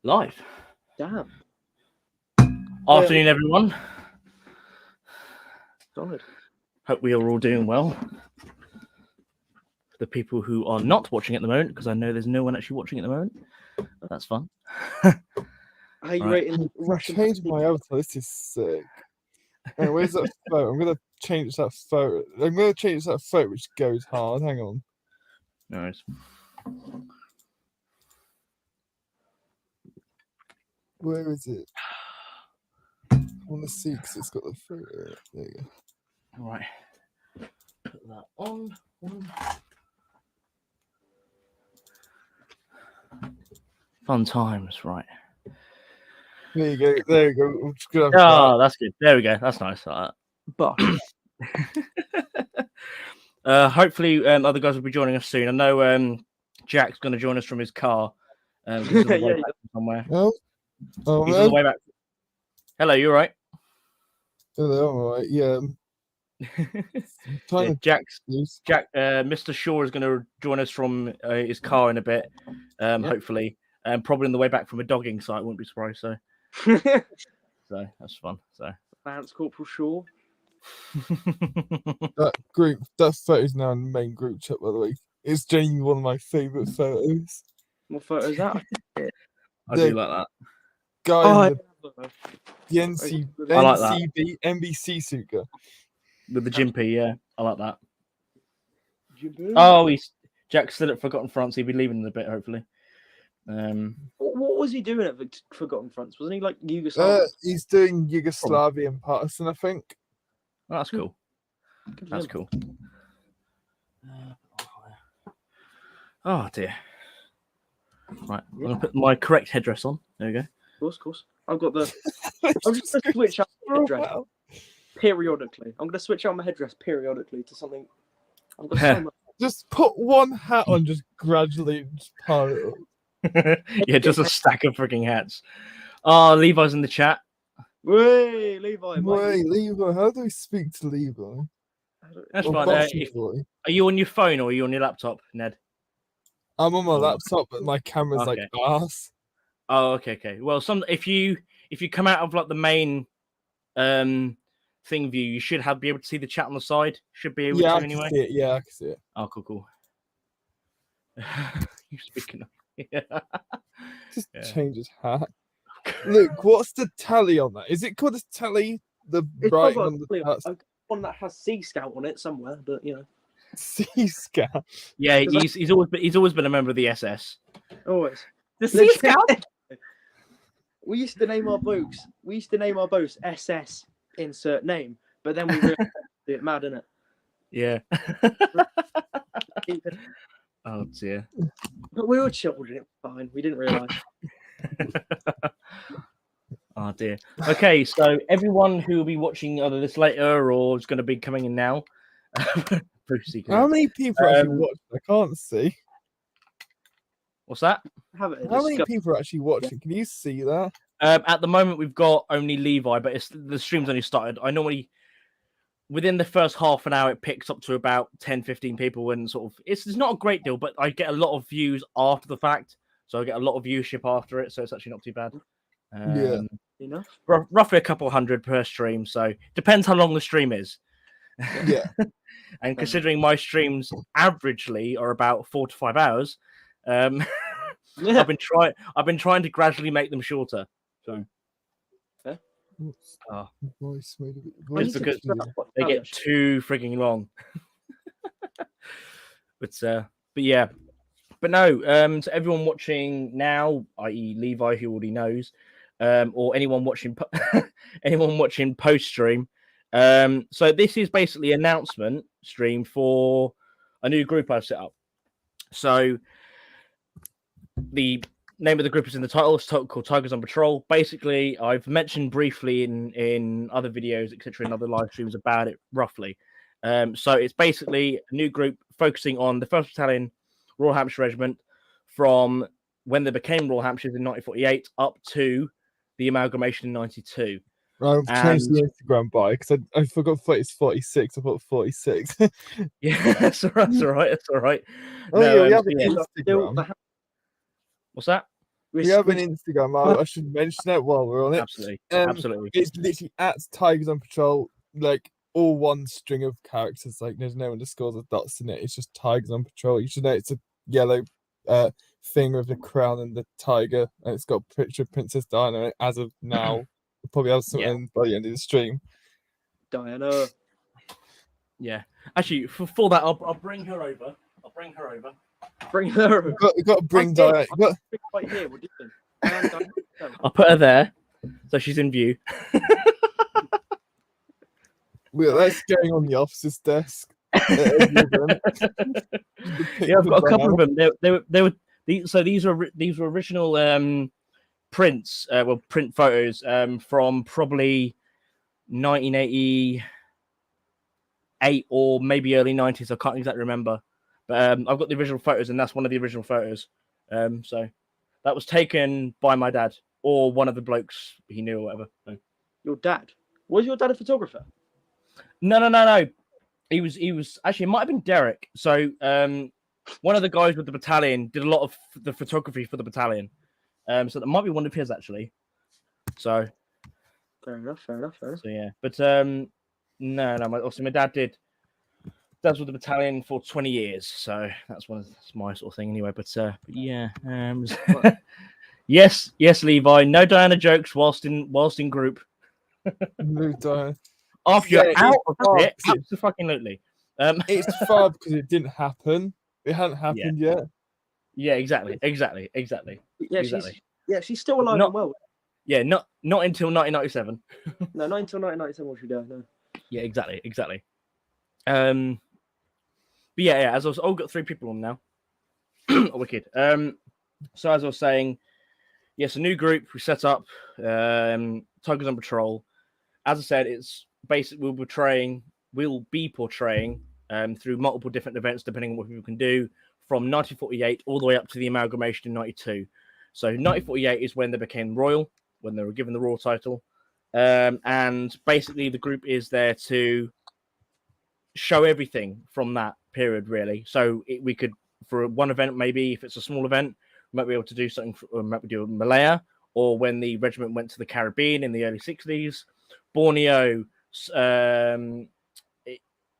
Live. Damn. Afternoon, everyone. Solid. Hope we are all doing well. The people who are not watching at the moment, because I know there's no one actually watching at the moment. That's fun. How you Right. rating I Russian? changed my avatar. This is sick. Hey, where's that photo? I'm gonna change that photo. I'm gonna change that photo, which goes hard. Hang on. No worries. Where is it? I want to see because it's got the photo. There you go. All right. Put that on. Fun times, right? There you go. There you go. I'm just gonna have Oh, that's good. There we go. That's nice. But Hopefully, other guys will be joining us soon. I know Jack's going to join us from his car. He's on the way back from somewhere. Oh, He's on the way back. Hello, you all right? Hello, all right. Yeah. Yeah, Jack, Mr. Shaw is going to join us from his car in a bit, hopefully, probably on the way back from a dogging site. Wouldn't be surprised. So that's fun. So Lance Corporal Shaw. That photo's now in the main group chat. By the way, it's genuinely one of my favorite photos. What photo is that? I do like that. Guy in the I like that. NBC suit guy. With the Jimpy, yeah, I like that. Oh, Jack's still at Forgotten France. He'll be leaving in a bit, hopefully. What was he doing at Forgotten Fronts? Wasn't he like Yugoslavia? He's doing Yugoslavian partisan, I think. Oh, that's cool. That's cool. Oh dear. Right, I'm gonna put my correct headdress on. There we go. Of course. I've got the. I'm just gonna switch out my headdress periodically. I'm gonna switch out my headdress periodically to something. I've got so much. Just put one hat on, just gradually just pile it up. Yeah, just a stack of freaking hats. Oh, Levi's in the chat. Way, Levi. Wait, Levi. How do we speak to Levi? That's fine. Are you on your phone or are you on your laptop, Ned? I'm on my laptop, but my camera's like ass. Oh, okay. Well, if you come out of like the main thing view, you should be able to see the chat on the side. Should be able to anyway. See it. Yeah, I can see it. Oh, cool. You speaking of? Just change his hat. Look, what's the tally on that? Is it called a tally? The bright on the hat? One that has Sea Scout on it somewhere, but you know. Sea Scout. Yeah, he's always been a member of the SS. Always. The Sea Scout. We used to name our boats SS insert name, but then we realized it's mad, isn't it? Yeah. Oh dear. But we were children, it was fine. We didn't realise. Oh dear. Okay, so everyone who will be watching either this later or is going to be coming in now. How many people actually watch? I can't see. What's that? How many people are actually watching? Can you see that? At the moment, we've got only Levi, but the stream's only started. I normally, within the first half an hour, it picks up to about 10, 15 people, and sort of it's not a great deal, but I get a lot of views after the fact, so I get a lot of viewership after it, so it's actually not too bad. Enough. Roughly a couple hundred per stream, so depends how long the stream is. Yeah. And considering my streams averagely are about 4 to 5 hours, I've been trying to gradually make them shorter. So, Voice just because they get too frigging long. but yeah, but no. So everyone watching now, i.e., Levi, who already knows, or anyone watching post stream. So this is basically an announcement stream for a new group I've set up. So the name of the group is in the title. It's called Tigers on Patrol. Basically, I've mentioned briefly in other videos, etc., in other live streams about it roughly. So it's basically a new group focusing on the 1st Battalion Royal Hampshire Regiment from when they became Royal Hampshires in 1948 up to the amalgamation in 92. I've changed the Instagram by because I forgot it's 46. I put 46. Yeah, that's all right. That's all right. Oh, No, yeah, we have Instagram. Still, What's that? We have an Instagram. I should mention it while we're on it. Absolutely, absolutely. It's literally at Tigers on Patrol, like all one string of characters. Like there's no underscores or dots in it. It's just Tigers on Patrol. You should know it's a yellow thing with the crown and the tiger, and it's got a picture of Princess Diana. As of now, we'll probably have something by the end of the stream. Diana. Yeah. Actually, for that, I'll bring her over. Bring her over. You've got to bring Diana. Right here. What do you think? I'll put her there, so she's in view. That's going on the officer's desk. Yeah, I've got a couple of them. They were these were original prints, print photos from probably 1988 or maybe early 90s. I can't exactly remember, but I've got the original photos, and that's one of the original photos. So that was taken by my dad or one of the blokes he knew or whatever. So. Your dad? Was your dad a photographer? No. He was actually, it might have been Derek. So one of the guys with the battalion did a lot of the photography for the battalion. So that might be one of his actually. So fair enough. So yeah, but no. Obviously, my dad was with the battalion for 20 years, so that's my sort of thing anyway. But yeah, yes, Levi. No Diana jokes whilst in group. No Diana. After you're out of it, absolutely. It's far because it didn't happen. It hadn't happened yet. Yeah, exactly. Yeah, exactly. She's still alive and well. Yeah, not until 1997. No, not until 1997 will she die. No. Yeah, exactly. But yeah. As I was, got 3 people on now. Wicked. So as I was saying, yes, a new group we set up. Tigers on Patrol. As I said, it's basically we'll be portraying through multiple different events, depending on what people can do, from 1948 all the way up to the amalgamation in 92. So 1948 is when they became royal, when they were given the royal title. And basically the group is there to show everything from that period, really. So we could, for one event, maybe if it's a small event, we might be able to do something, might do Malaya, or when the regiment went to the Caribbean in the early 60s, Borneo,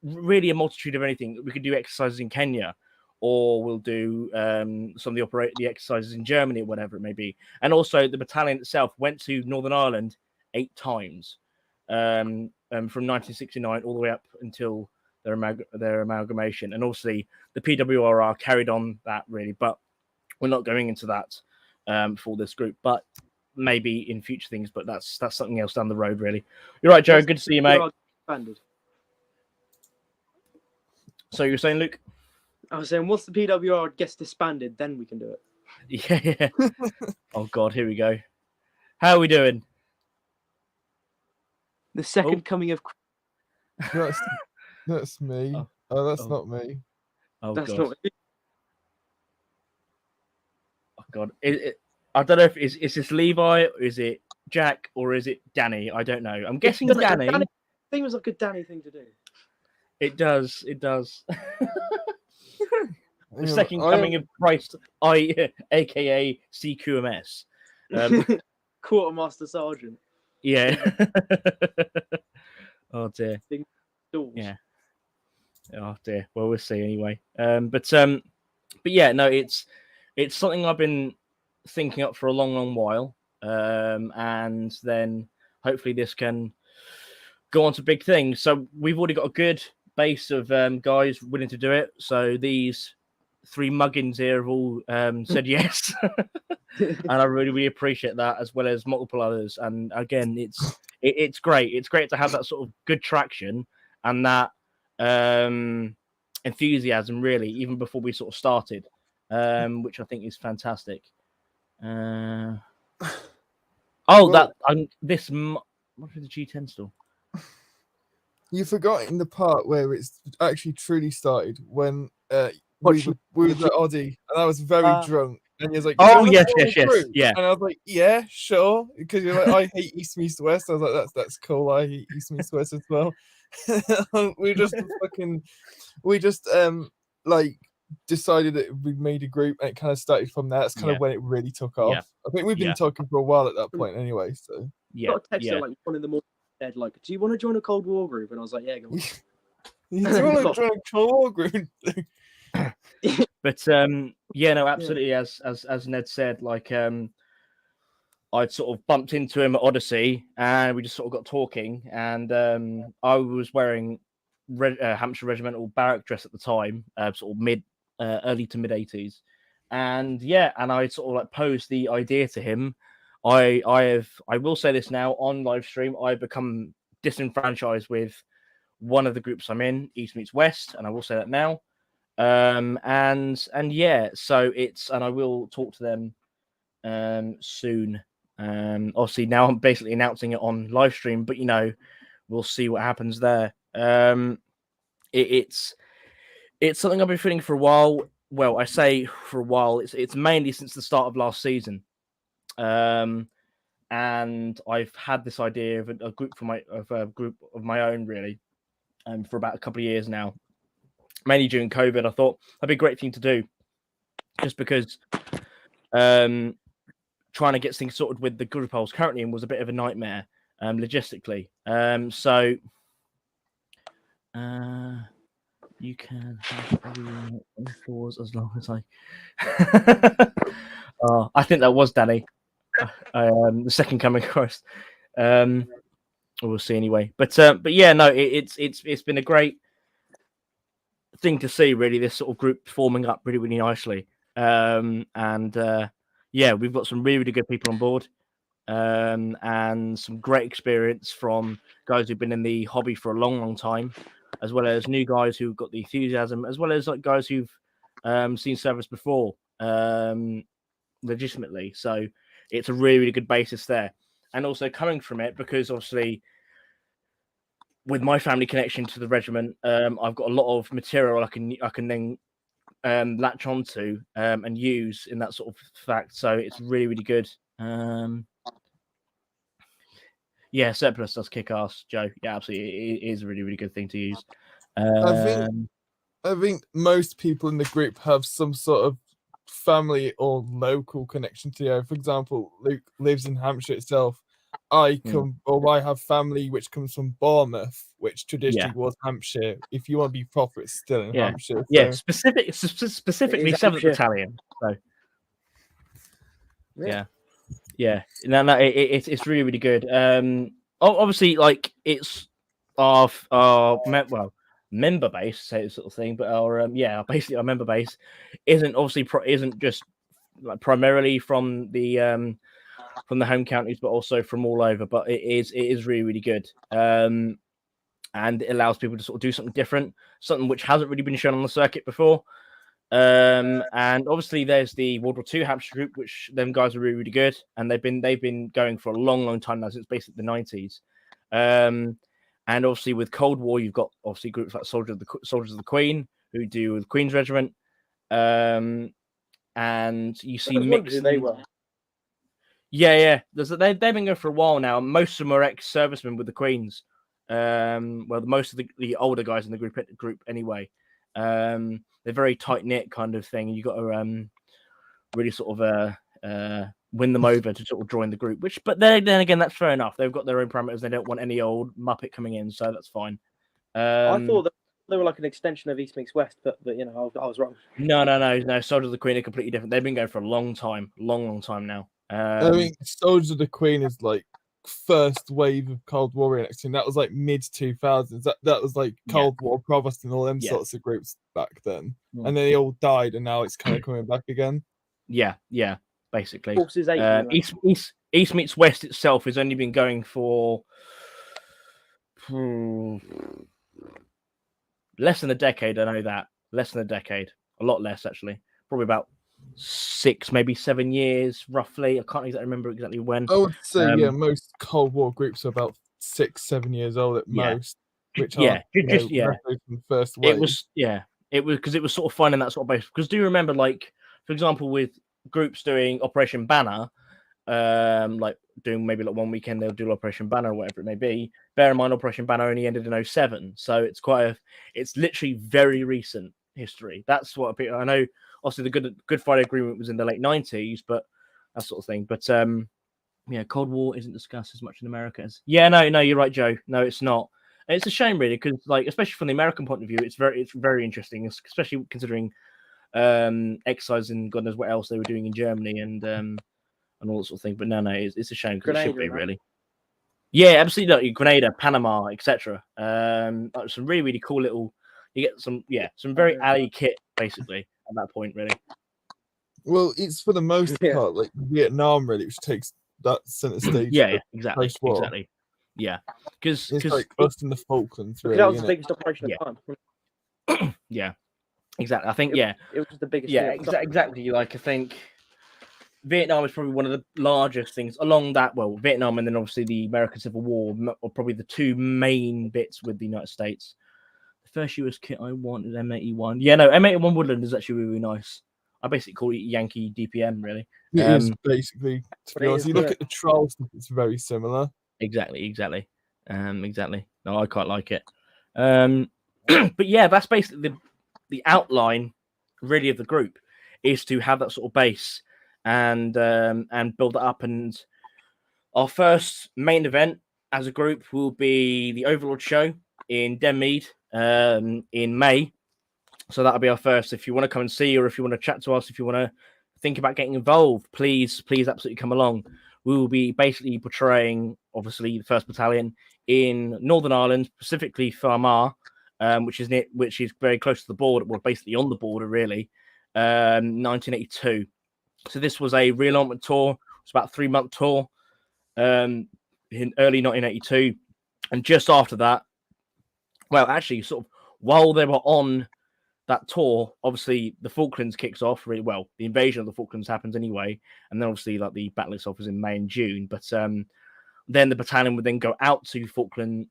really a multitude of anything. We could do exercises in Kenya, or we'll do some of the exercises in Germany, or whatever it may be. And also the battalion itself went to Northern Ireland 8 times from 1969 all the way up until their amalgamation. And obviously the PWRR carried on that, really, but we're not going into that for this group, but maybe in future things, but that's something else down the road, really. You're right, Joe. Good to see you, mate. So you're saying, Luke? I was saying, once the PWR gets disbanded, then we can do it. Yeah. Oh God, here we go. How are we doing? The second coming of. That's me. Oh, that's not me. Oh, that's God. Not me. Oh God. I don't know if is this Levi, or is it Jack, or is it Danny? I don't know. I'm guessing Danny. I think it was like a Danny thing to do. It does. The second coming of Christ, aka CQMS. Quartermaster Sergeant. Yeah. Oh dear. Yeah. Oh dear. Well, we'll see anyway. But yeah, no, it's something I've been thinking up for a long while. And then hopefully this can go on to big things. So we've already got a good base of guys willing to do it. So these 3 muggins here have all said yes. And I really appreciate that, as well as multiple others. And again, it's great. It's great to have that sort of good traction and that enthusiasm, really, even before we sort of started, which I think is fantastic. What is the G10 store? You forgot in the part where it's actually truly started when we were at Oddie, and I was very drunk, and you're like, "Oh yes, yeah." And I was like, "Yeah, sure," because you're like, "I hate East Meets West." I was like, "That's cool. I hate East Meets West as well." we just decided that we made a group, and it kind of started from there. That's kind Yeah. of when it really took off. Yeah. I think we've been Yeah. talking for a while at that point anyway. So Yeah, Got a text yeah. at like 1 in the morning. Said like, "Do you want to join a Cold War group?" And I was like, "Yeah, go on." you want to join a Cold War group? But yeah, no, absolutely. As Ned said, like I'd sort of bumped into him at Odyssey, and we just sort of got talking. And I was wearing Hampshire Regimental barrack dress at the time, sort of early to mid 80s. And yeah, and I sort of like posed the idea to him. I will say this now on live stream. I've become disenfranchised with one of the groups I'm in, East Meets West, and I will say that now. And yeah, so and I will talk to them soon. Obviously now I'm basically announcing it on live stream, but we'll see what happens there. It's something I've been feeling for a while. Well, I say for a while. It's mainly since the start of last season. And I've had this idea of a group of my own, really, for about a couple of years now. Mainly during COVID, I thought that'd be a great thing to do, just because trying to get things sorted with the group I was currently in was a bit of a nightmare logistically. So you can have everyone on pause as long as I. Oh, I think that was Danny. The second coming of Christ. We'll see anyway. But yeah, no, it's been a great thing to see, really, this sort of group forming up really, really nicely. Yeah, we've got some really, really good people on board, and some great experience from guys who've been in the hobby for a long, long time, as well as new guys who've got the enthusiasm, as well as like guys who've seen service before, legitimately. So it's a really, really good basis there. And also coming from it, because obviously with my family connection to the regiment, I've got a lot of material I can then latch onto and use in that sort of fact. So it's really, really good. Yeah, surplus does kick ass, Joe. Yeah, absolutely. It is a really, really good thing to use. I think most people in the group have some sort of family or local connection to you. For example, Luke lives in Hampshire itself. I have family which comes from Bournemouth, which traditionally was Hampshire. If you want to be proper, it's still in Hampshire. Yeah, specifically 7th Battalion. So yeah. No, it's really, really good. Obviously, like it's our member base, say sort of thing, but basically our member base isn't just like primarily from the home counties, but also from all over. But it is really, really good. And it allows people to sort of do something different, something which hasn't really been shown on the circuit before. And obviously there's the World War II Hampshire group, which them guys are really, really good, and they've been going for a long, long time now, since basically the 90s. And obviously with Cold War, you've got obviously groups like Soldiers of the Queen, who do with Queen's Regiment. And you see mixed. They were. Yeah. They've been going for a while now. Most of them are ex-servicemen with the Queens. Well, most of the older guys in the group anyway. They're very tight knit kind of thing. You got to really sort of win them over to sort of join the group. But then again, that's fair enough. They've got their own parameters. They don't want any old muppet coming in, so that's fine. I thought that they were like an extension of East Meets West, but I was wrong. No. Soldiers of the Queen are completely different. They've been going for a long time now. I mean, Soldiers of the Queen is like first wave of Cold War reaction. That was like mid 2000s. That was like Cold War Provost and all them sorts of groups back then. And then they all died, and now it's kind of coming back again. Yeah, basically. Forces 8, East Meets West itself has only been going for less than a decade. I know that. Less than a decade. A lot less, actually. Probably about 6, maybe 7 years, roughly. I can't exactly remember exactly when. I would say, most Cold War groups are about 6-7 years old at most. Which from the first wave. It was because it was sort of finding that sort of base. Because do you remember, like, for example, with groups doing Operation Banner, like doing maybe like one weekend they'll do Operation Banner or whatever it may be. Bear in mind, Operation Banner only ended in 2007, so it's literally very recent history. That's what I know. Obviously, the Good Friday Agreement was in the late 90s, but that sort of thing. But yeah, Cold War isn't discussed as much in America as. Yeah, no, you're right, Joe. No, it's not. And it's a shame, really, because like, especially from the American point of view, it's very interesting, especially considering exercise and God knows what else they were doing in Germany and all that sort of thing. But no, it's a shame because it should be really. Yeah, absolutely. Like Grenada, Panama, etc. Some really cool little. You get some very alley kit basically at that point, really. Well, it's for the most part like Vietnam, really, which takes that center stage. Yeah, exactly, post-war. exactly. Yeah, because it's like us in the Falklands. Really, that was the biggest operation at the time. Yeah, exactly. I think it was the biggest. Yeah, exactly. Like I think Vietnam is probably one of the largest things along that. Well, Vietnam and then obviously the American Civil War are probably the two main bits with the United States. The first US kit I wanted M81. Yeah, no, M81 Woodland is actually really nice. I basically call it Yankee DPM, really. It is basically. To be honest, you look at the trial stuff; it's very similar. Exactly. No, I quite like it. But yeah, that's basically the outline, really, of the group is to have that sort of base and build it up. And our first main event as a group will be the Overlord show in Denmead in May. So that'll be our first. If you want to come and see, or if you want to chat to us, if you want to think about getting involved, please absolutely come along. We will be basically portraying, obviously, the 1st Battalion in Northern Ireland, specifically Fermar, which is very close to the border, well, basically on the border, really. 1982. So this was a realignment tour. It's about a 3-month tour in early 1982, and just after that, well, actually, sort of while they were on that tour, obviously the Falklands kicks off really well. The invasion of the Falklands happens anyway, and then obviously like the battle itself is in May and June. But then the battalion would then go out to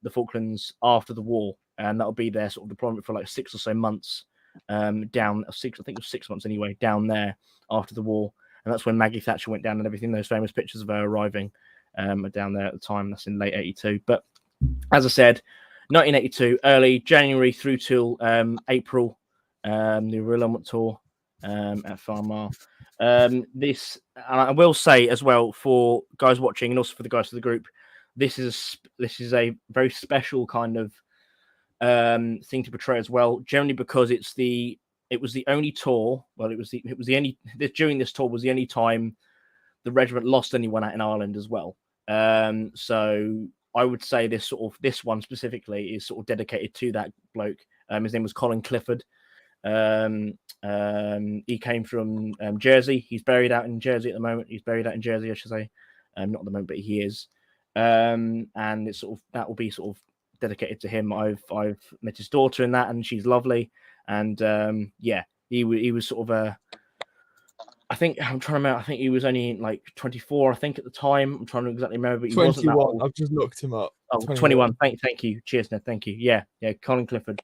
the Falklands after the war, and that'll be their sort of deployment for like 6 or so months. I think it was 6 months anyway, down there after the war, and that's when Maggie Thatcher went down and everything. Those famous pictures of her arriving down there at the time. That's in late 82. But as I said, 1982, early January through till April. The realignment tour at Farmar. This, and I will say as well for guys watching and also for the guys of the group, this is a very special kind of thing to portray as well. Generally because it was the only tour. Well, during this tour was the only time the regiment lost anyone out in Ireland as well. So I would say this one specifically is sort of dedicated to that bloke. His name was Colin Clifford. He came from Jersey. He's buried out in Jersey at the moment. He's buried out in Jersey, I should say. Not at the moment, but he is. And it's that will be sort of dedicated to him. I've met his daughter in that, and she's lovely. And he was sort of I think I'm trying to remember. I think he was only like 24. I think at the time. I'm trying to exactly remember. But he 21. wasn't that old. I've just looked him up. Oh, 21. Thank you. Cheers, Ned. Thank you. Yeah, Colin Clifford.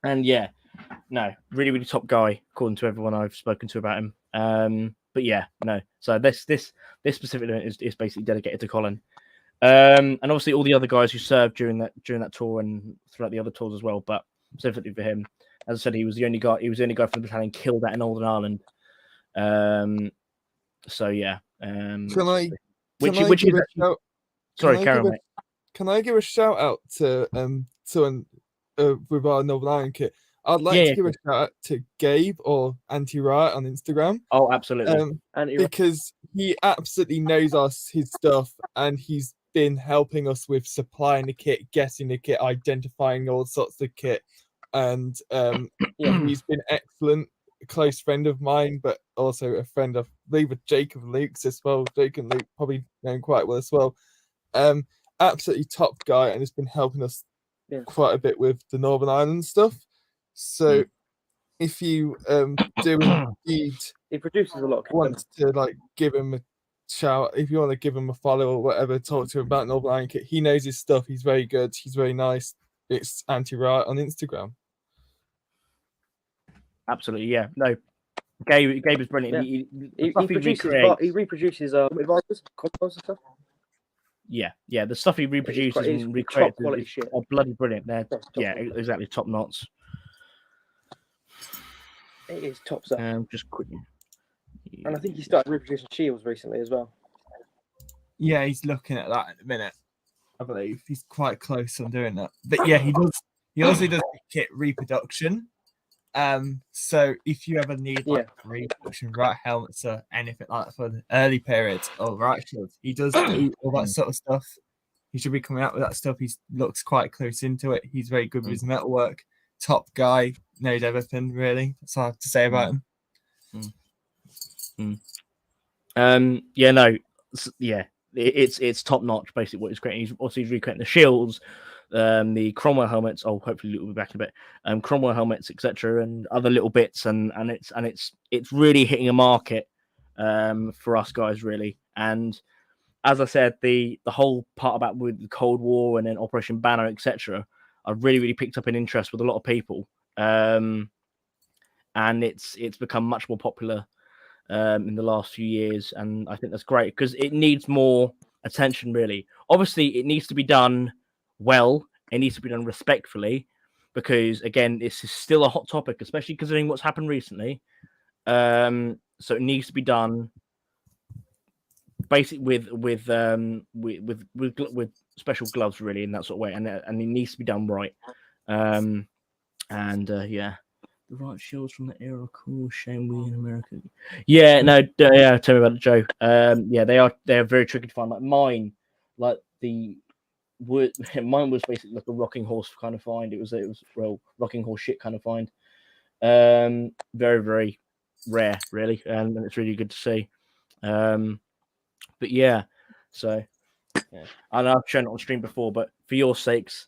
And yeah, no, really top guy according to everyone I've spoken to about him. But yeah, no. So this specific event is basically dedicated to Colin. And obviously all the other guys who served during that tour and throughout the other tours as well. But specifically for him, as I said, he was the only guy from the battalion killed out in Northern Ireland. So yeah. Sorry, Karen. Can I give a shout out to with our Northern Ireland kit? I'd like to give a shout out to Gabe or Anti-Riot on Instagram. Oh, absolutely. Because he absolutely knows his stuff, and he's been helping us with supplying the kit, getting the kit, identifying all sorts of kit, and he's been excellent. A close friend of mine, but also a friend of Jake of Luke's as well. Jake and Luke probably know him quite well as well. Absolutely top guy, and has been helping us quite a bit with the Northern Ireland stuff. So if you do indeed he produces a lot of want to like give him a shout, if you want to give him a follow or whatever, talk to him about Northern Ireland kit. He knows his stuff. He's very good. He's very nice. It's Anti-Riot on Instagram. Absolutely, yeah. No, Gabe is brilliant. Yeah. He reproduces combos and stuff. Yeah. The stuff he reproduces and recreates is shit. bloody brilliant. They're exactly top knots. It is top stuff. Just quickly. And I think he started reproducing shields recently as well. Yeah, he's looking at that in a minute. I believe he's quite close on doing that. But yeah, he does. He also does kit reproduction. So if you ever need like reproduction, right helmets or anything like that for the early periods or right shields, he does do all that sort of stuff. He should be coming out with that stuff. He looks quite close into it. He's very good with his metalwork. Top guy, knows everything really. That's all I have to say about him. Yeah, no, yeah, it's top notch. Basically, what he's creating. He's recreating the shields, the Cromwell helmets. Oh, hopefully Luke will be back in a bit. Cromwell helmets, etc., and other little bits, and it's really hitting a market for us guys, really. And as I said, the whole part about with the Cold War and then Operation Banner, etc., I really picked up an interest with a lot of people, and it's become much more popular in the last few years, and I think that's great because it needs more attention. Really, obviously, it needs to be done well. It needs to be done respectfully, because again, this is still a hot topic, especially considering what's happened recently. So it needs to be done basically with special gloves, really, in that sort of way, and it needs to be done right. Yeah. The right shields from the era, cool. Shame we in America. Yeah, no, yeah. Tell me about it, Joe. Yeah, they are very tricky to find. Like mine, like mine was basically like a rocking horse kind of find. It was rocking horse shit kind of find. Very very rare, really, and it's really good to see. But yeah, so yeah, I know I've shown it on stream before, but for your sakes.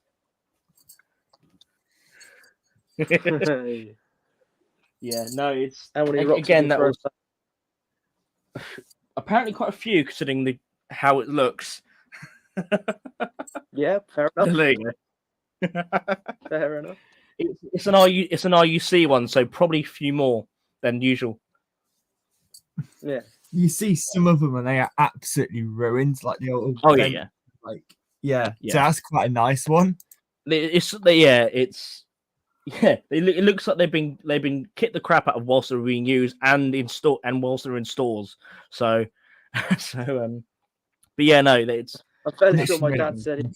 Yeah, no, it's again that was apparently quite a few considering how it looks. Yeah, fair enough. Fair enough. It's an RUC one, so probably a few more than usual. Yeah, you see some of them and they are absolutely ruined, like the old. Oh yeah, yeah. So that's quite a nice one. Yeah, it looks like they've been kicked the crap out of whilst they're being used and installed and whilst they're in stores. So, but yeah, no, it's. I'm fairly sure my dad said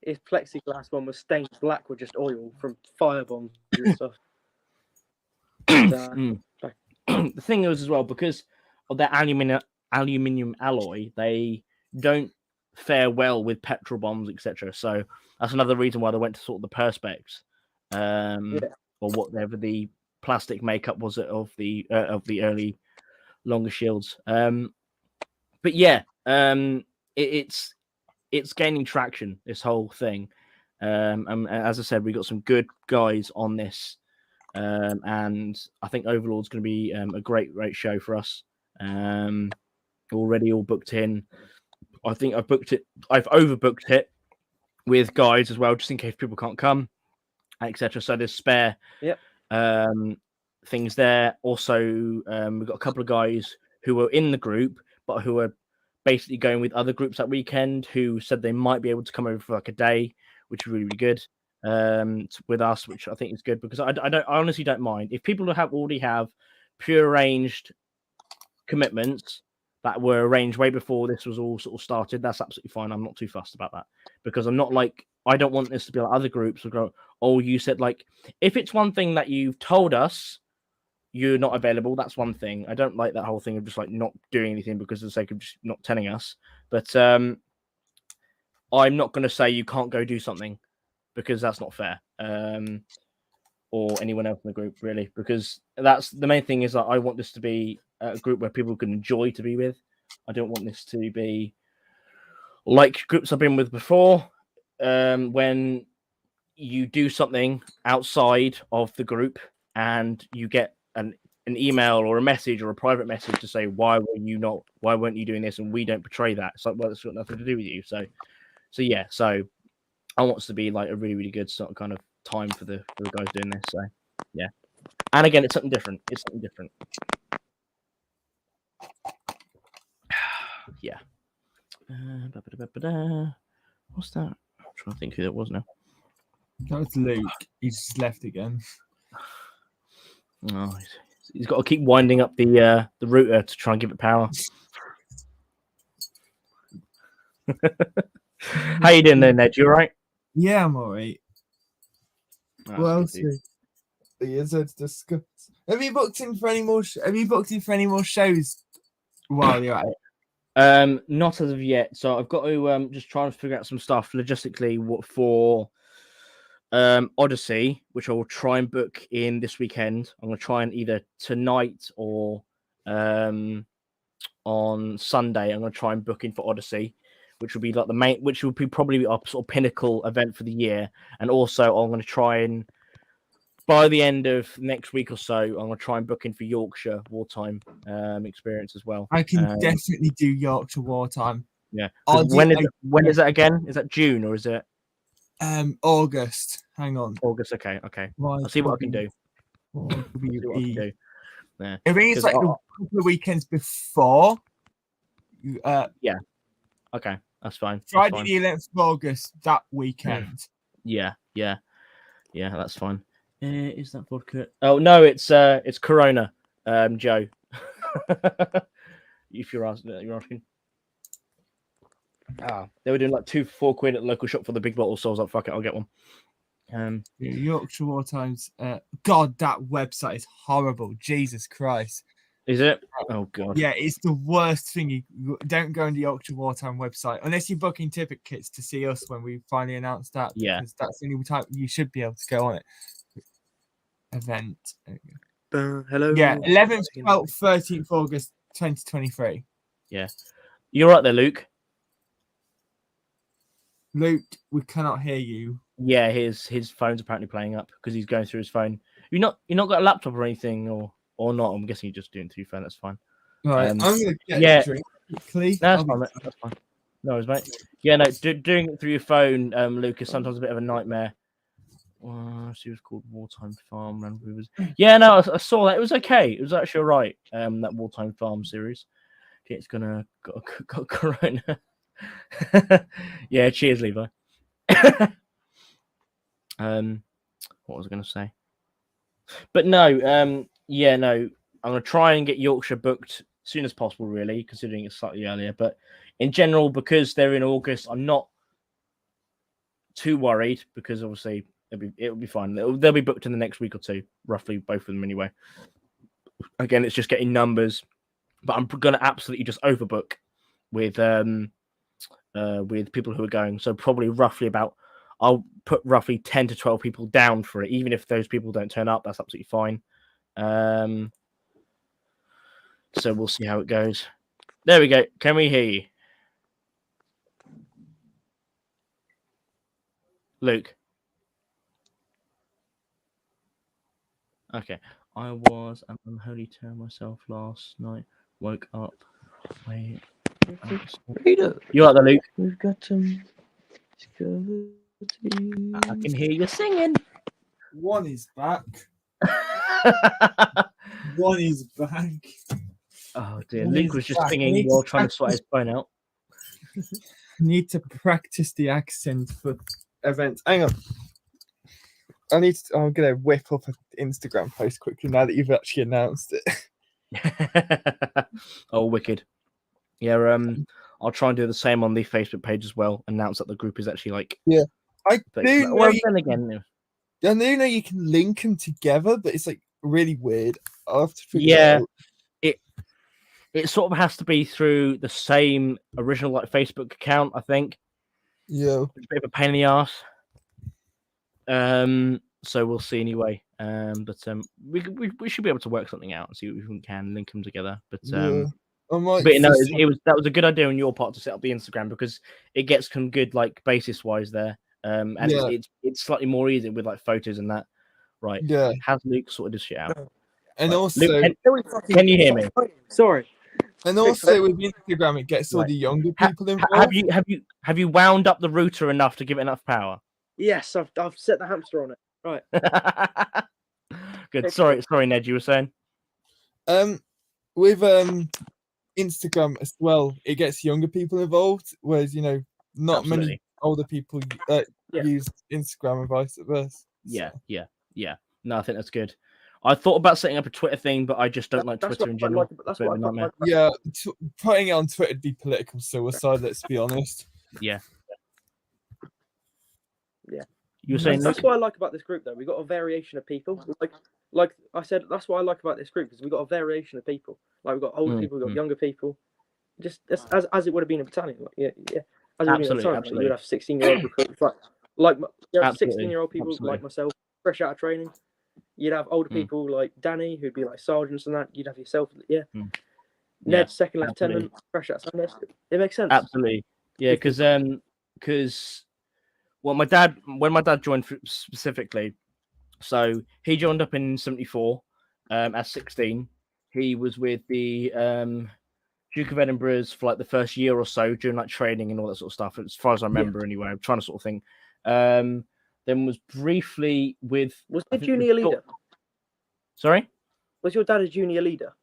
his plexiglass one was stained black with just oil from fire bombs and stuff. The thing is as well, because of their aluminium alloy, they don't fare well with petrol bombs, etc. So that's another reason why they went to sort of the perspex, or whatever the plastic makeup was of the early longer shields. But yeah, it's gaining traction, this whole thing. And as I said, we got some good guys on this, and I think Overlord's going to be a great show for us. Already all booked in. I think I've overbooked it with guides as well, just in case people can't come, etc. So there's spare things there. Also, we've got a couple of guys who were in the group, but who are basically going with other groups that weekend, who said they might be able to come over for like a day, which is really, really good with us, which I think is good, because I honestly don't mind if people already have pre-arranged commitments that were arranged way before this was all sort of started. That's absolutely fine. I'm not too fussed about that, because I'm not like, I don't want this to be like other groups who go, oh, you said, like, if it's one thing that you've told us you're not available, that's one thing. I don't like that whole thing of just like not doing anything because of the sake of just not telling us. But I'm not going to say you can't go do something, because that's not fair. Or anyone else in the group, really, because that's the main thing, is that I want this to be a group where people can enjoy to be with. I don't want this to be like groups I've been with before, when you do something outside of the group and you get an email or a message or a private message to say, why weren't you doing this? And we don't portray that. It's like, well, it's got nothing to do with you. So yeah, so I want it to be like a really, really good sort of kind of time for the guys doing this. So yeah, and again, it's something different. Yeah. What's that? I'm trying to think who that was now. That was Luke. He's just left again. Oh, he's got to keep winding up the router to try and give it power. How you doing there, Ned? You all right? Yeah, I'm alright. Oh, What else that's good, is there to discuss? Have you booked in for any more? Have you booked in for any more shows while you're at it? Not as of yet. So I've got to just try and figure out some stuff logistically for Odyssey, which I will try and book in this weekend. I'm going to try and either tonight or on Sunday. I'm going to try and book in for Odyssey, which will be like the main, which will be probably our sort of pinnacle event for the year. And also, I'm going to try and by the end of next week or so, I'm going to try and book in for Yorkshire Wartime Experience as well. I can definitely do Yorkshire Wartime. Yeah. When is that again? Is that June or is it August? Hang on. August? Okay. I'll see what I can do. Yeah. I think it's like a couple of weekends before. Yeah. Okay, that's fine. Friday the 11th of August, that weekend. Yeah, that's fine. Is that vodka? Oh no, it's Corona, Joe. If you're asking. They were doing like 2 for £4 at the local shop for the big bottle, so I was like, fuck it, I'll get one. Yorkshire Wartimes. God, that website is horrible. Jesus Christ. Is it? Oh god. Yeah, it's the worst thing. You don't go on the Yorkshire Wartime website unless you're booking tickets to see us when we finally announce that. Yeah, because that's the only time you should be able to go on it. Event. Hello. Yeah, 11th, 12th, 13th August 2023. Yeah, you're right there, Luke. Luke, we cannot hear you. Yeah, his phone's apparently playing up because he's going through his phone. You're not got a laptop or anything, or not? I'm guessing you're just doing through your phone. That's fine. Right, I'm gonna get a drink quickly. No, that's fine, mate. That's fine. No worries, mate. Yeah, no, doing it through your phone, Luke, is sometimes a bit of a nightmare. She was called Wartime Farm. Yeah, no, I saw that. It was okay. It was actually all right. That Wartime Farm series. It's got Corona. Yeah, cheers, Levi. What was I going to say? But no, yeah, no. I'm going to try and get Yorkshire booked as soon as possible, really, considering it's slightly earlier. But in general, because they're in August, I'm not too worried because obviously it'll be fine. They'll be booked in the next week or two, roughly, both of them anyway. Again, it's just getting numbers, but I'm going to absolutely just overbook with people who are going. So probably roughly I'll put roughly 10 to 12 people down for it. Even if those people don't turn up, that's absolutely fine. So we'll see how it goes. There we go. Can we hear you? Luke. Okay. I was an unholy terror myself last night. Woke up. Wait. You like that, Luke? We've got some. I can hear you singing. One is back. One is back. Oh dear, Luke was just singing while trying to sort his phone out. Need to practice the accent for events. Hang on. I'm gonna whip up an Instagram post quickly now that you've actually announced it. Oh, wicked. Yeah, I'll try and do the same on the Facebook page as well. Announce that the group is actually like. Yeah, I do know. I do know you can link them together, but it's like really weird. I'll have to figure it out. It sort of has to be through the same original like Facebook account, I think. Yeah, it's a bit of a pain in the ass. So we'll see anyway. But we should be able to work something out and see if we can link them together. But but no, that was a good idea on your part to set up the Instagram because it gets some good like basis wise there. And it's slightly more easy with like photos and that. Right. Yeah. Has Luke sorted this shit out? And right. also, Luke, can you hear me? Sorry. And also with Instagram, it gets all the younger people involved. Have you wound up the router enough to give it enough power? Yes, I've set the hamster on it. Right. Good. Sorry, Ned. You were saying. With Instagram as well, it gets younger people involved, whereas not many older people use Instagram and vice versa. Yeah. No, I think that's good. I thought about setting up a Twitter thing, but I just don't like That's Twitter what in I general. like. That's Bit what of a I nightmare. like. Yeah, putting it on Twitter would be political suicide. Let's be honest. Yeah. Yeah. You were saying That's what I like about this group, though. We got a variation of people. Like I said, that's what I like about this group because we got a variation of people. Like we got older people, we got younger people. Just as it would have been a battalion. Like, yeah. As it would have been a Absolutely, battalion. absolutely. You would have 16-year-old recruits, like you have Absolutely, 16-year-old people absolutely. like myself, fresh out of training. You'd have older people like Danny, who'd be like sergeants and that. You'd have yourself, Yeah, Ned, second absolutely. lieutenant, fresh out of Sandhurst. It makes sense. Absolutely, yeah. Because well, when my dad joined specifically, so he joined up in '74 at 16. He was with the Duke of Edinburgh's for like the first year or so during like training and all that sort of stuff. As far as I remember, anyway. I'm trying to sort of think. Then was briefly with. Was he a junior leader? Sorry, was your dad a junior leader?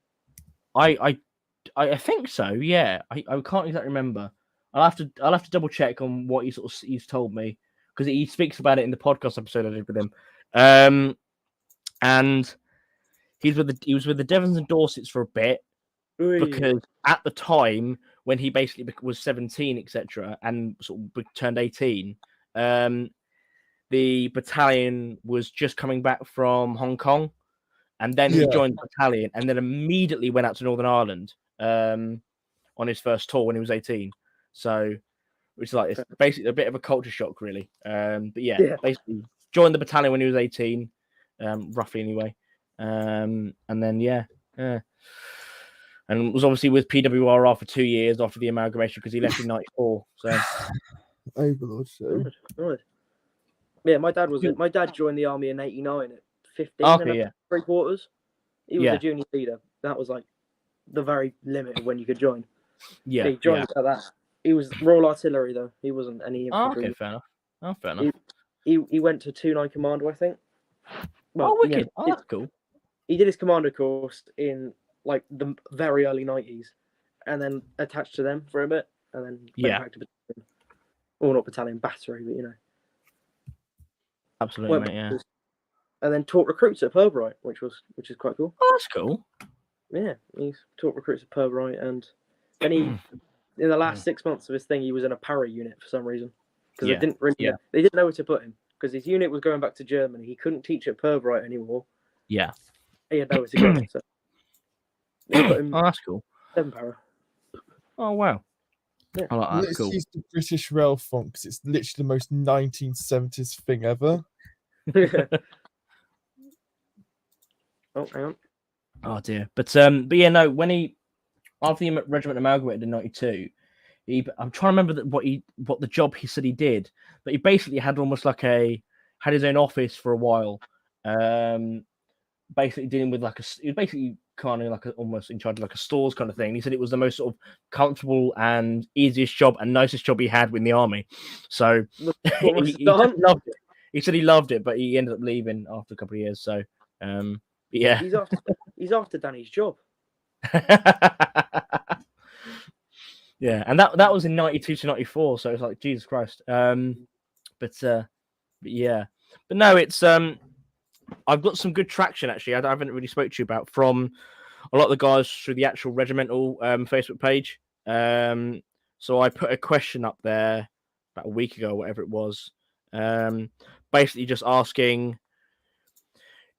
I think so. Yeah, I can't exactly remember. I'll have to double check on what he's told me because he speaks about it in the podcast episode I did with him. And he was with the Devons and Dorsets for a bit because at the time when he basically was 17, etc., and sort of turned 18, the battalion was just coming back from Hong Kong, and then he joined the battalion, and then immediately went out to Northern Ireland on his first tour when he was 18. So, which is like it's basically a bit of a culture shock, really. But basically joined the battalion when he was 18, roughly anyway. And then and was obviously with PWRR for 2 years after the amalgamation because he left in '94. So, Overlord show. Good. Yeah, my dad joined the army in '89 at 15 okay, and 3/4. He was a junior leader. That was like the very limit of when you could join. Yeah, he joined at that. He was Royal Artillery though. He wasn't any infantry. Okay, fair enough. Oh, fair enough. He went to 2-9 Commando, I think. Well, wicked. That's cool. He did his commando course in like the very early '90s, and then attached to them for a bit, and then went back to battalion. Or not battalion, battery, but Absolutely, mate, yeah. And then taught recruits at Purbright, which is quite cool. Oh, that's cool. Yeah, he's taught recruits at Purbright, and then he, in the last 6 months of his thing, he was in a para unit for some reason because they didn't know where to put him because his unit was going back to Germany. He couldn't teach at Purbright anymore. Yeah, he had nowhere to go. So they put him that's cool. 7 para. Oh wow. Yeah. I like that. Let's Cool. use the British rail font because it's literally the most 1970s thing ever. Oh, hang on. Oh dear. But yeah, no. When he after the regiment amalgamated in '92, I'm trying to remember what the job he said he did, but he basically had almost like had his own office for a while. Basically dealing with he was basically kind of almost in charge of like a stores kind of thing. He said it was the most sort of comfortable and easiest job and nicest job he had in the army. So he loved it. He said he loved it, but he ended up leaving after a couple of years. So yeah, he's after Danny's job. Yeah, and that was in '92 to '94, so it's like Jesus Christ. But yeah, but no, it's I've got some good traction actually. I haven't really spoke to you about from a lot of the guys through the actual regimental Facebook page. So I put a question up there about a week ago, whatever it was. Basically just asking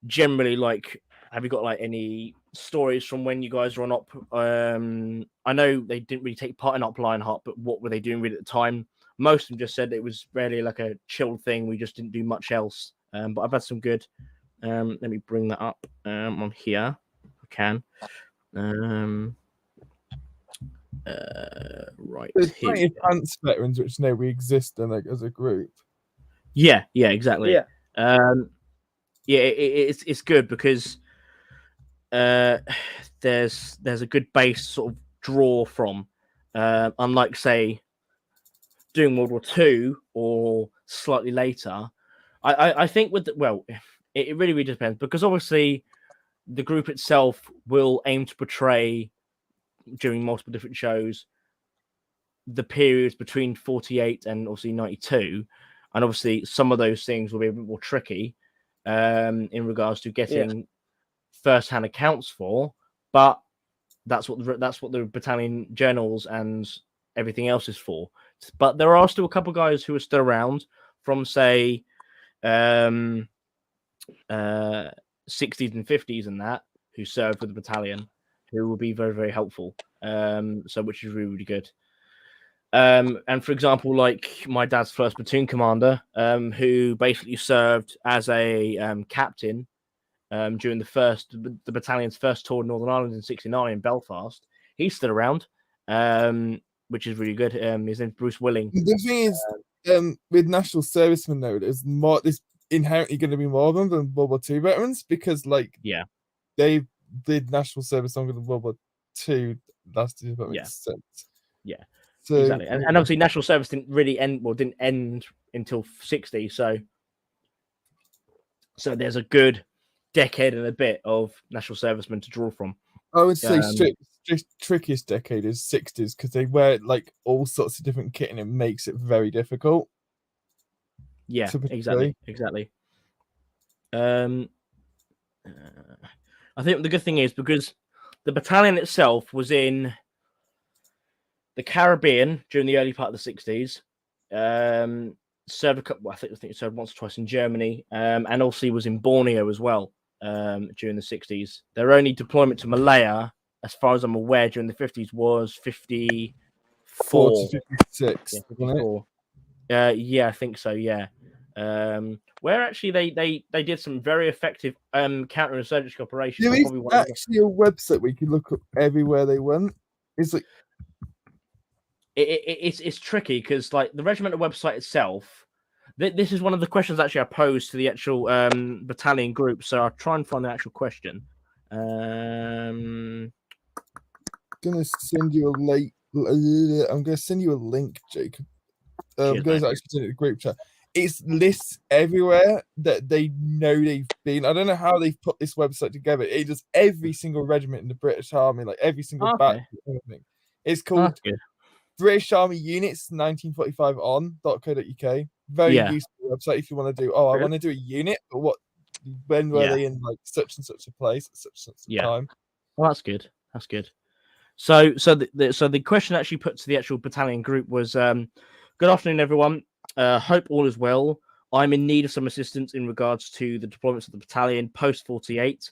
generally like, have you got like any stories from when you guys were on op? I know they didn't really take part in Op Lionheart, but what were they doing really at the time? Most of them just said it was really like a chilled thing. We just didn't do much else. But I've had some good. Let me bring that up on here. I can. Right. There's plenty of pants veterans which know we exist and like as a group. Yeah, exactly. Yeah. It's good because there's a good base sort of draw from. Unlike say doing World War II or slightly later. I think it really depends because obviously the group itself will aim to portray during multiple different shows the periods between 48 and obviously 92, and obviously some of those things will be a bit more tricky in regards to getting first-hand accounts for, but that's what the battalion journals and everything else is for. But there are still a couple of guys who are still around from, say, 60s and 50s and that, who served with the battalion, who will be very, very helpful. So which is really, really good. And for example, like my dad's first platoon commander, who basically served as a captain during the battalion's first tour in Northern Ireland in '69 in Belfast. He's still around, which is really good. His name's Bruce Willing. The thing is, with national servicemen though, there's inherently going to be more of them than World War II veterans, because they did national service longer than World War II lasted, if that makes sense. Yeah. So, exactly. And obviously national service didn't really end until '60. So there's a good decade and a bit of national servicemen to draw from. I would say trickiest decade is '60s, because they wear like all sorts of different kit and it makes it very difficult. Yeah, exactly. I think the good thing is, because the battalion itself was in the Caribbean during the early part of the '60s. Served a couple. I think it served once or twice in Germany, and also was in Borneo as well during the '60s. Their only deployment to Malaya, as far as I'm aware, during the '50s was 54 to 56. Yeah, 54. Yeah, I think so. Yeah. Where actually they did some very effective counterinsurgency operations. There is actually a website where you can look up everywhere they went. It's like it's tricky, because like the regimental website itself, this is one of the questions actually I posed to the actual battalion group. So I'll try and find the actual question. Gonna send you a link. I'm gonna send you a link, Jacob. I'm gonna actually send it to the group chat. It's lists everywhere that they know they've been. I don't know how they've put this website together. It does every single regiment in the British Army, like every single batch. It's called British Army Units 1945 on.co.uk. Very useful website if you want to do. I want to do a unit, but when were they in like such and such a place at such and such a time? Well, that's good. That's good. So the question actually put to the actual battalion group was, good afternoon, everyone. Hope all is well. I'm in need of some assistance in regards to the deployments of the battalion post 48,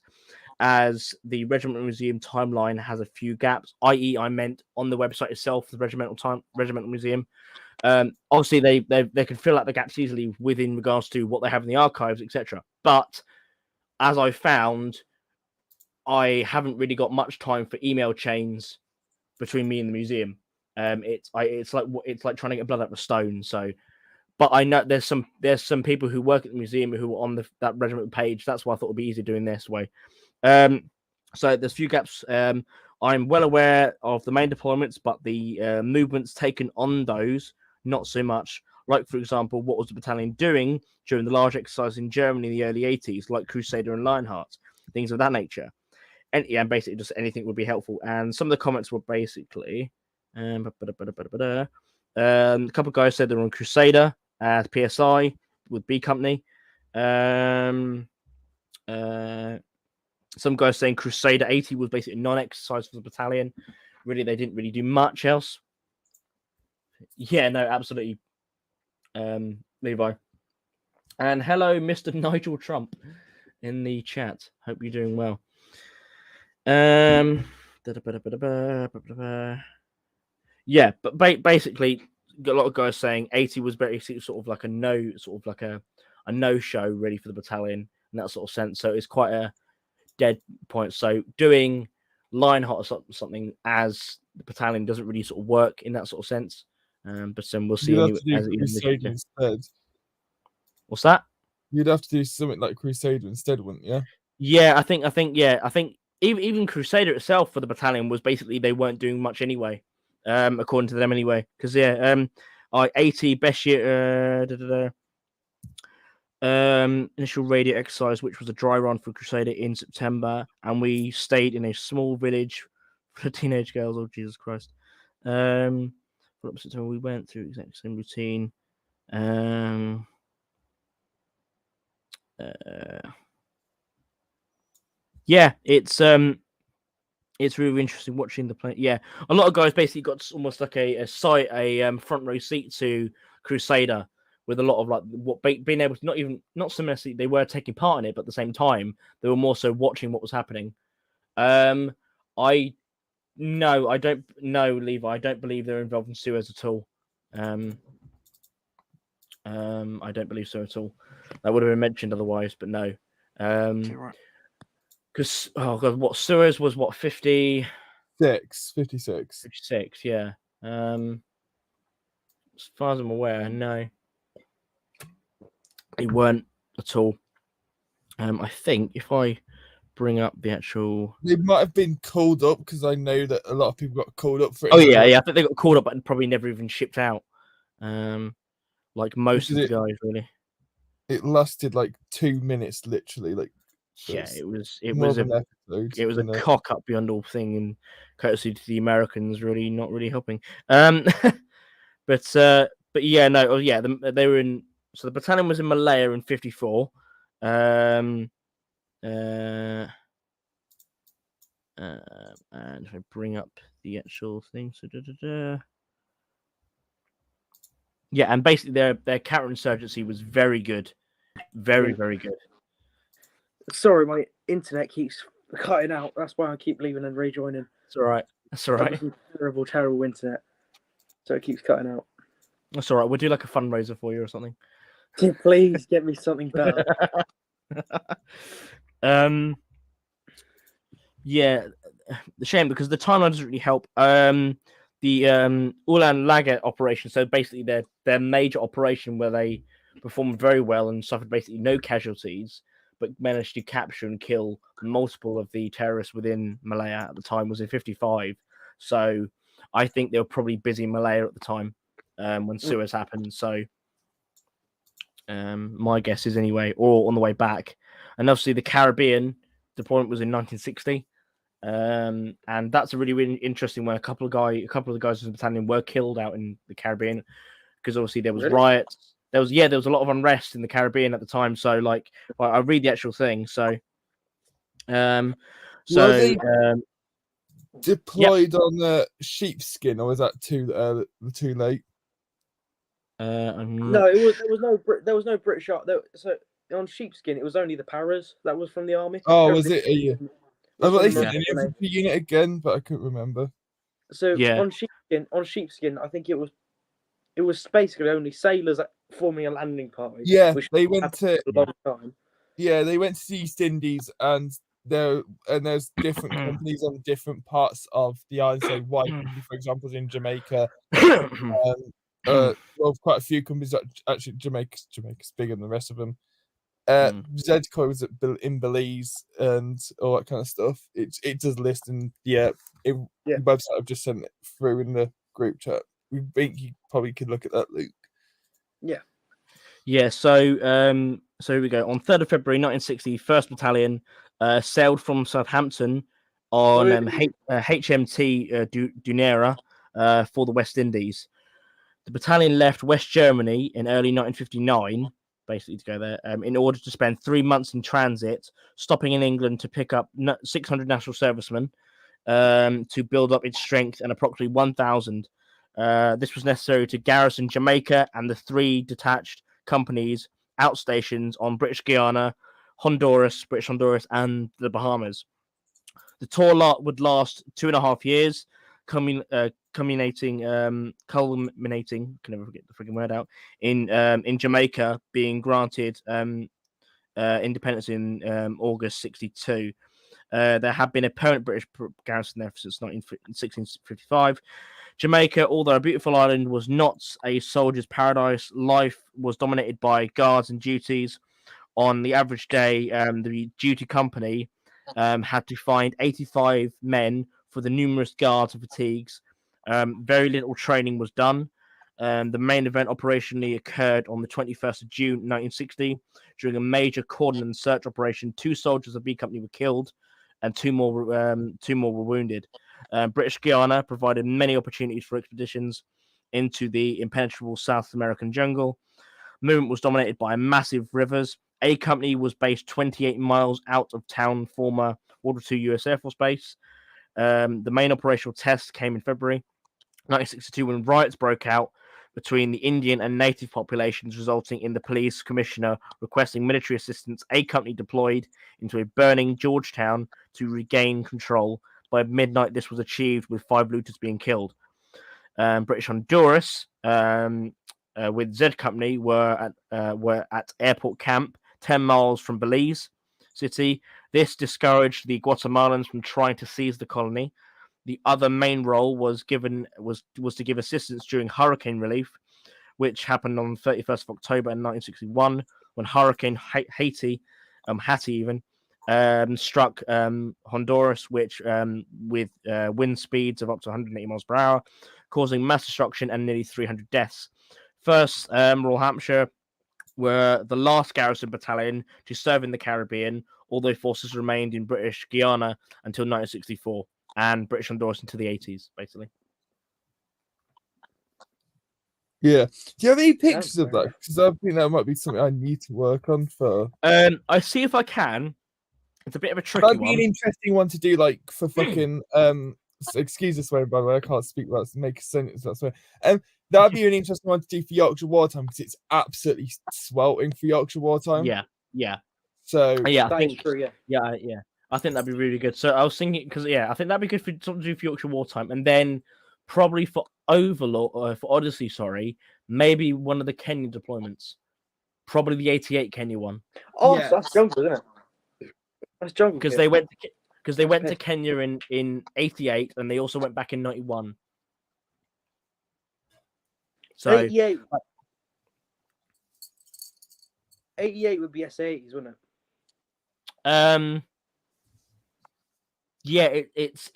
as the regimental museum timeline has a few gaps, i.e. I meant on the website itself, the regimental museum. Obviously they can fill out the gaps easily within regards to what they have in the archives, etc. But as I found, I haven't really got much time for email chains between me and the museum. It's like trying to get blood out of a stone. So, but I know there's some people who work at the museum who are on that regiment page. That's why I thought it'd be easy doing this way. So there's a few gaps. I'm well aware of the main deployments, but the movements taken on those, not so much. Like, for example, what was the battalion doing during the large exercise in Germany in the early 80s, like Crusader and Lionheart, things of that nature. And yeah, basically just anything would be helpful. And some of the comments were basically, a couple of guys said they're on Crusader as PSI with B Company. Some guys saying Crusader 80 was basically non-exercise for the battalion. Really, they didn't really do much else. Yeah, no, absolutely. Levi. And hello, Mr. Nigel Trump in the chat. Hope you're doing well. Yeah, but basically, a lot of guys saying 80 was basically sort of like a no show really for the battalion in that sort of sense. So it's quite a dead point. So doing Lionheart or something as the battalion doesn't really sort of work in that sort of sense. But then we'll see. Instead. What's that? You'd have to do something like Crusader instead, wouldn't you? Yeah, I think even Crusader itself for the battalion was basically they weren't doing much anyway, according to them anyway. Because 80 best year initial radio exercise, which was a dry run for Crusader in September, and we stayed in a small village for the teenage girls. Oh Jesus Christ! September we went through exactly the same routine. yeah, it's really interesting watching the play. Yeah, a lot of guys basically got almost like a front row seat to Crusader, with a lot of like being able to not so necessarily they were taking part in it, but at the same time they were more so watching what was happening. I don't know, Levi. I don't believe they're involved in Suez at all. I don't believe so at all. That would have been mentioned otherwise, but no. Right. Because what Suez was 56, 56, yeah. As far as I'm aware, no, they weren't at all. I think if I bring up the actual, They might have been called up, because I know that a lot of people got called up for it. Oh yeah, I think they got called up, but probably never even shipped out. Like most of the guys, really. It lasted like 2 minutes, literally. Like, yeah, it was a cock up beyond all thing, and courtesy to the Americans, really not really helping. But yeah, no, they were in. So the battalion was in Malaya in 54. And if I bring up the actual thing, yeah, and basically their counterinsurgency was very good, very good. Sorry, my internet keeps cutting out. That's why I keep leaving and rejoining. It's all right. That's all right. Terrible, terrible internet. So it keeps cutting out. That's all right. We'll do like a fundraiser for you or something. Please get me something better. Yeah, the shame, because the timeline doesn't really help. The Ulan Laga operation, so basically their major operation where they performed very well and suffered basically no casualties, but managed to capture and kill multiple of the terrorists within Malaya at the time, was in 55. So I think they were probably busy in Malaya at the time when Suez happened. So my guess is anyway, or on the way back. And obviously the Caribbean deployment was in 1960. And that's a really, really interesting one. A couple of the guys in the battalion were killed out in the Caribbean, because obviously there was riots. There was a lot of unrest in the Caribbean at the time. So I read the actual thing. So deployed on the sheepskin, or was that too late? No, there was no British art. So on sheepskin, it was only the paras that was from the army. Oh, was it? Yeah. They said an infantry unit again, but I couldn't remember. So on sheepskin, I think it was basically only sailors forming a landing party. Yeah, they went to a long time. Yeah, they went to the East Indies, and there's different companies on different parts of the island. So White Company, for example, is in Jamaica. Quite a few companies. Actually, Jamaica's bigger than the rest of them. Zedco was in Belize and all that kind of stuff. It does list, and the website I've just sent it through in the group chat. We think you probably could look at that, Luke. Yeah. So here we go. On 3rd of February 1960, 1st Battalion sailed from Southampton on HMT Dunera for the West Indies. The battalion left West Germany in early 1959, basically to go there, in order to spend 3 months in transit, stopping in England to pick up 600 national servicemen to build up its strength, and approximately 1,000. This was necessary to garrison Jamaica and the 3 detached companies outstations on British Guiana, British Honduras, and the Bahamas. The tour would last 2.5 years, culminating, can never forget the freaking word out, in Jamaica being granted independence in August 1962. There had been a permanent British garrison there since 1655. Jamaica, although a beautiful island, was not a soldier's paradise. Life was dominated by guards and duties. On the average day, the duty company had to find 85 men for the numerous guards and fatigues. Very little training was done. The main event operationally occurred on the 21st of June 1960. During a major cordon and search operation, 2 soldiers of B Company were killed, and 2 more were wounded. British Guiana provided many opportunities for expeditions into the impenetrable South American jungle. Movement was dominated by massive rivers. A Company was based 28 miles out of town, former World War II US Air Force Base. The main operational test came in February 1962 when riots broke out between the Indian and native populations, resulting in the police commissioner requesting military assistance. A company deployed into a burning Georgetown to regain control. By midnight, this was achieved, with 5 looters being killed. British Honduras, with Z Company, were at Airport Camp, 10 miles from Belize City. This discouraged the Guatemalans from trying to seize the colony. The other main role was to give assistance during hurricane relief, which happened on 31st of October in 1961 when Hurricane Hattie struck Honduras, which with wind speeds of up to 180 miles per hour, causing mass destruction and nearly 300 deaths. First, Royal Hampshire were the last garrison battalion to serve in the Caribbean, although forces remained in British Guiana until 1964. And British Honduras into the 80s, basically. Yeah. Do you have any pictures of that? Because I think that might be something I need to work on for. I see if I can. It's a bit of a tricky one. That'd be an interesting one to do, like, for fucking excuse the swearing, by the way. I can't speak without make a sentence. That's why. That'd be an interesting one to do for Yorkshire Wartime because it's absolutely sweltering for Yorkshire Wartime. Yeah. So yeah, I think true. Yeah. I think that'd be really good. So I was thinking because I think that'd be good for something to do for Yorkshire Wartime, and then probably for Overlord for Odyssey. Sorry, maybe one of the Kenya deployments. Probably the 88 Kenya one. Oh, yes. That's jungle, isn't it? That's jungle. Because they went to Kenya in 88, and they also went back in 91. So 88 would be SA80s, wouldn't it? Yeah, it's.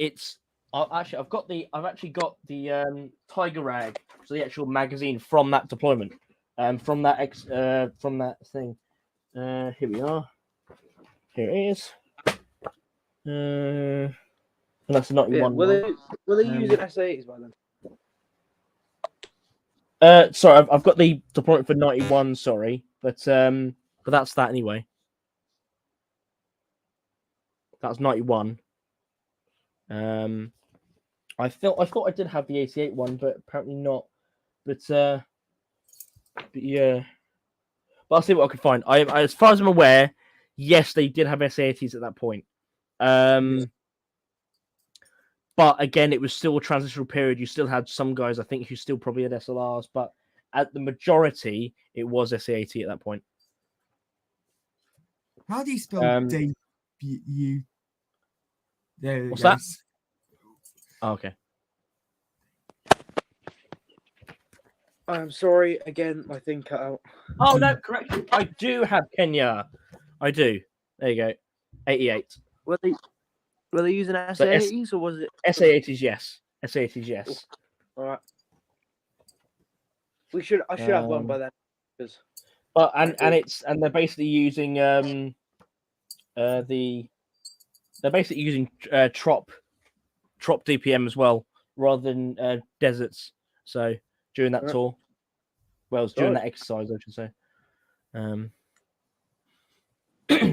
I've actually got the Tiger Rag, so the actual magazine from that deployment, from that thing. Here we are. Here it is. And that's the 91. Were they using SA80s by then? Sorry, I've got the deployment for 91. Sorry, but that's that anyway. That's 91. I thought I did have the 88 one, but apparently not. But yeah. But I'll see what I can find. As far as I'm aware, yes, they did have SA80s at that point. But again, it was still a transitional period. You still had some guys, I think, who still probably had SLRs, but at the majority, it was SA80 at that point. How do you spell debut? What's that? Oh, okay. I'm sorry again. My thing cut out. Oh no, correction. I do have Kenya. I do. There you go. 88. Were they using SA80s or was it SA80s? Yes. SA80s. Yes. All right. I should have one by then. But they're basically using they're basically using trop DPM as well rather than deserts. So during that tour, during that exercise, I should say.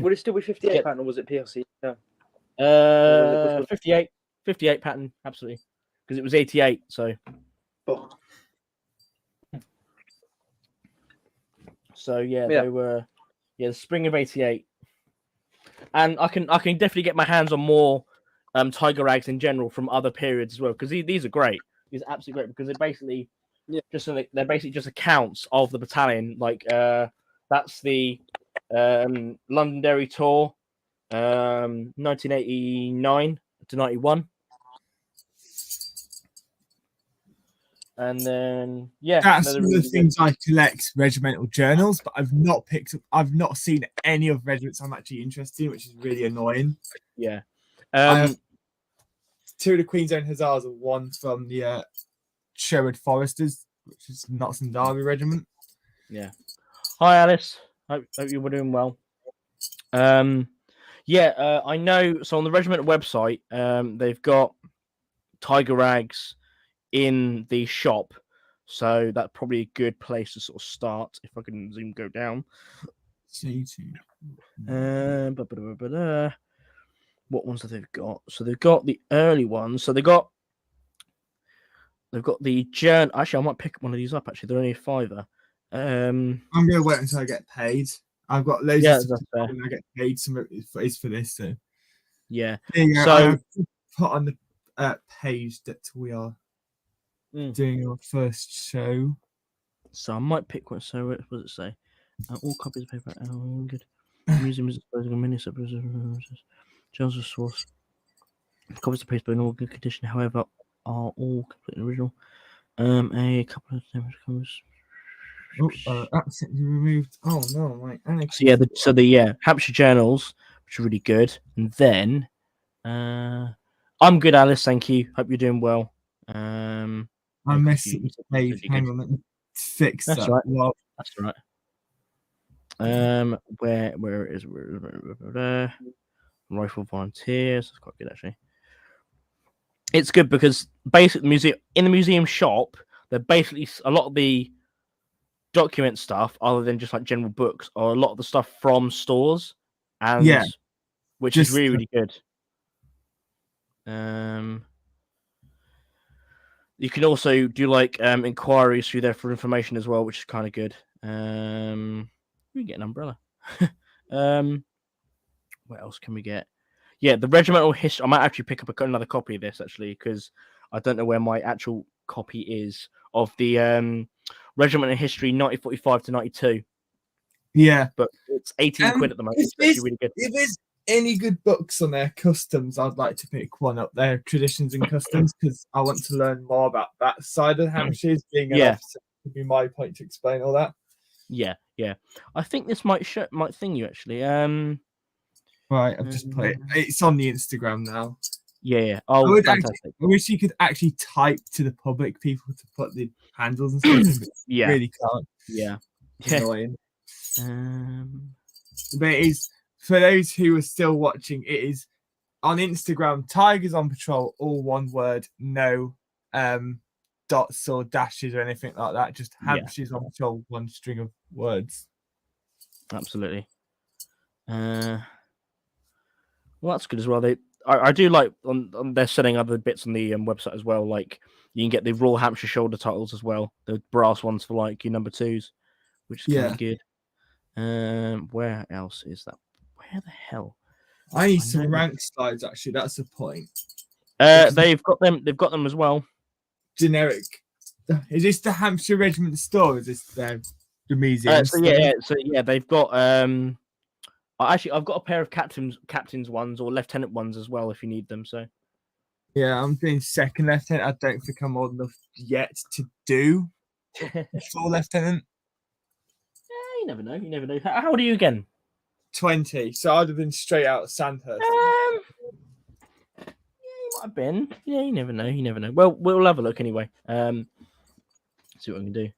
Would it still be 58 pattern or was it PLC? No. 58 pattern, absolutely, because it was 88. So. Oh. So they were the spring of 88. And I can definitely get my hands on more Tiger Rags in general from other periods as well, because these are great. These are absolutely great because they're basically just accounts of the battalion. Like that's the Londonderry tour, 1989 to 91. And then that's one of the things I collect regimental journals, but I've not seen any of regiments I'm actually interested in, which is really annoying. Yeah. Two of the Queen's Own Hussars and one from the Sherwood Foresters, which is Notts and Derby Regiment. Yeah. Hi Alice. Hope you were doing well. I know. So on the regimental website, they've got Tiger Rags in the shop, so that's probably a good place to sort of start. If I can go down. what ones have they got? So they've got the early ones. So they've got the journal. Actually, I might pick one of these up. Actually, they're only a £5. I'm gonna wait until I get paid. I've got loads Yeah, of stuff that's fair. when I get paid. Some is for this. So Yeah. there you go. So- I've put on the page that we are Mm. doing our first show. So I might pick one. So what does it say? All copies of paper. Oh, good. Museum is exposing a mini journals of source. Copies of paper in all good condition, however, are all completely original. A couple of damage comes. Absolutely removed. Oh no, my So yeah, the Hampshire journals, which are really good. And then, I'm good, Alice. Thank you. Hope you're doing well. I yeah, messed you- up the page. you Hang good. on, let me fix That's that. right. Well, That's all right. Where is Rifle Volunteers? That's quite good actually. It's good because basically in the museum shop, they're basically a lot of the document stuff, other than just like general books, or a lot of the stuff from stores, and Yeah, which is just really really good. You can also do like inquiries through there for information as well, which is kind of good. We can get an umbrella. What else can we get? Yeah, the regimental history. I might actually pick up another copy of this actually, because I don't know where my actual copy is of the regimental history 1945 to 92. yeah. But it's 18 quid at the moment. If It's actually really good. there's any good books on their customs, I'd like to pick one up. Their traditions and customs, because I want to learn more about that side of Hampshire. Being an Yeah. officer would be my point to explain all that. Yeah. I think this might thing you actually. Right, I've just put it. It's on the Instagram now. Yeah. I Oh, would fantastic. I wish you could actually type to the public people to put the handles and stuff. But Yeah. really can't. Yeah. It's annoying. Um, But it is, for those who are still watching, it is on Instagram, Tigers on Patrol, all one word, no dots or dashes or anything like that. Just Yeah. Hampshire's on Patrol, one string of words. absolutely. Well, that's good as well. I do like on they're selling other bits on the website as well. Like you can get the Royal Hampshire shoulder titles as well, the brass ones for like your number 2s, which is kind of good. Where else is that? Where the hell? I need I some know. rank slides. Actually, that's the point. They've got them. They've got them as well. Generic. Is this the Hampshire Regiment store? Or is this the museum? So yeah, they've got actually, I've got a pair of captain's ones or lieutenant ones as well if you need them. So Yeah, I'm doing second lieutenant. I don't think I'm old enough yet to do full lieutenant. you never know. You never know. How old are you again? 20. So I'd have been straight out of Sandhurst. Yeah, you might have been. Yeah, you never know. You never know. Well, we'll have a look anyway. See what we can do.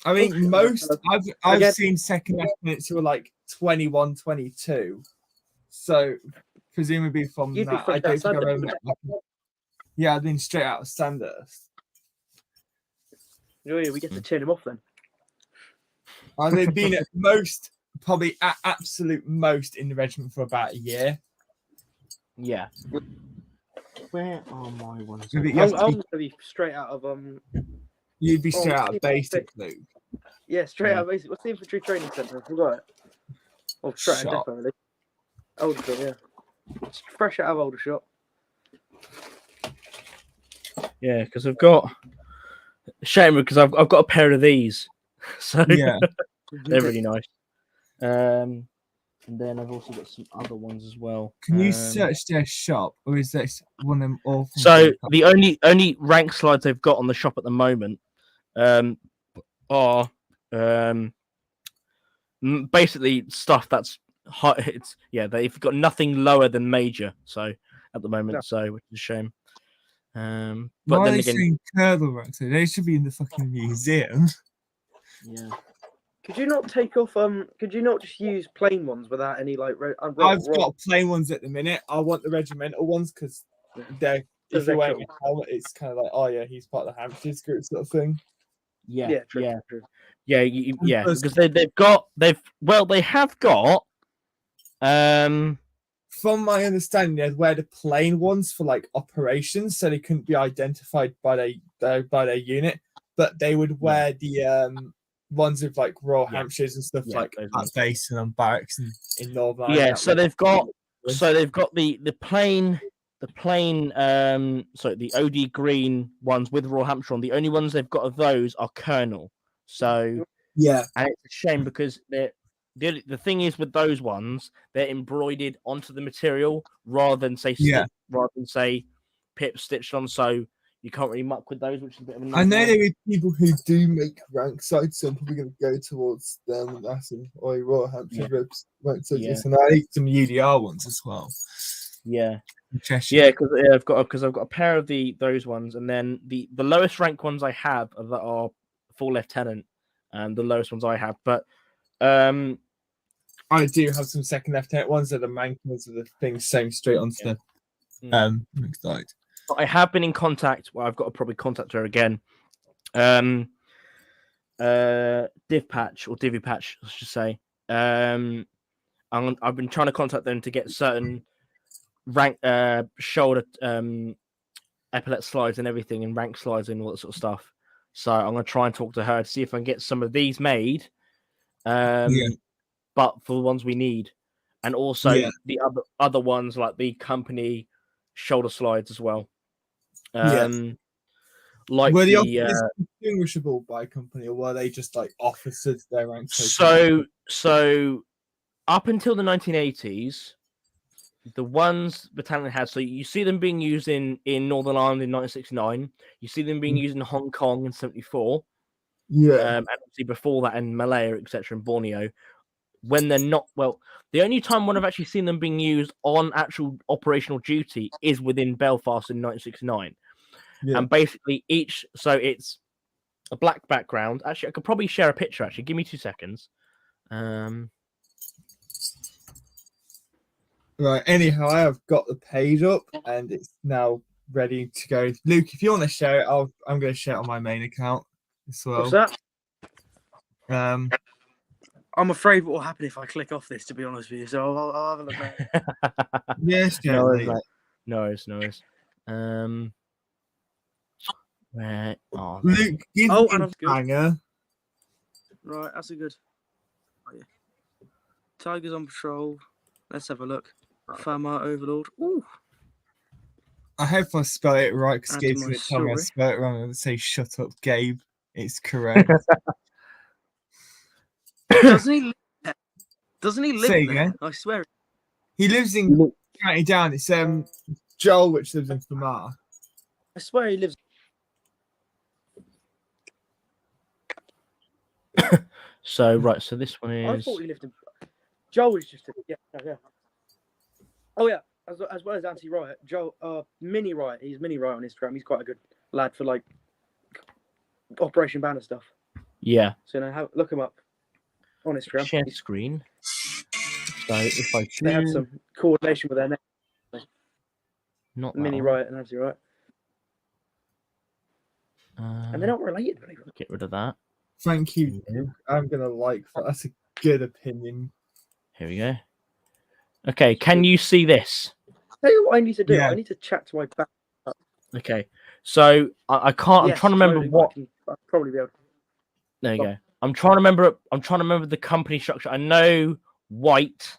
I mean, most I've Again- seen second lieutenants who are like 21, 22. So presumably from You'd be that, I fresh don't out think I've Sandhurst. ever. Yeah, I've been straight out of Sandhurst. Oh, yeah, we get to turn him off then. I've been at most, probably at absolute most in the regiment for about a year. Yeah. Where are my ones? Maybe I'm you have to be- going to be straight out of You'd be straight Oh, out of keep basic, it. Luke. yeah, straight Yeah. out of basic. What's the infantry training centre? I forgot it. Oh, straight out Shop. of definitely. Aldershot, yeah. It's fresh out of Aldershot. Yeah, because I've got shame because I've got a pair of these, so Yeah. they're really nice. And then I've also got some other ones as well. Can you search their shop, or is this one of them all? from So Blue Cup? the only rank slides they've got on the shop at the moment are basically stuff that's high. It's they've got nothing lower than major. So at the moment, No. so which is a shame. But Why are then they again, saying Colonel ranks? They should be in the fucking museum. yeah. Could you not take off? Could you not just use plain ones without any like? I've got plain ones at the minute. I want the regimental ones because they're. If They're you wear cool. a helmet, it's kind of like, oh yeah, he's part of the Hampshire group sort of thing. Yeah, true, yeah, true. yeah, Because- because they have got from my understanding, they'd wear the plain ones for like operations, so they couldn't be identified by their unit. But they would wear the ones with like Royal Hampshires and stuff like at base and on barracks and in Northern Ireland. Yeah, so they've got the plain sorry, the OD green ones with Royal Hampshire on. The only ones they've got of those are Colonel. So yeah, and it's a shame because the thing is with those ones, they're embroidered onto the material rather than say pip stitched on. So you can't really muck with those, which is a bit of a I know nightmare. there are people who do make rank sides, so I'm probably going to go towards them. And that's some Royal Hampshire ribs rank sides, and I eat some UDR ones as well. Yeah. Cheshire. Yeah, I've got a pair of those ones, and then the lowest rank ones I have that are full lieutenant, and the lowest ones I have. But I do have some second lieutenant ones that are mankins of the things same straight onto the mixed side. I have been in contact. Well, I've got to probably contact her again. Div Patch or Divvy Patch, I should say. I've been trying to contact them to get certain rank shoulder epaulet slides and everything, and rank slides and all that sort of stuff. So I'm gonna try and talk to her to see if I can get some of these made. But for the ones we need, and also the other ones like the company shoulder slides as well. Like were the officers distinguishable by company, or were they just like officers their ranks? So up until the 1980s, the ones battalion had, so you see them being used in Northern Ireland in 1969. You see them being used in Hong Kong in 74. And obviously before that in Malaya, etc., and Borneo. When they're not, well, the only time when I've actually seen them being used on actual operational duty is within Belfast in 1969. And basically so it's a black background. Actually, I could probably share a picture. Actually, give me 2 seconds. Right. Anyhow, I have got the page up and it's now ready to go. Luke, if you want to share it, I'm going to share it on my main account as well. What's that? I'm afraid what will happen if I click off this, to be honest with you. So I'll have a look now. Yes, no worries. Where are Luke, give me a banger. Right, that's a good. Oh, yeah. Tigers on patrol. Let's have a look. Famar Overlord. Ooh. I hope I spell it right, because Gabe's going to tell me I spell it wrong. I'm going to say, shut up, Gabe. It's correct. Doesn't he live there? I swear. He lives in County Down. It's Joel, which lives in Famar. I swear he lives. So this one is. I thought he lived in. Joel is just yeah. Oh yeah, as well as Anti Riot, Joel Mini Riot. He's Mini Riot on Instagram. He's quite a good lad for like Operation Banner stuff. Yeah. So look him up on Instagram. Share screen. So if I they have some coordination with their name. Not Mini Riot and Anti Riot. And they're not related. Get rid of that. Thank you. I'm gonna like that. That's a good opinion. Here we go. Okay, can you see this? Tell you what I need to do. I need to chat to my back. Okay, so I can't. I'm trying to remember what. I'll probably be able to. There you go. I'm trying to remember the company structure. I know White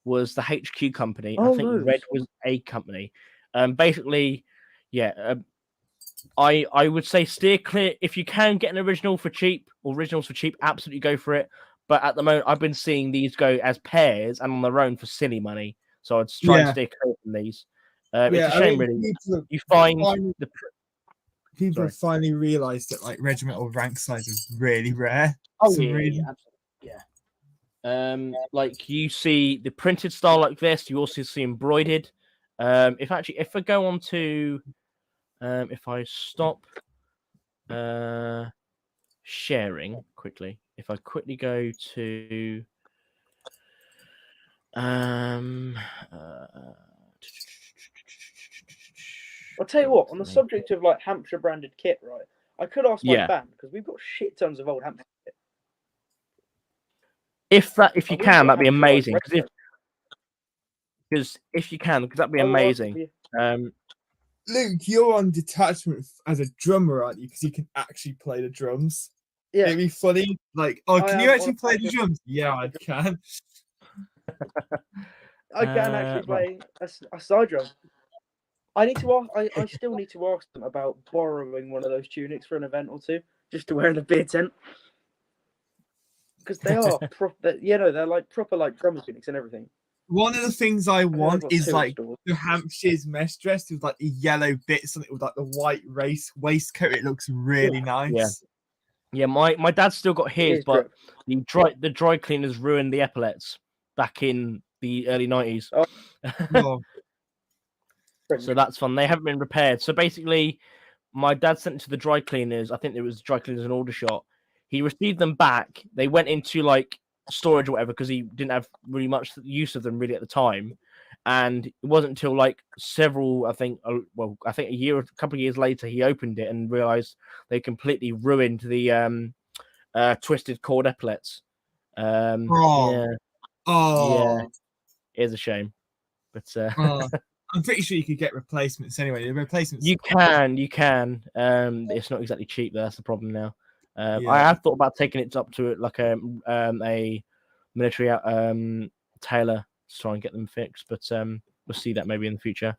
was the HQ company. I think Red was a company. Basically, yeah. I would say steer clear if you can get an originals for cheap. Absolutely go for it. But at the moment, I've been seeing these go as pairs and on their own for silly money. So I'd try and stay clear from these. It's a shame, really. You find people have finally realised that like regimental rank size is really rare. Absolutely. Yeah. Like you see the printed style like this. You also see embroidered. If I go on to, if I stop sharing quickly. If I quickly go to I'll tell you what, on the subject of like Hampshire branded kit, right? I could ask my band because we've got shit tons of old Hampshire kit. If you can, that'd be amazing. because if you can, because that'd be I will ask amazing. you. Luke, you're on detachment as a drummer, aren't you? Because you can actually play the drums. Yeah, It'd be funny. Like, oh, I can am you on actually a play the paper- drums? Yeah, I can. I can actually right. play a side drum. I need to ask. I still need to ask them about borrowing one of those tunics for an event or two, just to wear in the beer tent. Because they are proper. You know, they're like proper like drum tunics and everything. One of the things I I think I've want got is two like installed. New Hampshire's mess dress with like the yellow bits on it with like the white race waistcoat. It looks really nice. Yeah, my dad's still got It his, is but drip. the dry cleaners ruined the epaulets back in the early 90s. Oh. Oh, So that's fun. They haven't been repaired. So basically, my dad sent it to the dry cleaners. I think it was dry cleaners and Aldershot. He received them back. They went into like storage or whatever because he didn't have really much use of them really at the time. And it wasn't until like several, I think a couple of years later, he opened it and realized they completely ruined the twisted cord epaulets. Yeah, oh, it is a shame, but oh. I'm pretty sure you could get replacements anyway. The replacements. you can. It's not exactly cheap. That's the problem now. I Yeah. have thought about taking it up to like a military tailor to try and get them fixed, but we'll see that maybe in the future.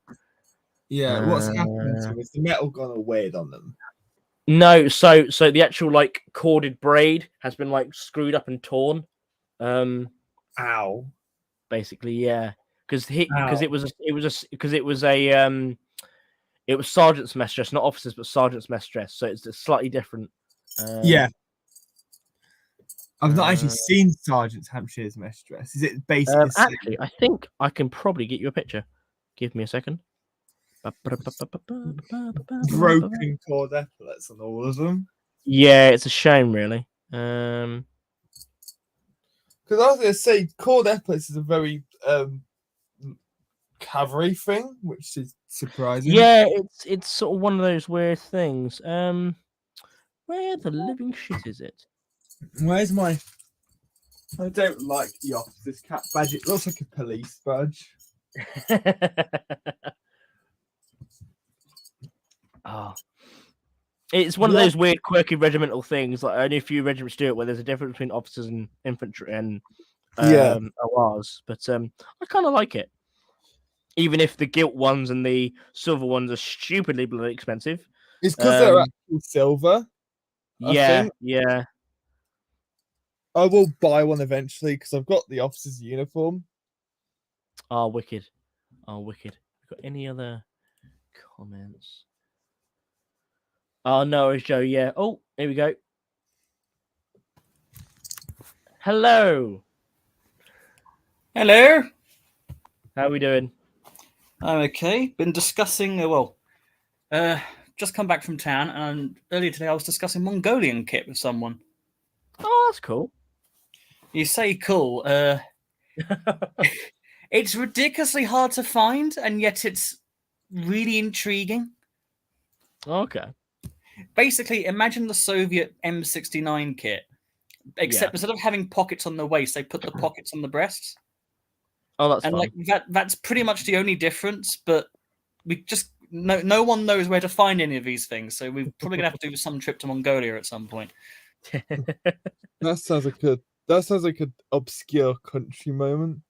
Yeah, what's happened to them? Is the metal gone away on them? No, so the actual like corded braid has been like screwed up and torn. Ow. Basically, yeah, because Ow. it was sergeant's mess dress, not officers, but sergeant's mess dress. So it's slightly different. Yeah. I've not actually seen Sergeant Hampshire's mess dress. Is it basically actually, I think I can probably get you a picture. Give me a second. broken cord epaulets on all of them? Yeah, it's a shame, really. Because I was going to say, cord epaulets is a very cavalry thing, which is surprising. Yeah, it's sort of one of those weird things. Where the living shit is it? Where's my... I don't like the officer's cap badge. It looks like a police badge. Oh. It's one of those weird, quirky regimental things. Like only a few regiments do it, where there's a difference between officers and infantry and ORs. But I kind of like it, even if the gilt ones and the silver ones are stupidly bloody expensive. It's because they're actually silver. Yeah. I will buy one eventually because I've got the officer's uniform. Oh, wicked. Got any other comments? Oh, no, it's Joe. Yeah. Oh, here we go. Hello. Hello. How are we doing? I'm okay. Been discussing, just come back from town, and earlier today I was discussing Mongolian kit with someone. Oh, that's cool. You say cool. It's ridiculously hard to find, and yet it's really intriguing. Okay. Basically, imagine the Soviet M69 kit, except instead of having pockets on the waist, they put the pockets on the breasts. Oh, that's and fun. like that's pretty much the only difference. But we just no one knows where to find any of these things, so we're probably gonna have to do some trip to Mongolia at some point. That sounds like an obscure country moment.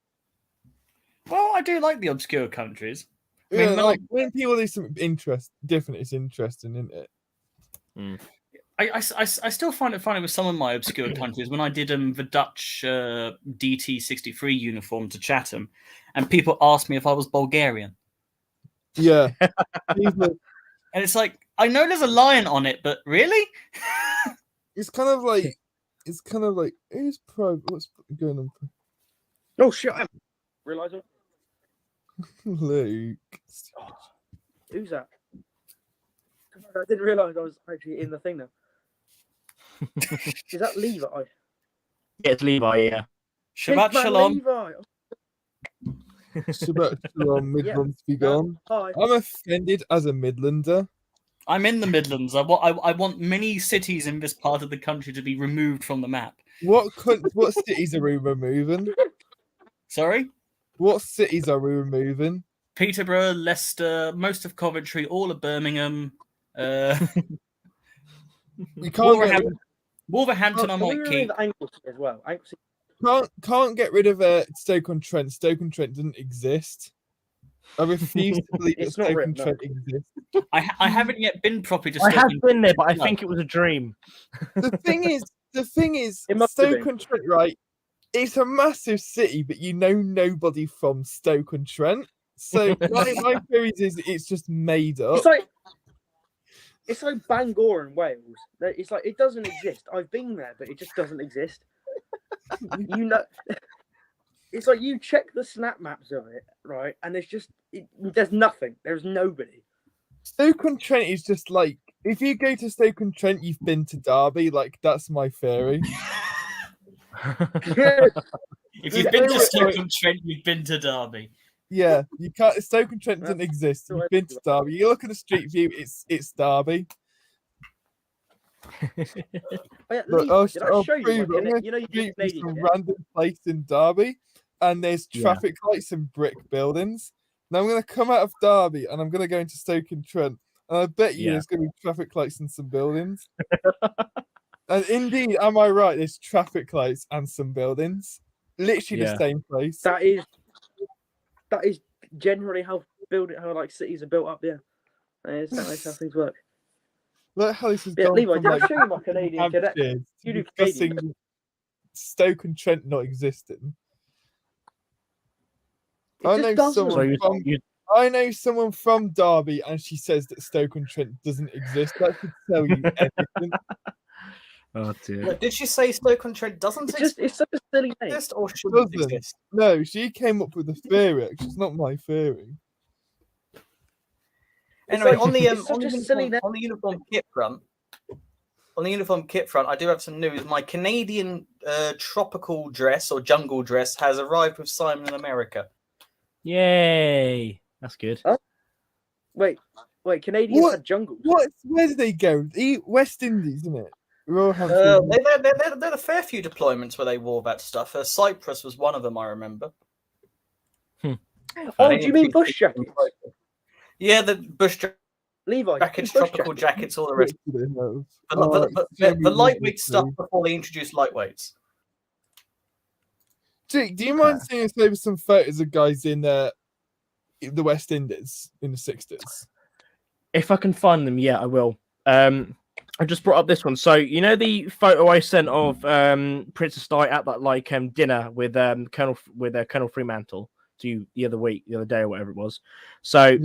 Well, I do like the obscure countries. I Yeah, mean, like when people do something different, it's interesting, isn't it? Mm. I still find it funny with some of my obscure countries. When I did the Dutch DT63 uniform to Chatham, and people asked me if I was Bulgarian. Yeah. And it's like, I know there's a lion on it, but really? It's kind of like who's pro? What's going on? Oh shit! I realize it. Luke. Who's that? I didn't realize I was actually in the thing now. Is that Levi? Yeah, it's Levi. Yeah. Shabbat Big man shalom. Levi. Shabbat shalom, Midlands be gone. Hi. I'm offended as a Midlander. I'm in the Midlands. I want many cities in this part of the country to be removed from the map. What cities are we removing? Sorry? What cities are we removing? Peterborough, Leicester, most of Coventry, all of Birmingham. We can't get Wolverhampton, I Can we might remove keep. Anglesey as well? Anglesey. can't get rid of Stoke-on-Trent. Stoke-on-Trent doesn't exist. I refuse to believe that It's not written, Stoke-on-Trent exists. I haven't yet been properly to I have Stoke. been there, but I think it was a dream. The thing is, It must have been. Stoke-on-Trent, right? It's a massive city, but you know nobody from Stoke-on-Trent. So my theory is it's just made up. It's like Bangor in Wales. It's like it doesn't exist. I've been there, but it just doesn't exist. You know, it's like you check the snap maps of it, right? And there's nothing. There's nobody. Stoke-on-Trent is just like, if you go to Stoke-on-Trent, you've been to Derby. Like, that's my theory. If you've been to Stoke-on-Trent, you've been to Derby. Yeah, you can't. Stoke-on-Trent doesn't exist. You've been to Derby. You look at the street view. It's Derby. Look, I'll Did I show you? prove it. I'm gonna You know, you show you do Canadian. some Yeah? random place in Derby, and there's Yeah. traffic lights and brick buildings. Now I'm gonna come out of Derby, and I'm gonna go into Stoke-on-Trent, and I bet you Yeah. there's gonna be traffic lights and some buildings. And indeed, am I right? There's traffic lights and some buildings. Literally Yeah. the same place. That is generally how like cities are built up. Yeah, that is how things work. Look how this has Yeah, gone Levi, from did I like show you my Canadian cadet? Hampshire to You do discussing Stoke-on-Trent not existing. It I just know doesn't. someone I know someone from Derby, and she says that Stoke-on-Trent doesn't exist. That should tell you everything. Oh dear. Wait, did she say Stoke-on-Trent doesn't It's such a silly name. exist or shouldn't Doesn't. exist? No, she came up with a theory. Actually, it's not my theory. Anyway, like- on the it's such a silly name. on the uniform kit front, I do have some news. My Canadian tropical dress or jungle dress has arrived with Simon in America. Yay! That's good. Wait, Canadians What? had jungles. What? Where did they go? West Indies, isn't it? Roehampton. There are a fair few deployments where they wore that stuff. Cyprus was one of them, I remember. Oh, do you mean bush jackets? Yeah, the bush Levi, jackets, bush tropical jackets. jackets, all the rest. What do they have? The lightweight stuff before they introduced lightweights. Jake, do you mind seeing us over some photos of guys in the West Indies in the 60s? If I can find them, yeah, I will. I just brought up this one. So you know the photo I sent of Princess Di at that dinner with Colonel Fremantle to you the other day or whatever it was. So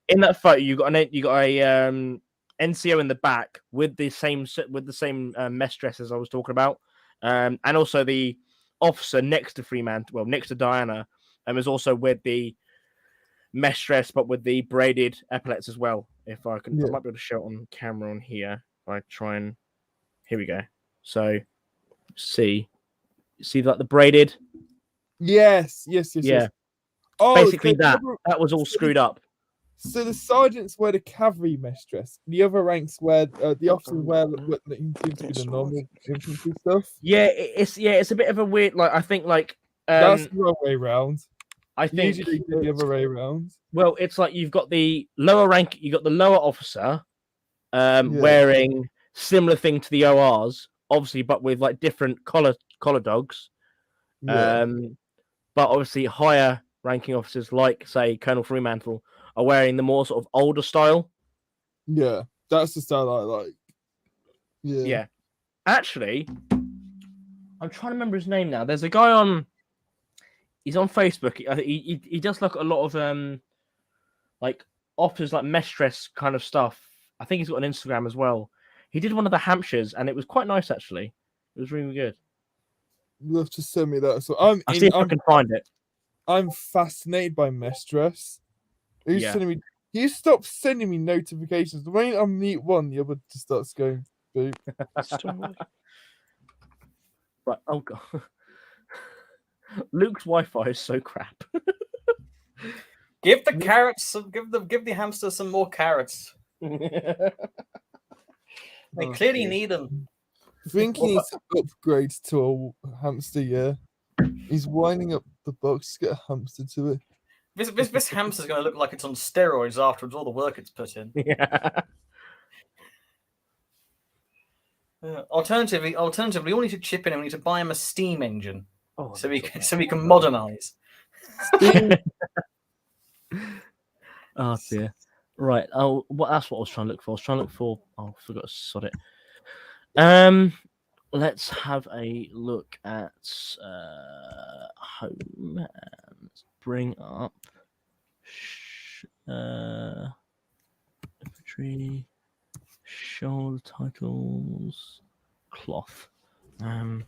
in that photo, you got a NCO in the back with the same mess dress as I was talking about, and also the officer next to Fremantle, well, next to Diana, is also with the mesh dress but with the braided epaulets as well. If I can, I might be able to show it on camera on here. If I try and here we go. So see like the braided. Yes. Yeah. Oh, Basically so that was all screwed up. So the sergeants wear the cavalry mesh dress. The other ranks wear the officers wear what seems to be the normal infantry stuff. Yeah, it's a bit of a weird. Like I think That's the wrong way round. I think Usually they do the other way round. Well, it's like you've got the lower rank, you got the lower officer wearing similar thing to the ORs, obviously, but with like different collar dogs. Yeah. But obviously higher ranking officers like say Colonel Fremantle are wearing the more sort of older style. Yeah, that's the style I like. Yeah. Actually, I'm trying to remember his name now. There's a guy he's on Facebook. He does look at a lot of like offers like mesh dress kind of stuff. I think he's got an Instagram as well. He did one of the Hampshires and it was quite nice actually. It was really good. You'll have to send me that. So I'll see if I can find it. I'm fascinated by mesh dress. Who's Yeah. sending me? You stop sending me notifications. The moment I meet one, the other just starts going boop. Right. Oh god. Luke's Wi-Fi is so crap. Give the carrots some. Give the hamster some more carrots. They clearly need them. I think he needs to upgrade to a hamster. Yeah. He's winding up the box to get a hamster to it. This hamster's going to look like it's on steroids afterwards, all the work it's put in. Yeah. Alternatively, we all need to chip in and we need to buy him a steam engine Oh, so we can modernize. Oh dear. Right. Oh, that's what I was trying to look for. I was trying to look for. Oh, I forgot to sod it. Let's have a look at home. Let's bring up infantry, shoulder titles, cloth. Oh,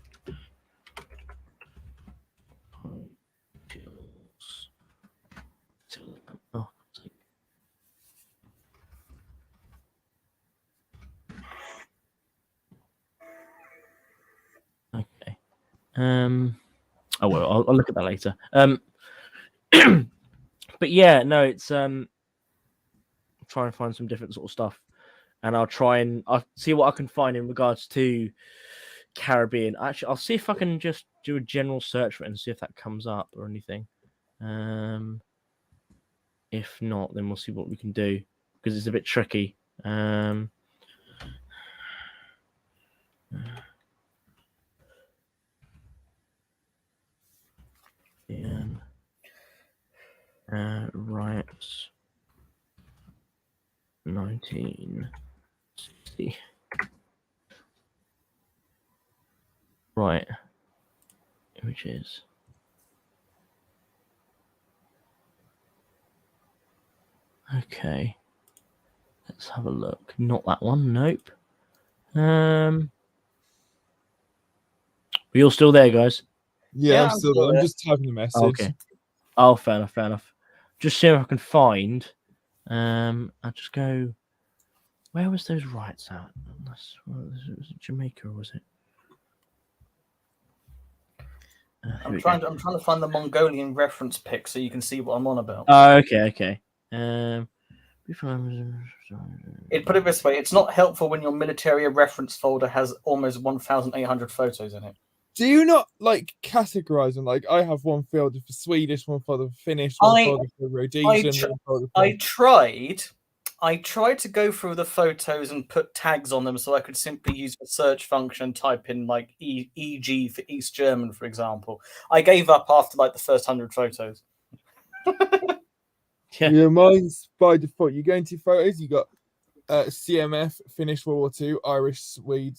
okay. Oh well, I'll look at that later. But yeah, no, it's try and find some different sort of stuff, and I'll see what I can find in regards to Caribbean. Actually, I'll see if I can just do a general search for it and see if that comes up or anything. If not, then we'll see what we can do because it's a bit tricky. Right. 1960. Right. Images. Okay. Let's have a look. Not that one. Nope. Are you all still there, guys? Yeah, I'm I'm still still there. I'm there. just typing a message. Okay. Oh, fair enough. Fair enough. Just see if I can find. I'll just go. Where was those rights at? Was it Jamaica or was it? I'm trying to find the Mongolian reference pic so you can see what I'm on about. Oh, okay. It put it this way: it's not helpful when your military reference folder has almost 1,800 photos in it. Do you not like categorize them? Like I have one folder for Swedish, one folder for Finnish, one folder for Rhodesian. I tried to go through the photos and put tags on them so I could simply use the search function, type in like EG for East German, for example. I gave up after like the first 100 photos. Yeah, mine's by default. You go into photos, you got CMF, Finnish World War II, Irish, Swede,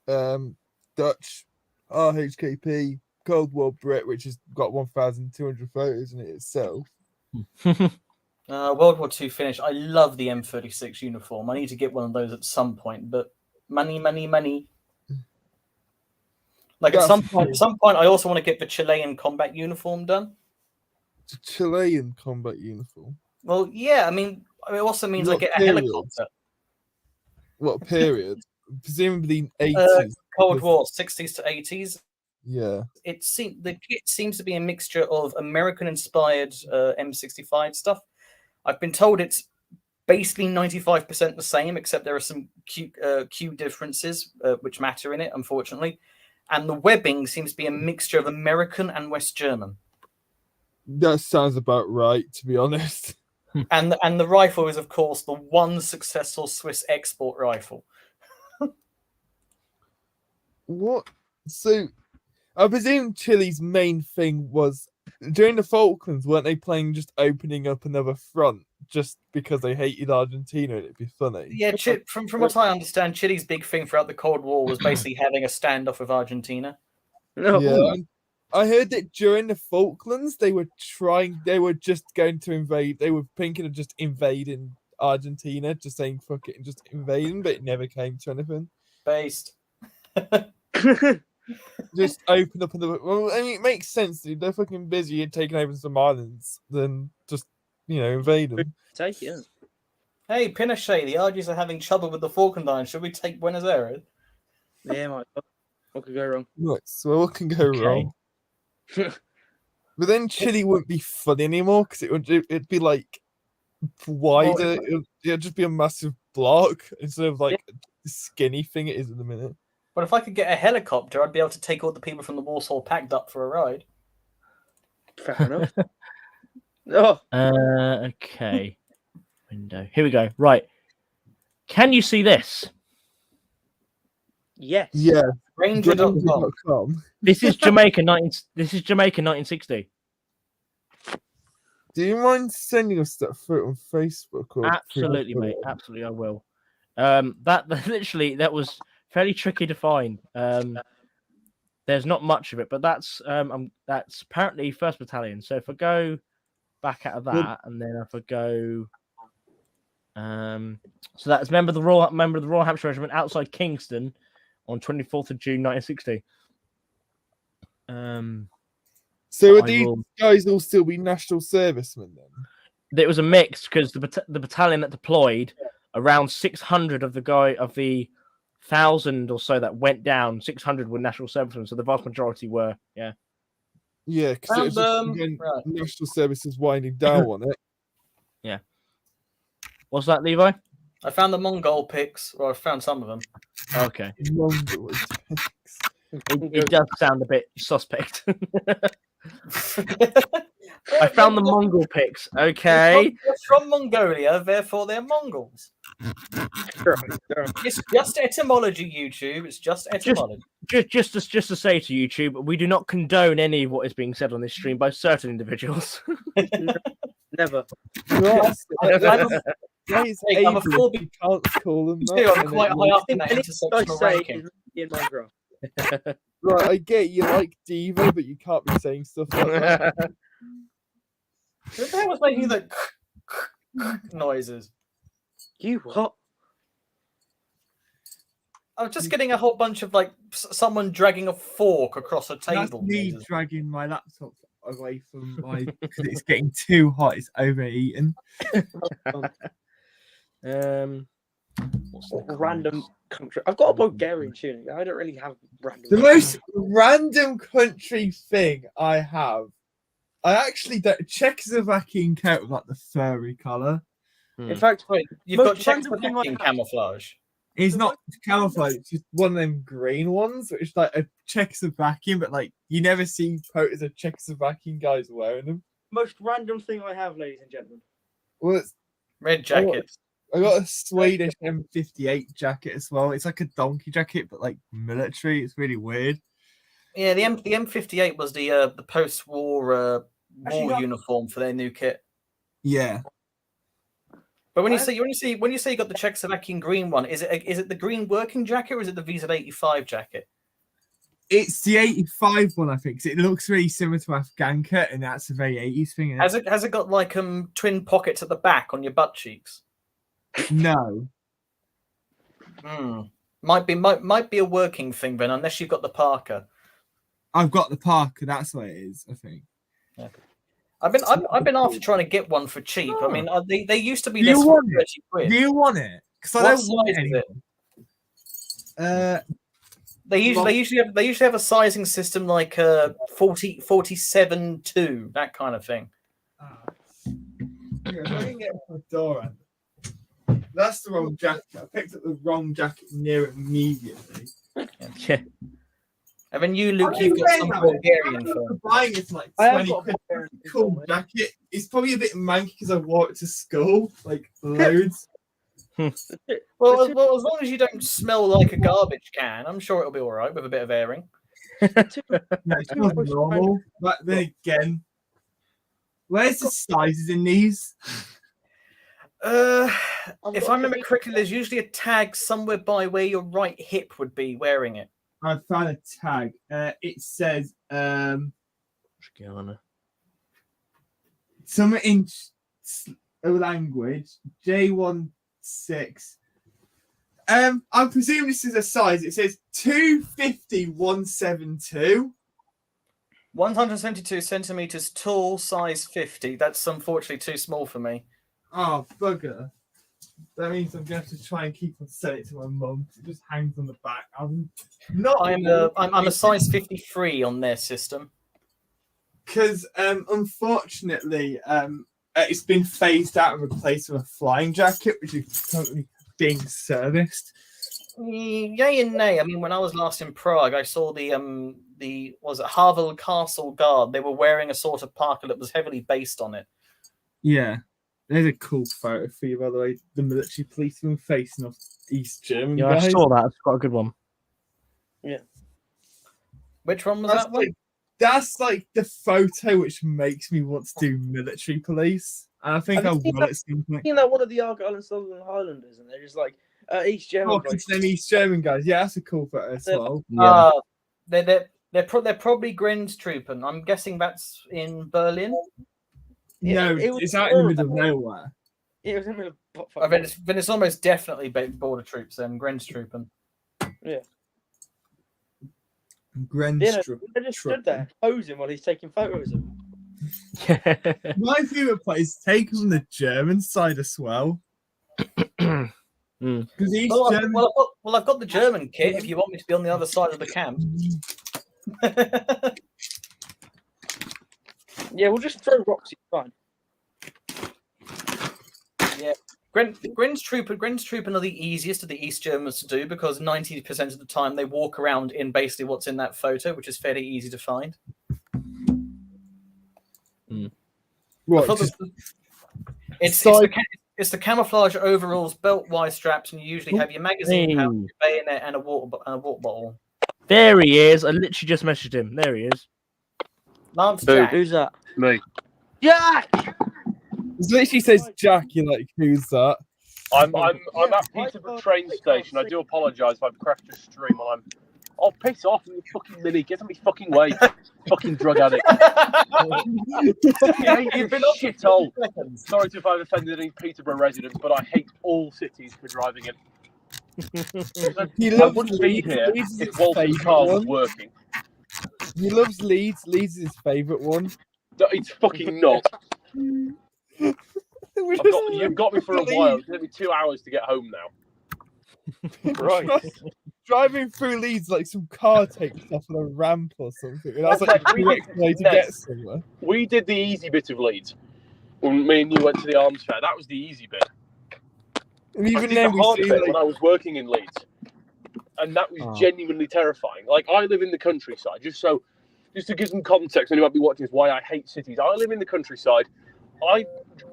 Dutch, RHKP, Cold War Brit, which has got 1,200 photos in it itself. World War II Finnish. I love the M36 uniform. I need to get one of those at some point, but money. Like at some point, I also want to get the Chilean combat uniform done. The Chilean combat uniform. Well, yeah. I mean, it also means I get a helicopter. What period? Presumably 80s. Cold War, 60s to 80s. Yeah. The kit seems to be a mixture of American-inspired M65 stuff. I've been told it's basically 95% the same, except there are some Q differences which matter in it, unfortunately. And the webbing seems to be a mixture of American and West German. That sounds about right, to be honest. And the rifle is, of course, the one successful Swiss export rifle. What? So, I presume Chile's main thing was during the Falklands, weren't they playing just opening up another front just because they hated Argentina and it'd be funny? Yeah, from what I understand, Chile's big thing throughout the Cold War was basically having a standoff with Argentina. Yeah, I heard that during the Falklands, they were just going to invade. They were thinking of just invading Argentina, just saying fuck it and just invading, but it never came to anything. Based. Just open up another. Well, I mean, it makes sense, dude. They're fucking busy and taking over some islands than just, invade them. Take it. Hey, Pinochet, the RGs are having trouble with the Falkland Islands. Should we take Buenos Aires? Yeah, what could go wrong? Right, so what can go wrong? But then Chile wouldn't be funny anymore because it'd be like wider. It'd just be a massive block instead of like the skinny thing it is at the minute. But if I could get a helicopter, I'd be able to take all the people from the Warsaw Pact up for a ride. Fair enough. Oh, Okay. Window. Here we go. Right. Can you see this? yes. Yeah. Ranger.com. Ranger.com. This is Jamaica 1960. Do you mind sending us that through on Facebook or Absolutely, mate. Absolutely, I will. That literally that was fairly tricky to find. There's not much of it, but that's apparently 1st Battalion. So if I go back out of that, and then if I go, so that's member of the Royal Hampshire Regiment outside Kingston on 24th of June 1960. So would I these will- guys all still be national servicemen then? It was a mix because the battalion that deployed, around 600 of the 1,000 or so that went down, 600 were national servicemen. So the vast majority were, yeah. Yeah, because Right. national service is winding down on it. What's that, Levi? I found the Mongol pics, or I found some of them. Okay. Mongol. It does sound a bit suspect. I found the Mongol pics. Okay. They're from Mongolia, therefore they're Mongols. It's just etymology, YouTube. It's just etymology. Just to say to YouTube, we do not condone any of what is being said on this stream by certain individuals. Never. Guys, Hey, I'm a ableist, full- you can't call them Too, that. I'm and quite it high was- up in that I intersectional say ranking. is in Minecraft. Right, I get you like Diva, but you can't be saying stuff like that. Who the hell was making the noises? You what? I'm just getting a whole bunch of like someone dragging a fork across a That's table. me noises. dragging my laptop away from my because it's getting too hot. It's overeaten. What's the Random comments? country. I've got a Bulgarian tunic. I don't really have random. The most random country thing I have, I actually don't. Czechoslovakian coat with like the furry colour. In fact, Wait, you've Most got random thing I Czechoslovakian have. camouflage. It's not camouflage. It's just one of them green ones, which is like a Czechoslovakian, but like you never see photos of Czechoslovakian guys wearing them. most random thing I have, ladies and gentlemen. Well, Red jackets. I got a Swedish M58 jacket as well. It's like a donkey jacket, but like military. It's really weird. Yeah, the M58 was the post-war Actually, war no. uniform for their new kit. Yeah. But when you I- say you got the Czechoslovakian green one, is it the green working jacket or is it the VZ85 jacket? It's the 85 one, I think. 'Cause it looks really similar to Afghanka, and that's a very 80s thing. Isn't Has it got like twin pockets at the back on your butt cheeks? it? No. Might be a working thing then, unless you've got the Parker. I've got the Parker. That's what it is, I think. I've been after trying to get one for cheap. I mean, they used to be Do you less than want it? 30 quid. Do you want it? Because I What don't size want is it it? anymore. They usually have a sizing system like 47-2, that kind of thing. Here, if I can get off my door, Andy. That's the wrong jacket. I picked up the wrong jacket near it immediately. Yeah. And then you, Luke, you've got some Bulgarian I'm phone. buying it for like I have 20 got a quid. Bulgarian Cool phone. jacket. It's probably a bit manky because I wore it to school, like loads. Well, as long as you don't smell like a garbage can, I'm sure it'll be all right with a bit of airing. No, it's not normal. But then again, where's the sizes in these? If I remember correctly, there's usually a tag somewhere by where your right hip would be wearing it. I found a tag. It says something in language J16. I presume this is a size. It says 250-172. 172 centimeters tall, size 50. That's unfortunately too small for me. Oh, bugger. That means I'm going to have to try and keep on selling it to my mum. It just hangs on the back. I'm a size 53 on their system. Because unfortunately, it's been phased out and replaced with a flying jacket, which is currently being serviced. Yay and nay. I mean, when I was last in Prague, I saw the was it Harville Castle Guard? They were wearing a sort of parka that was heavily based on it. Yeah. There's a cool photo for you, by the way. The military policeman facing off East German Yeah, guys. I saw that. It's quite a good one. Which one was that one? That's like the photo which makes me want to do military police. And I think I Have you seen will that- at some point. You know, one of the Argyle and Southern Highlanders, and they're just like East German. Oh, it's them East German guys. Yeah, that's a cool photo as well. Yeah. They're probably Grenztruppen. I'm guessing that's in Berlin. Yeah, No, it was it's out in the middle of horrible. nowhere. It was in the middle of Then it's almost definitely border troops. Then Grenztruppen. Grenztruppen. they just stood there posing while he's taking photos of them. My favourite part is taken from the German side as well. Because East German. Well, I've got the German kit. If you want me to be on the other side of the camp. Yeah, we'll just throw rocks. It's fine. Yeah, Grenztruppen are the easiest of the East Germans to do because 90% of the time they walk around in basically what's in that photo, which is fairly easy to find. What? It's the camouflage overalls, belt wide straps, and you usually have your magazine pouch, your bayonet, and a water bottle. There he is. I literally just messaged him. There he is. Lance Jack. Who's that? Me. Jack! It literally says Jack. You're like, who's that? I'm at Peterborough train station. I do apologise if I've crashed a stream while I'm. Oh, piss off, you fucking Mini. Get out of my fucking way. Fucking drug addict. You've been shithole. Sorry if I've offended any Peterborough residents, but I hate all cities for driving in. He I wouldn't be here if Walter's car was working. He loves Leeds. Leeds is his favourite one. It's fucking not. You've got me for a while. It's going to be 2 hours to get home now. Right. Driving through Leeds like some car takes off on a ramp or something. And I was like, We the next way to get somewhere. We did the easy bit of Leeds. When me and you went to the arms fair, that was the easy bit. And I even did then, the we hard see bit like, when I was working in Leeds, and that was genuinely terrifying. Like, I live in the countryside, just to give some context, anyone might be watching this, why I hate cities. I live in the countryside. I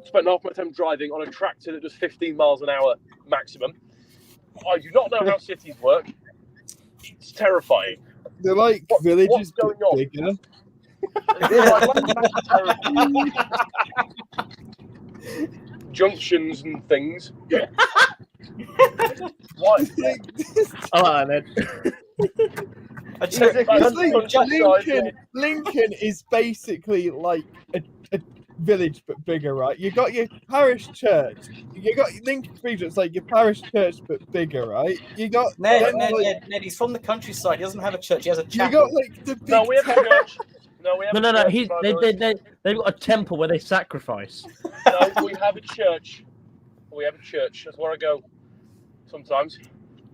spent half my time driving on a tractor that does 15 miles an hour maximum. I do not know how cities work. It's terrifying. they're like villages what's but going on? bigger. Junctions and things. What? Oh, then. It's like Lincoln is basically like a village but bigger, right? You got your parish church. You got Lincoln Cathedral. It's like your parish church but bigger, right? You got Ned, he's from the countryside. He doesn't have a church. He has a you chapel. got like the big No, we have a church. No, we have No. a church. They've got a temple where they sacrifice. No, we have a church. We have a church. That's where I go sometimes.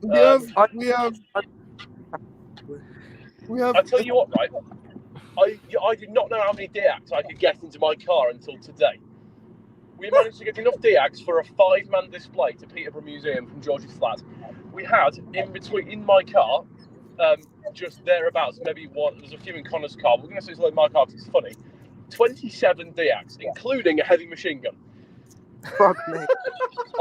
we have I tell you what, right? I did not know how many DACs I could get into my car until today. We managed to get enough DACs for a 5-man display to Peterborough Museum from George's Flat. We had in my car, just thereabouts, maybe one. There's a few in Connor's car. We're going to say it's like my car because it's funny. 27 DACs, including a heavy machine gun. Fuck me.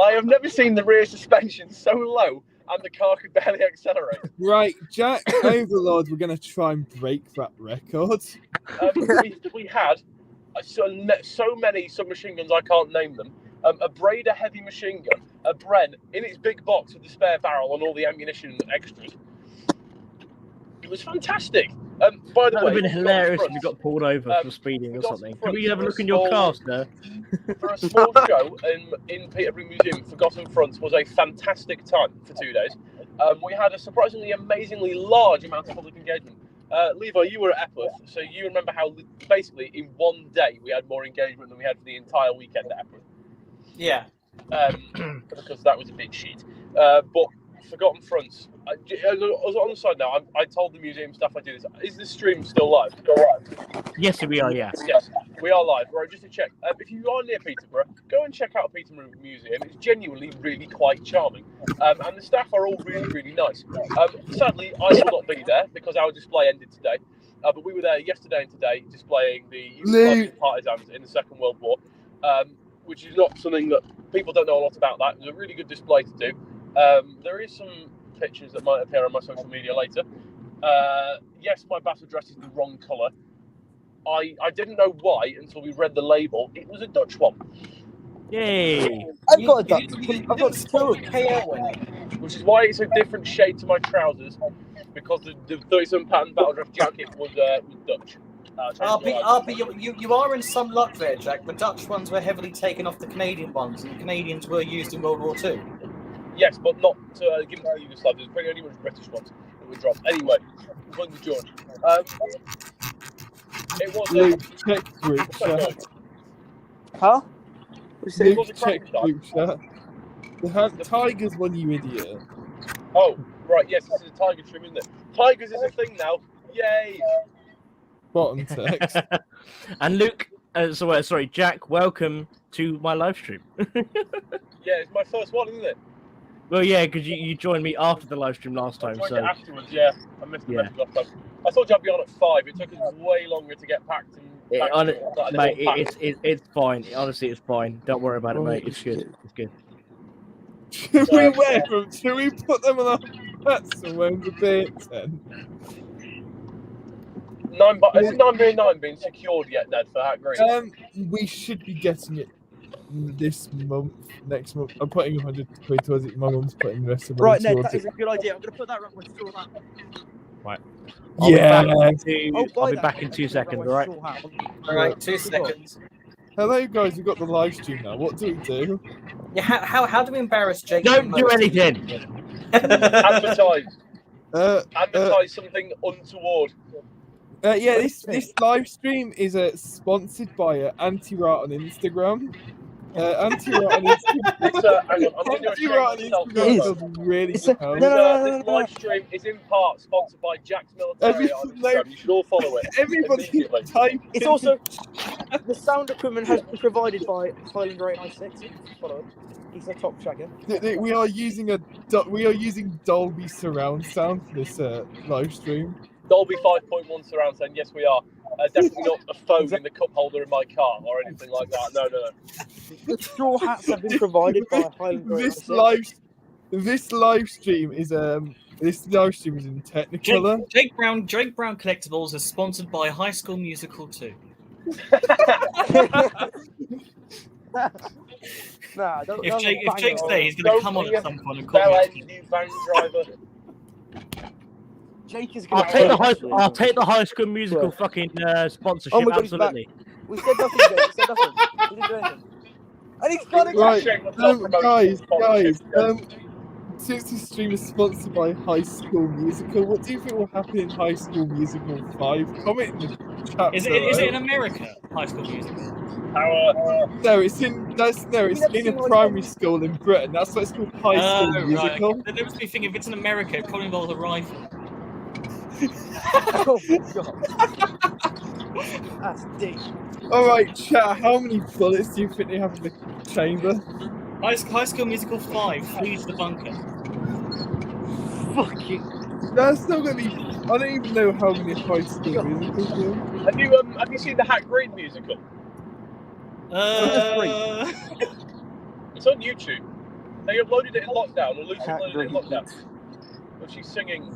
I have never seen the rear suspension so low and the car could barely accelerate. right, Jack Overlord. We're gonna try and break that record. We had so many submachine guns I can't name them. A Breda heavy machine gun, a Bren in its big box with the spare barrel and all the ammunition and extras. It was fantastic. By the That way, would have been hilarious if front, you got pulled over for speeding we or got something. front Can we have a for a look in your small- car, sir? for a small show in Peterborough Museum, Forgotten Fronts was a fantastic time for 2 days. We had a surprisingly, amazingly large amount of public engagement. Levi, you were at Epworth, so you remember how basically in one day we had more engagement than we had for the entire weekend at Epworth. Yeah. Because that was a bit shit. But Forgotten Fronts. On the side now, I told the museum staff I do this. Is the stream still live? Yes, we are. Yeah. Yes, we are live. Right, just to check. If you are near Peterborough, go and check out Peterborough Museum. It's genuinely really quite charming. And the staff are all really, really nice. Sadly, I will not be there because our display ended today. but we were there yesterday and today displaying the Luke. partisans in the Second World War, which is not something that people don't know a lot about. That it was a really good display to do. There is some pictures that might appear on my social media later. Yes, my battle dress is the wrong colour. I didn't know why until we read the label. It was a Dutch one. Yay! I've got a Dutch. I've got two. Which is why it's a different shade to my trousers, because the 37 pattern battle dress jacket was Dutch. RP, you are in some luck there, Jack. The Dutch ones were heavily taken off the Canadian ones, and the Canadians were used in World War II. Yes, but not given to the Yugoslavs. There's pretty only British ones that were dropped. Anyway, one with George. It was Luke, check group chat. Huh? Luke, check group chat. The Tigers one, you idiot. Oh, right, yes, this is a Tiger trim, isn't it? Tigers is a thing now. Yay! Bottom text. And Luke, sorry, Jack, welcome to my live stream. Yeah, it's my first one, isn't it? Well, yeah, because you joined me after the live stream last time, I joined so it afterwards, yeah. I missed the message last time. I thought I'd be on at 5. It took us way longer to get packed. And mate, it's fine. Honestly, it's fine. Don't worry about it, mate. It's good. It's good. Should we wear them? Should we put them on our hats and wear them to bits then? Is 9v9 being secured yet, Ned, for Hat Green? We should be getting it this month, next month. I'm putting 100 quid towards it. My mum's putting the rest of it. Right, Ned, towards that is a good idea. I'm going to put that around my straw hat. Right. Yeah. I'll be back in 2 seconds, alright? Alright, 2 seconds. Hello, guys. We've got the live stream now. What do we do? Yeah, how do we embarrass Jake? Don't do anything! Advertise. Advertise something untoward. Yeah, this live stream is sponsored by Anti-Rat on Instagram. Anti-Rat on Instagram. Hang on, I'm going to Anti-Rat on Instagram does really good help. This live stream is in part sponsored by Jack's Military on Instagram. You should all follow it. Everybody type. It's also the sound equipment has been provided by Highland Rate 96. Follow him. He's a top tracker. We are using Dolby surround sound for this live stream. Dolby 5.1 surround sound. Yes, we are. Definitely not a phone in the cup holder in my car or anything like that. No. The straw hats have been provided by Highland Rate 96. This live stream is in Technicolor. Jake Brown Collectibles is sponsored by High School Musical 2. Nah, if Jake's there, he's going to come on at some point and call me. New van driver. Jake is I'll take the High School Musical fucking sponsorship. Oh my God, absolutely. We said nothing, Jake. We said nothing. We didn't do anything. And he's got it. Right, guys. Since this stream is sponsored by High School Musical, what do you think will happen in High School Musical 5? Comment in the chat. Is it in America? High School Musical? No, it's in a primary school in Britain. That's why it's called High School Musical. Right. There was me thinking if it's in America, it probably involves a rifle. Oh my God. That's deep. Alright, chat, how many bullets do you think they have in the chamber? High School Musical 5, Flees the Bunker. Fucking. That's not gonna be. I don't even know how many High School Musicals there are. Have you seen the Hat Green musical? It's on YouTube. They uploaded it in lockdown, or Lucy uploaded it in lockdown. Well, she's singing, do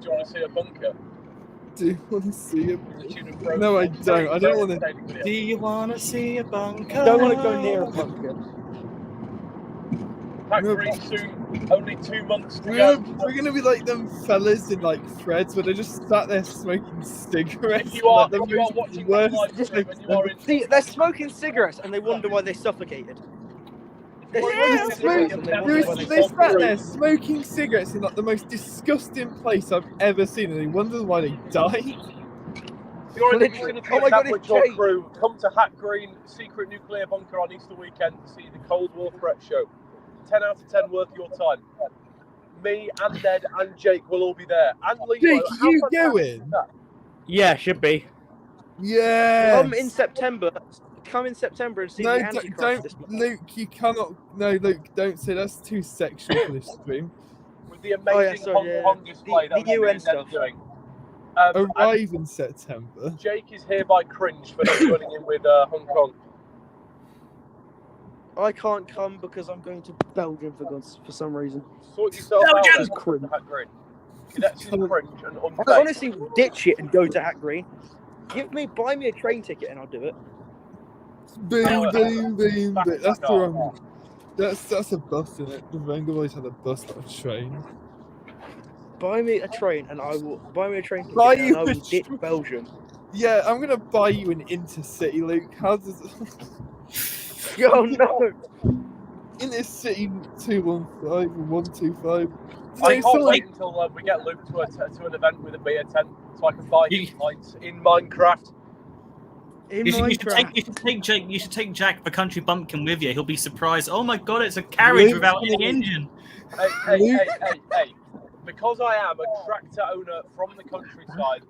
you want to see a bunker? Do you want to see it? No, I don't. I don't want to. Do you want to see a bunker? I don't want to go near a bunker. Hat Green soon, only 2 months to go. We're gonna be like them fellas in like threads where they just sat there smoking cigarettes. If you are, like, if you are watching this live stream and you are in... See, they're smoking cigarettes and they wonder why they suffocated. They sat there smoking cigarettes in like the most disgusting place I've ever seen, and they wonder why they died. If you're interested in Oh my God, it's your Jake. crew, come to Hat Green Secret Nuclear Bunker on Easter weekend to see the Cold War Threat Show. 10 out of 10 worth your time. Me and Ned and Jake will all be there. And Lee, Jake, you going? Yeah, should be. Yeah. Come in September and see No, the Antichrist this month. Luke, you cannot. No, Luke, don't say that's too sexual for this stream. With the amazing Hong Kong display that the UN Ned are stuff. doing. arrive in September. Jake is hereby cringed for not joining in with Hong Kong. I can't come because I'm going to Belgium for some reason. Sort yourself Belgium! out. Cringe. Hat Green. Cadets is cringe and I unpaid. honestly will ditch it and go to Hat Green. Buy me a train ticket and I'll do it. Boom, boom, boom. Back That's back the up. wrong. That's a bus, isn't it? The Venga Boys had a bus, not a train. Buy me a train and I will buy me a train ticket Buy and you I a will ditch train. Belgium. Yeah, I'm gonna buy you an Intercity, Luke. How does Oh no! Intercity 215 or 125? I It's can't like- wait until we get Luke to an event with a beer tent so I can buy him lights in Minecraft. In You should Minecraft. you should take Jack the Country Bumpkin with you. He'll be surprised. Oh my god, it's a carriage Luke, without any engine. Hey. Because I am a tractor owner from the countryside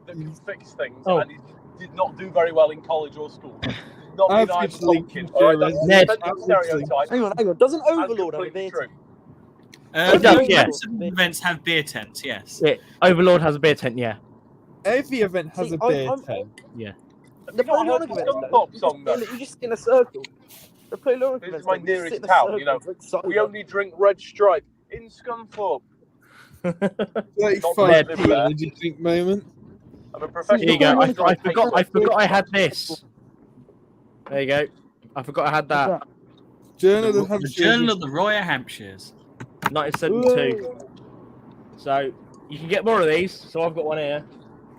that can fix things and he did not do very well in college or school. Does not mean I'm Average Lincoln Lincoln. Alright, that's Ned, a stereotype. Hang on. Doesn't and Overlord have a completely beer true. tent? It does, yeah. Most of the events have beer tents, yes. Yeah, Overlord has a beer tent, yeah. Every event has See, a beer I'm- tent. The You not heard Napoleonic the events, Scunthorpe though, song, though? you just sit in a circle. The Napoleonic This events, is my though, you just nearest sit in a town, circle, you know. drink cider. We only drink Red Stripe in Scunthorpe. 35 Ned. p energy drink moment. I'm a professional. Here you go. Napoleonic I events. forgot I had this. There you go. I forgot I had that. Journal of The Hampshire. Journal of the Royal Hampshires. 1972. So you can get more of these. So I've got one here.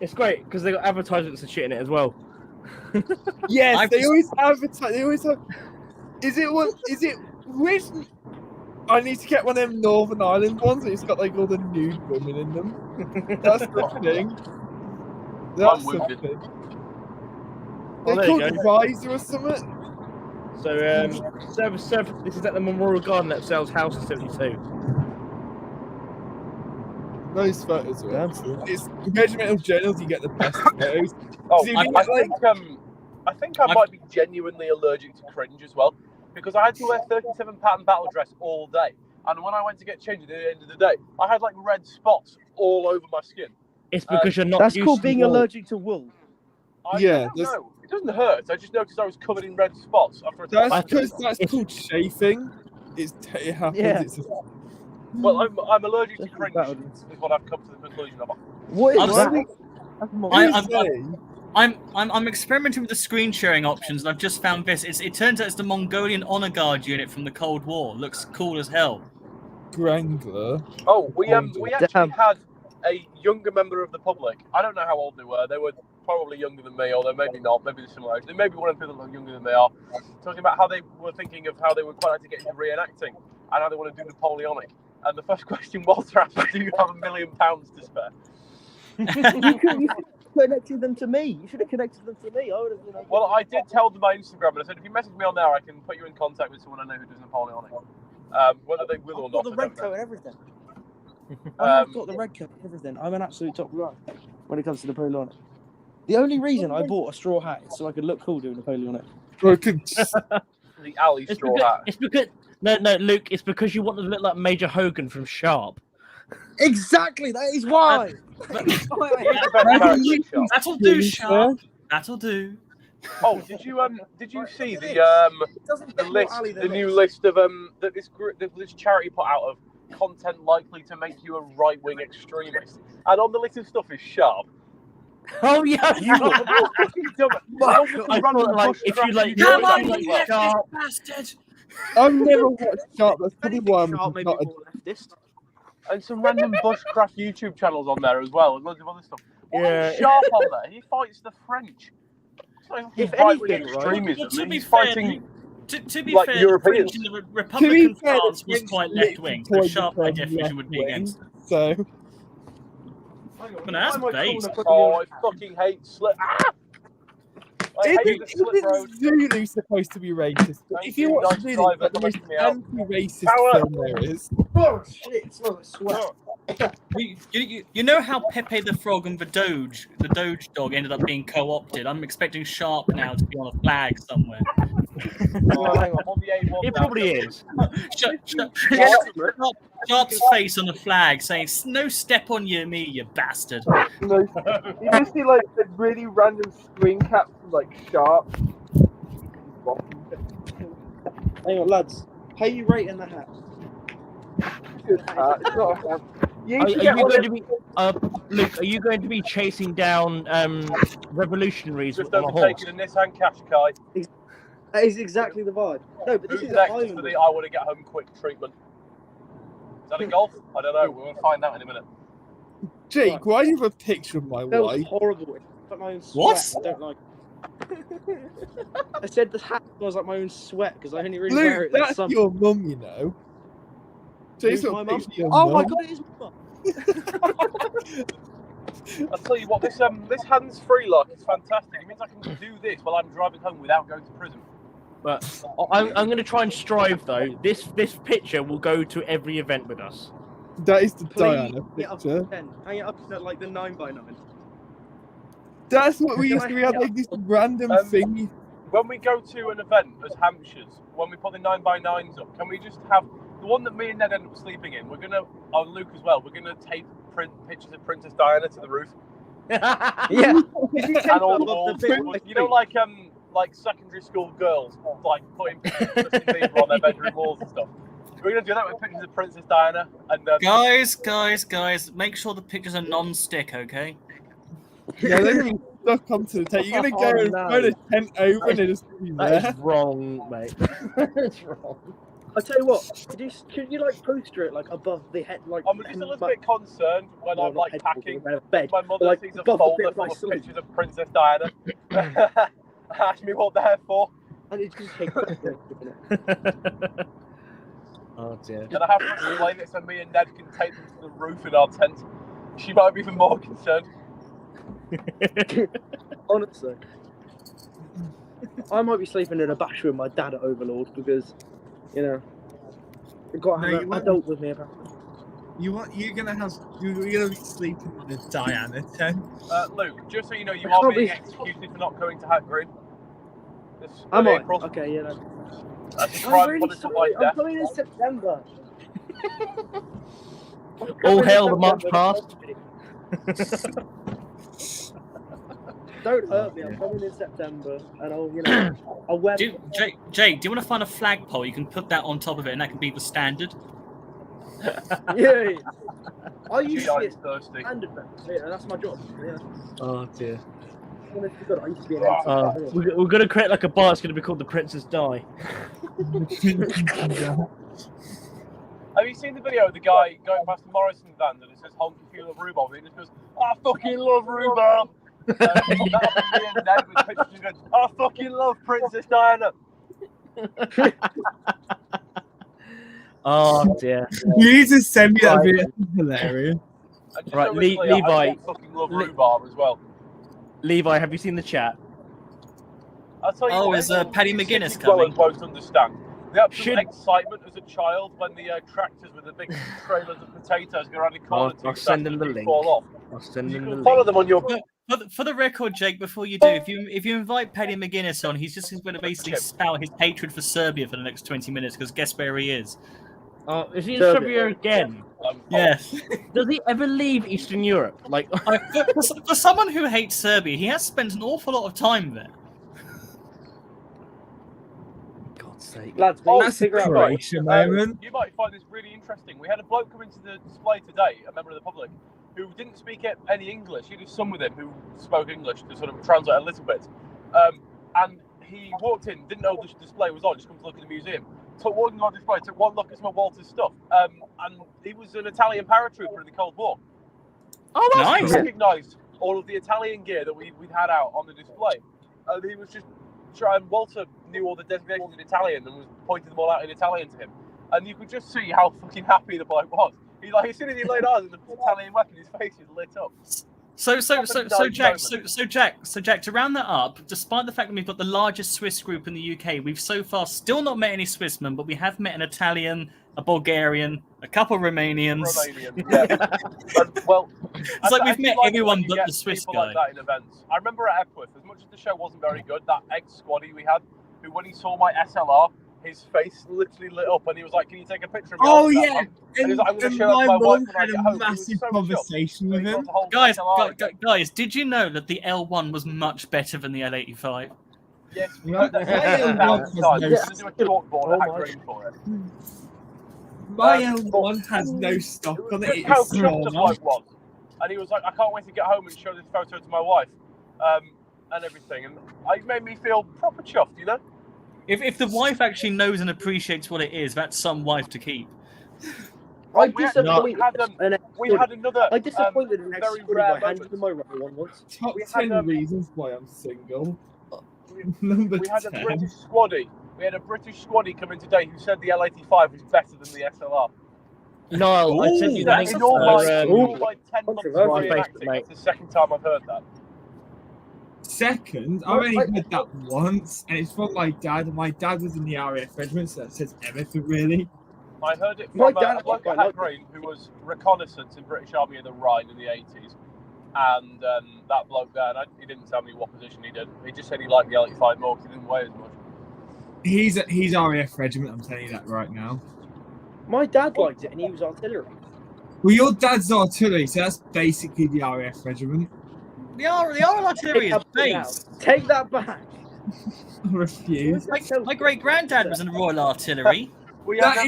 It's great because they got advertisements and shit in it as well. Yes, I've they just- always advertise. They always have. Is it one? Is it which? I need to get one of them Northern Ireland ones. It's got like all the nude women in them. That's the thing. That's the wounded. thing. Oh, They there you called go. Riser or something. So this is at the Memorial Garden that sells House in 72. Those photos are excellent. It's regimental journals. You get the best photos. Oh, See, I you get, think I might be genuinely allergic to cringe as well, because I had to wear 37 pattern battle dress all day, and when I went to get changed at the end of the day, I had like red spots all over my skin. It's because you're not. That's used called to being wool. allergic to wool. Yeah, I don't know. It doesn't hurt. I just noticed I was covered in red spots after a that's I- because that's called chafing. It happens. Yeah. It's a, Well, I'm allergic to Just cringe. battle Is what I've come to the conclusion of. What is I'm that? sorry. That's more- I'm experimenting with the screen sharing options, and I've just found this. It turns out it's the Mongolian Honor Guard unit from the Cold War. Looks cool as hell. Grangler. Oh, we actually Damn. had a younger member of the public. I don't know how old they were. They were probably younger than me, although maybe not. Maybe they're similar age. They may be one of the people that are younger than they are. Talking about how they were thinking of how they would quite like to get into reenacting and how they want to do Napoleonic. And the first question Walter asked was, "Do you have £1 million to spare?" You could have connected them to me. You should have connected them to me. I would have, you know. Well, I did tell them my Instagram, and I said, if you message me on there, I can put you in contact with someone I know who does Napoleonic. Whether they will or I've not, got the I red don't know. coat and everything. I've Um, got the red coat and everything. I'm an absolute top guy when it comes to Napoleonic. The only reason I bought a straw hat is so I could look cool doing Napoleonic. the alley It's straw because, hat. it's because no, Luke. It's because you want to look like Major Hogan from Sharp. Exactly, that is why. He's the best character in Sharp. That'll do, Sharp. That'll do. Oh, did you see the list, the new list of that this charity put out of content likely to make you a right-wing extremist, and on the list of stuff is Sharp. Oh yeah, You fucking dumb. I thought like if you like, Come on, if you you like Sharp, bastard! I've never watched Sharp. That's probably why I'm Sharp, maybe not a more leftist. and some random bushcraft YouTube channels on there as well, and loads of other stuff. Why Yeah. is Sharp on there? He fights the French. It's not If right-wing anything, right? extremism. Well, to be He's fair, fighting. To be like fair, Europeans. the French in the To be Republican fair, the France was French quite literally left-wing, so told Sharp the by French definition would be left-wing, against. So But that's based. Oh, I fucking hate slip. Ah! I hate the slip road. isn't Zulu supposed to be racist? But if you Thank you, watch nice Zulu, driver, it's like the most helping me out. anti-racist Power. film there is. Oh shit! It smells like sweat. You know how Pepe the Frog and the Doge dog ended up being co-opted? I'm expecting Sharp now to be on a flag somewhere. Oh, hang on. I'm on the A1 It now. probably is. Sharp's face on the flag saying, "No step on me, you bastard." You just see like the really random screen caps of like Sharp. Hang on, lads. How you rating the hat? Good hat. It's not a hat. You Are need to you get one going of to be, Luke? Are you going to be chasing down revolutionaries Just on a horse? overtaking a Nissan Qashqai. That is exactly the vibe. No, but this Who's is next Ireland. for the I want to get home quick treatment? Is that a golf? I don't know. We'll find out in a minute. Jake, why do you have a picture of my That was wife? horrible. It's like my own sweat. What? I don't like. I said the hat smells like my own sweat because I only really wear Luke, it in that's summer. your mum, you know. Jake's Who's got my a mum? picture of your Oh my mum. god, it is my mum. I'll tell you what, this hands-free lock is fantastic. It means I can do this while I'm driving home without going to prison. But I'm going to try and strive though. This picture will go to every event with us. That is the Please Diana get up picture. to 10. Hang it up at like the 9x9. That's what we Can used I to. We had hang like this random thing. When we go to an event as Hampshires, when we put the 9x9s up, can we just have the one that me and Ned end up sleeping in? We're gonna, Luke as well. We're gonna tape pictures of Princess Diana to the roof Yeah. and all the walls. You know, like secondary school girls, like putting Justin Bieber on their bedroom walls and stuff. We're gonna do that with pictures of Princess Diana and Guys, make sure the pictures are non-stick, okay? Yeah, they're gonna be stuck onto the tent. You're gonna go Oh, and no. throw the tent over and it'll just be That there. is wrong, mate. That's wrong. I tell you what, could you like poster it like above the head, like? I'm just a little bit concerned when I'm like packing. Bed. My mother like, sees a above the folder bit of full my of sleep. pictures of Princess Diana. Ask me what they're for. And it's just take photos. Oh dear. And I have to explain it so me and Ned can take them to the roof in our tent. She might be even more concerned. Honestly, I might be sleeping in a battery with my dad at Overlord because, you know, I've got to No, have you an won't. adult with me. Apparently. You're gonna be sleeping in a Diana tent. Luke, just so you know, you I are can't being be- executed for not going to Hat Green. This Am I? April. Okay, yeah. That's a I'm crime really punishable by sorry. I'm death. coming in September. All hail the March past. Don't hurt me. I'm coming in September, and I'll wear. Jake, do you want to find a flagpole? You can put that on top of it, and that can be the standard. Yeah. I used to be G.I.'s thirsty. a standard man. Yeah, that's my job. Yeah. Oh dear. Honest to God, I used to be an We're going to create like a bar. It's going to be called the Princess Di. Have you seen the video of the guy going past the Morrison van that it says "Honk if you love rhubarb"? And he just goes, "I fucking love rhubarb." That was me and Ned with pictures going, "I fucking love Princess Diana." Oh dear. You need to send me that Right. video. It's hilarious. And just Right, so we're clear, Levi. I fucking love rhubarb as well. Levi, have you seen the chat? I'll tell you Oh, what, is Paddy McGuinness City dwellers coming? won't understand. The absolute Should- excitement as a child when the tractors with the big trailers of potatoes go around the corner I'll send them the link. fall off. I'll send You them can the follow link. them on your For the record, Jake, before you do, if you invite Paddy McGuinness on, he's just going to basically spout his hatred for Serbia for the next 20 minutes because guess where he is? Oh, is he in Serbia. Serbia again? Yes. Does he ever leave Eastern Europe? Like, For someone who hates Serbia, he has spent an awful lot of time there. God's sake. Lads, Oh, let's figure out. right. Croatia moment. You might find this really interesting. We had a bloke come into the display today, a member of the public, who didn't speak any English. He had his son with him who spoke English to sort of translate a little bit. And he walked in, didn't know the display was on, just come to look at the museum. Took one look at the display, took one look at some of Walter's stuff. And he was an Italian paratrooper in the Cold War. Oh, that's Nice. He cool. recognised all of the Italian gear that we'd had out on the display. And he was just trying, Walter knew all the designations in Italian and was pointing them all out in Italian to him. And you could just see how fucking happy the bloke was. He as soon as he laid eyes on the Italian weapon, his face is lit up. So Jack, to round that up, despite the fact that we've got the largest Swiss group in the UK, we've so far still not met any Swissmen, but we have met an Italian, a Bulgarian, a couple of Romanians. Romanian, yeah. And, well, It's like we've met everyone but the Swiss people guy. like that in events. I remember at Epworth, as much as the show wasn't very good, that ex-squaddy we had, who, when he saw my SLR, his face literally lit up, and he was like, "Can you take a picture of me?" Oh after that, yeah, man?" And he was like, "I'm going to and show it to my my wife mum when I had get a home." He was massive so conversation chuffed. with He got him. to hold Guys, the SLR. guys, did you know that the L1 was much better than the L85? Yes, we heard that My 1,000 L1 times. has I'm no going to do a chalkboard Oh and hack my. green for it. My L1 has no It stock was on it. just It how is chuffed the small. bloke was. And he was like, "I can't wait to get home and show this photo to my wife." And everything. And it made me feel proper chuffed, you know? If the wife actually knows and appreciates what it is, that's some wife to keep. I'm we disappointed. we had another I'm disappointed in how very Scotty rare got handed moment. the Moira one once. Top We had, 10 reasons why I'm single. We, Number we had a 10. British squaddy. We had a British squaddy come in today who said the L85 was better than the SLR. Niall, I sent you the link In all my, for, in all my 10 months of Controversial. reenacting, Mate. that's the second time I've heard that. Second, I've only heard that once, and it's from my dad. And my dad was in the RAF regiment, so that says everything really. I heard it My from dad a bloke quite at Hat liked it. Green who was reconnaissance in British Army of the Rhine in the 80s. And that bloke there, he didn't tell me what position he did. He just said he liked the L85 more because he didn't weigh as much. He's RAF regiment. I'm telling you that right now. My dad liked it, and he was artillery. Well, your dad's artillery, so that's basically the RAF regiment. The Royal Artillery is base. Take that back. I refuse. My great granddad was in the Royal Artillery. We had, That,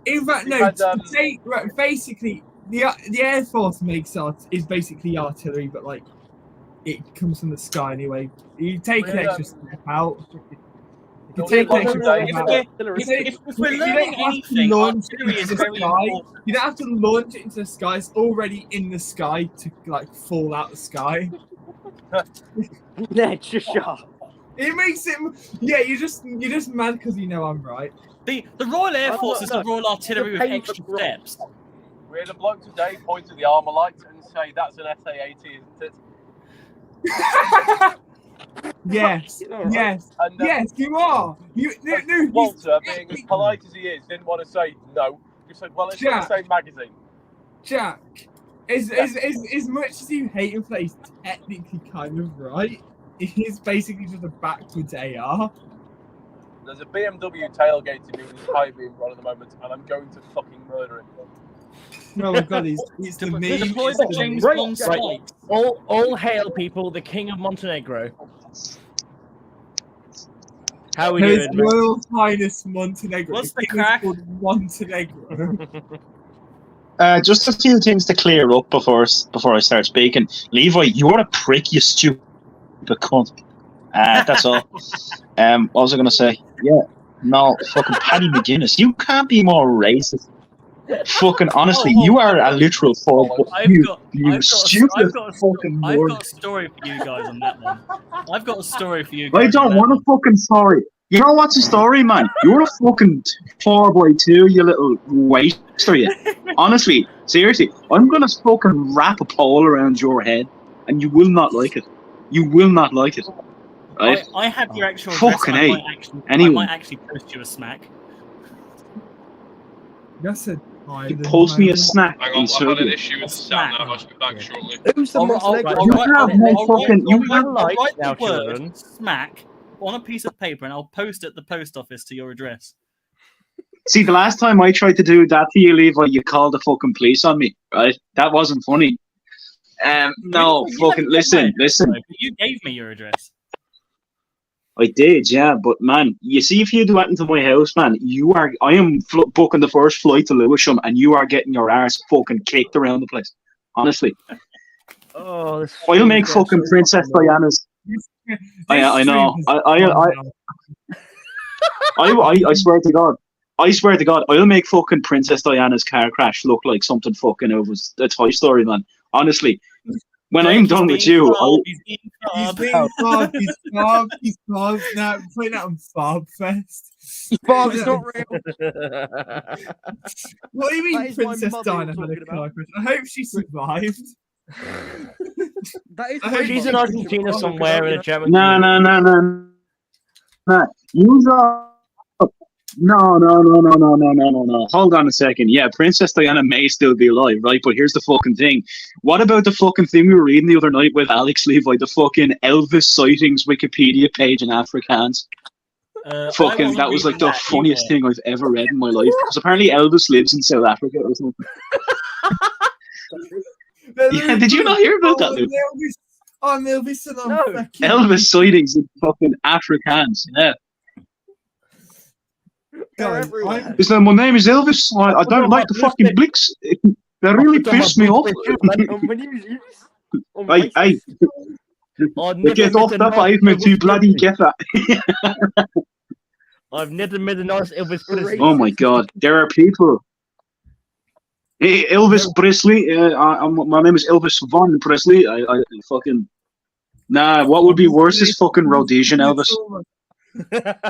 in fact, we no. had, Right, basically, the Air Force is basically artillery, but like it comes from the sky anyway. You take an extra step out. You take an extra step out. If we're learning anything, artillery is very important. You don't have to launch it into the sky. It's already in the sky to like fall out the sky. Ned, just shut up. It makes it. Yeah, you're just mad because you know I'm right. The Royal Air I'm Force not- is the Royal Artillery with pain extra for steps. we had a bloke today point to the Armalite and say, "That's an SA-80, isn't it?" Yes, All right. yes, And, yes, you are. No, Walter, being as polite as he is, didn't want to say no. He said, "Well, it's in the Jack. same magazine." Jack, as much as you hate him, he's technically kind of right. It is basically just a backwards AR. There's a BMW tailgating me with his high beam on at the moment, and I'm going to fucking murder him. Oh my god, it's the meme. Deploy it's the the James Right, Bond right. spikes. all hail people, the King of Montenegro. How are we His doing, mate? Royal Highness Montenegro. What's the It is crack? called Montenegro. Just a few things to clear up before I start speaking. Levi, you're a prick, you stupid cunt. That's all. What was I going to say? Yeah, no, fucking Paddy McGuinness. You can't be more racist. Fucking honestly, you are a literal fuck. You stupid fucking I've word. got a story for you guys on that one. I've got a story for you guys. I on don't that want a one. fucking story. You know what's a story, man? You're a fucking 4x2, you little waster, you. Honestly, seriously, I'm gonna fucking wrap a pole around your head, and you will not like it. You will not like it. Right? I have your actual Fucking address. I Anyway. might actually post you a smack. That's a. You post me a snack. Hang in on, I've had an Serbia. issue with the sound now. I should be back shortly. Who's the I'll Montenegro? You have no fucking- you I'll have- write now, the word children. smack on a piece of paper and I'll post it at the post office to your address. See, the last time I tried to do that to you, Levi, you called the fucking police on me, right? That wasn't funny. No, You fucking haven't got my listen. address, though. You gave me your address. I did, yeah, but man, you see, if you do that into my house, man, I am booking the first flight to Lewisham, and you are getting your arse fucking kicked around the place. Honestly, Oh, this I'll make fucking Princess Diana's. I know. I swear to God. I'll make fucking Princess Diana's car crash look like something fucking over a Toy Story, man. Honestly, when I'm done with you, He's being Bob. He's Bob. Now putting that on Bob Fest. Bob, it's not real. What do you That mean, is my Princess mother Diana you're had a talking car about. crash? I hope she survived. That is I my hope She's in mother. Argentina somewhere in a German. no. Use No. Hold on a second. Yeah, Princess Diana may still be alive, right? But here's the fucking thing. What about the fucking thing we were reading the other night with Alex Levi, the fucking Elvis sightings Wikipedia page in Afrikaans? Fucking, that was like the funniest thing I've ever read in my life. Because apparently Elvis lives in South Africa or something. Yeah, did you not hear about that, Luke? I'm Elvis and I'm No. fucking... Elvis sightings in fucking Afrikaans. Yeah. Guys, everywhere. It's like, my name is Elvis. I don't like the fucking blicks. They really pissed me off. Hey, get off that five me too bloody get that. I've never met a nice Elvis Presley. Oh my god, there are people. Hey, Elvis Presley. My name is Elvis Von Presley. I fucking. Nah, what would be worse is fucking Rhodesian Elvis.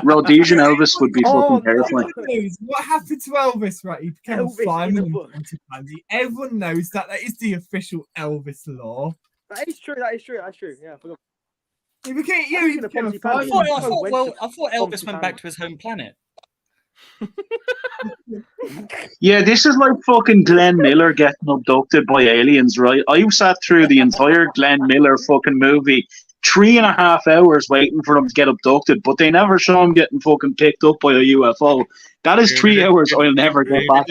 Rhodesian Elvis would be fucking terrifying. What happened to Elvis, right? He became Elvis a fireman in a and book. bounty hunter. Everyone knows that. That is the official Elvis law. That is true. Yeah, I forgot. He became, I he was became a gonna Ponzi fireman. I thought Elvis went back to his home planet. Yeah, this is like fucking Glenn Miller getting abducted by aliens, right? I sat through the entire Glenn Miller fucking movie, 3.5 hours waiting for them to get abducted, but they never show him getting fucking picked up by a UFO. That is 3 hours I'll never get back.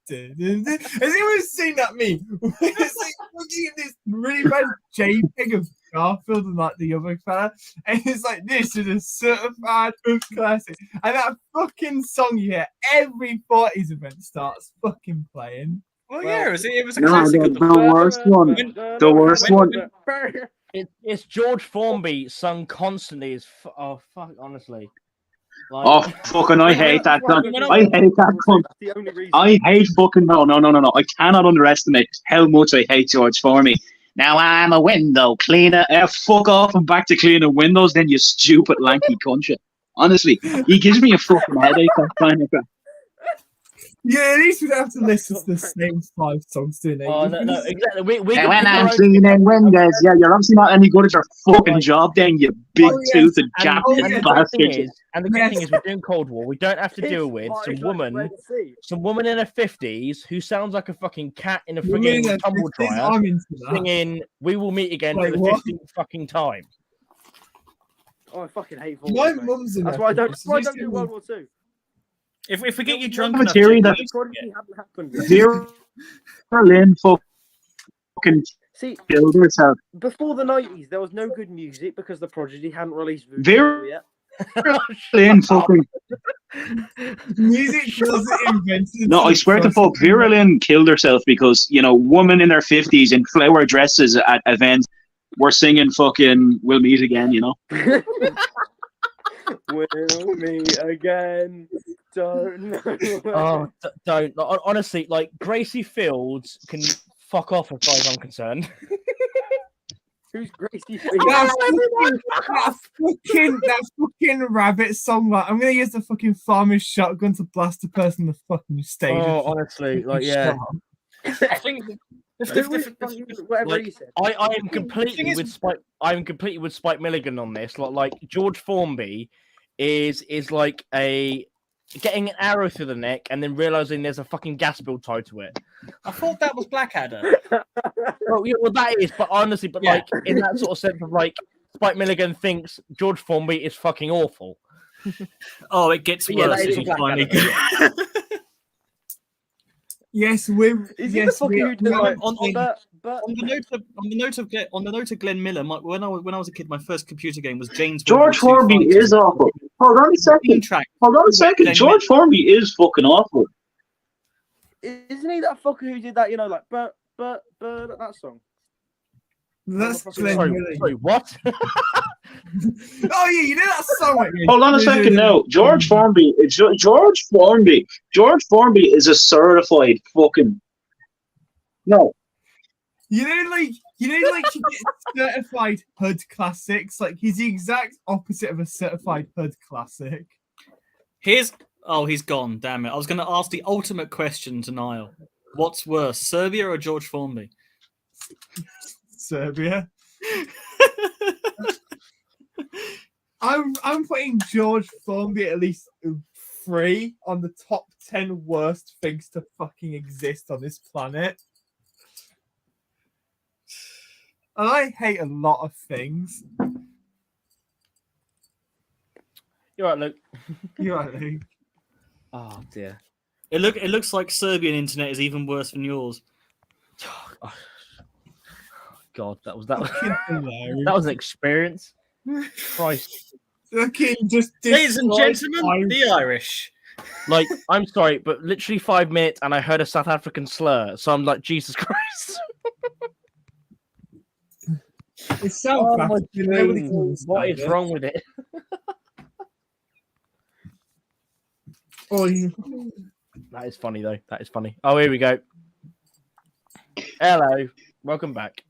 Has anyone seen that meme? It's like looking at this really bad JPEG of Garfield and like the other fella, and it's like, this is a certified hood classic. And that fucking song you hear every 40s event starts fucking playing. Well, yeah, it was a No, classic. the worst one. The worst one. It's George Formby sung constantly. Oh fuck, honestly. Like, Oh, fucking, I hate that cunt. I hate that cunt. That's the only reason. I hate fucking no. I cannot underestimate how much I hate George Formby. Now I'm a window cleaner. Fuck off and back to cleaning windows, then you stupid lanky cunt. Honestly, he gives me a fucking headache. That kind of crap. Yeah, at least we don't have to listen to the same 5 songs doing it. oh no, exactly. We When can I'm pick our own- cleaning windows, yeah, you're obviously not any good at your fucking job, then you big toothed And, gap and the great bastard. thing is, we're doing Cold War. We don't have to deal with some woman in her 50s who sounds like a fucking cat in a frigging tumble dryer I'm into that. singing "We Will Meet Again" Wait, for the what? 15th fucking time. Oh, I fucking hate My Volvo. mum's in That's that why I don't. business. That's why I don't do World War II. If we get you drunk have a enough, theory to- that- The prodigy hadn't happened yet. Vera Lynn fucking See, killed herself. before the 90s, there was no good music because the Prodigy hadn't released Voodoo Vera yet. Lynn fucking. Music wasn't invented. No, I swear to fuck, Vera Lynn killed herself because, you know, women in their 50s in flower dresses at events were singing fucking "We'll Meet Again," you know? We'll meet again. Don't know. Oh, don't. Like, honestly, like Gracie Fields can fuck off as far as I'm concerned. Who's Gracie that fucking rabbit song. Like, I'm gonna use the fucking farmer's shotgun to blast the person in the fucking stage. Oh, honestly, like yeah. I think Whatever Like, he said. I am completely thing is- with Spike. I'm completely with Spike Milligan on this. Like George Formby is like getting an arrow through the neck and then realizing there's a fucking gas bill tied to it. I thought that was Blackadder. Well, yeah, well that is, but honestly, Yeah. like in that sort of sense of like Spike Milligan thinks George Formby is fucking awful. Oh, it gets Yeah, worse that as is you Blackadder. finally. Yes, we're. Is he yes, the fucker who did like on but On the note of Glenn Miller, when I was a kid, my first computer game was James. George World War II Formby Fighter. is awful. Hold on a second. Track. Hold on a second. George Formby is fucking awful. isn't he that fucker who did that, you know, like but that song? That's Sorry, Glenn Miller. Sorry, what? Oh yeah, you know that song. Hold on a second now. George Formby is a certified fucking. No. You know, like you get certified HUD classics. Like he's the exact opposite of a certified HUD classic. He's gone. Damn it! I was going to ask the ultimate question to Niall. What's worse, Serbia or George Formby? Serbia. I'm putting George Formby at least 3 on the top 10 worst things to fucking exist on this planet. And I hate a lot of things. You're right, Luke. You're right, Luke. Oh dear. It looks like Serbian internet is even worse than yours. God, that was Hilarious. that was an experience. Christ. Fucking just Ladies and destroyed gentlemen, the Irish. Like, I'm sorry, but literally 5 minutes and I heard a South African slur. So I'm like, Jesus Christ. It's South Oh, my African. Nobody days. can What understand is it. wrong with it? Oh, you- That is funny, though. That is funny. Oh, here we go. Hello. Welcome back.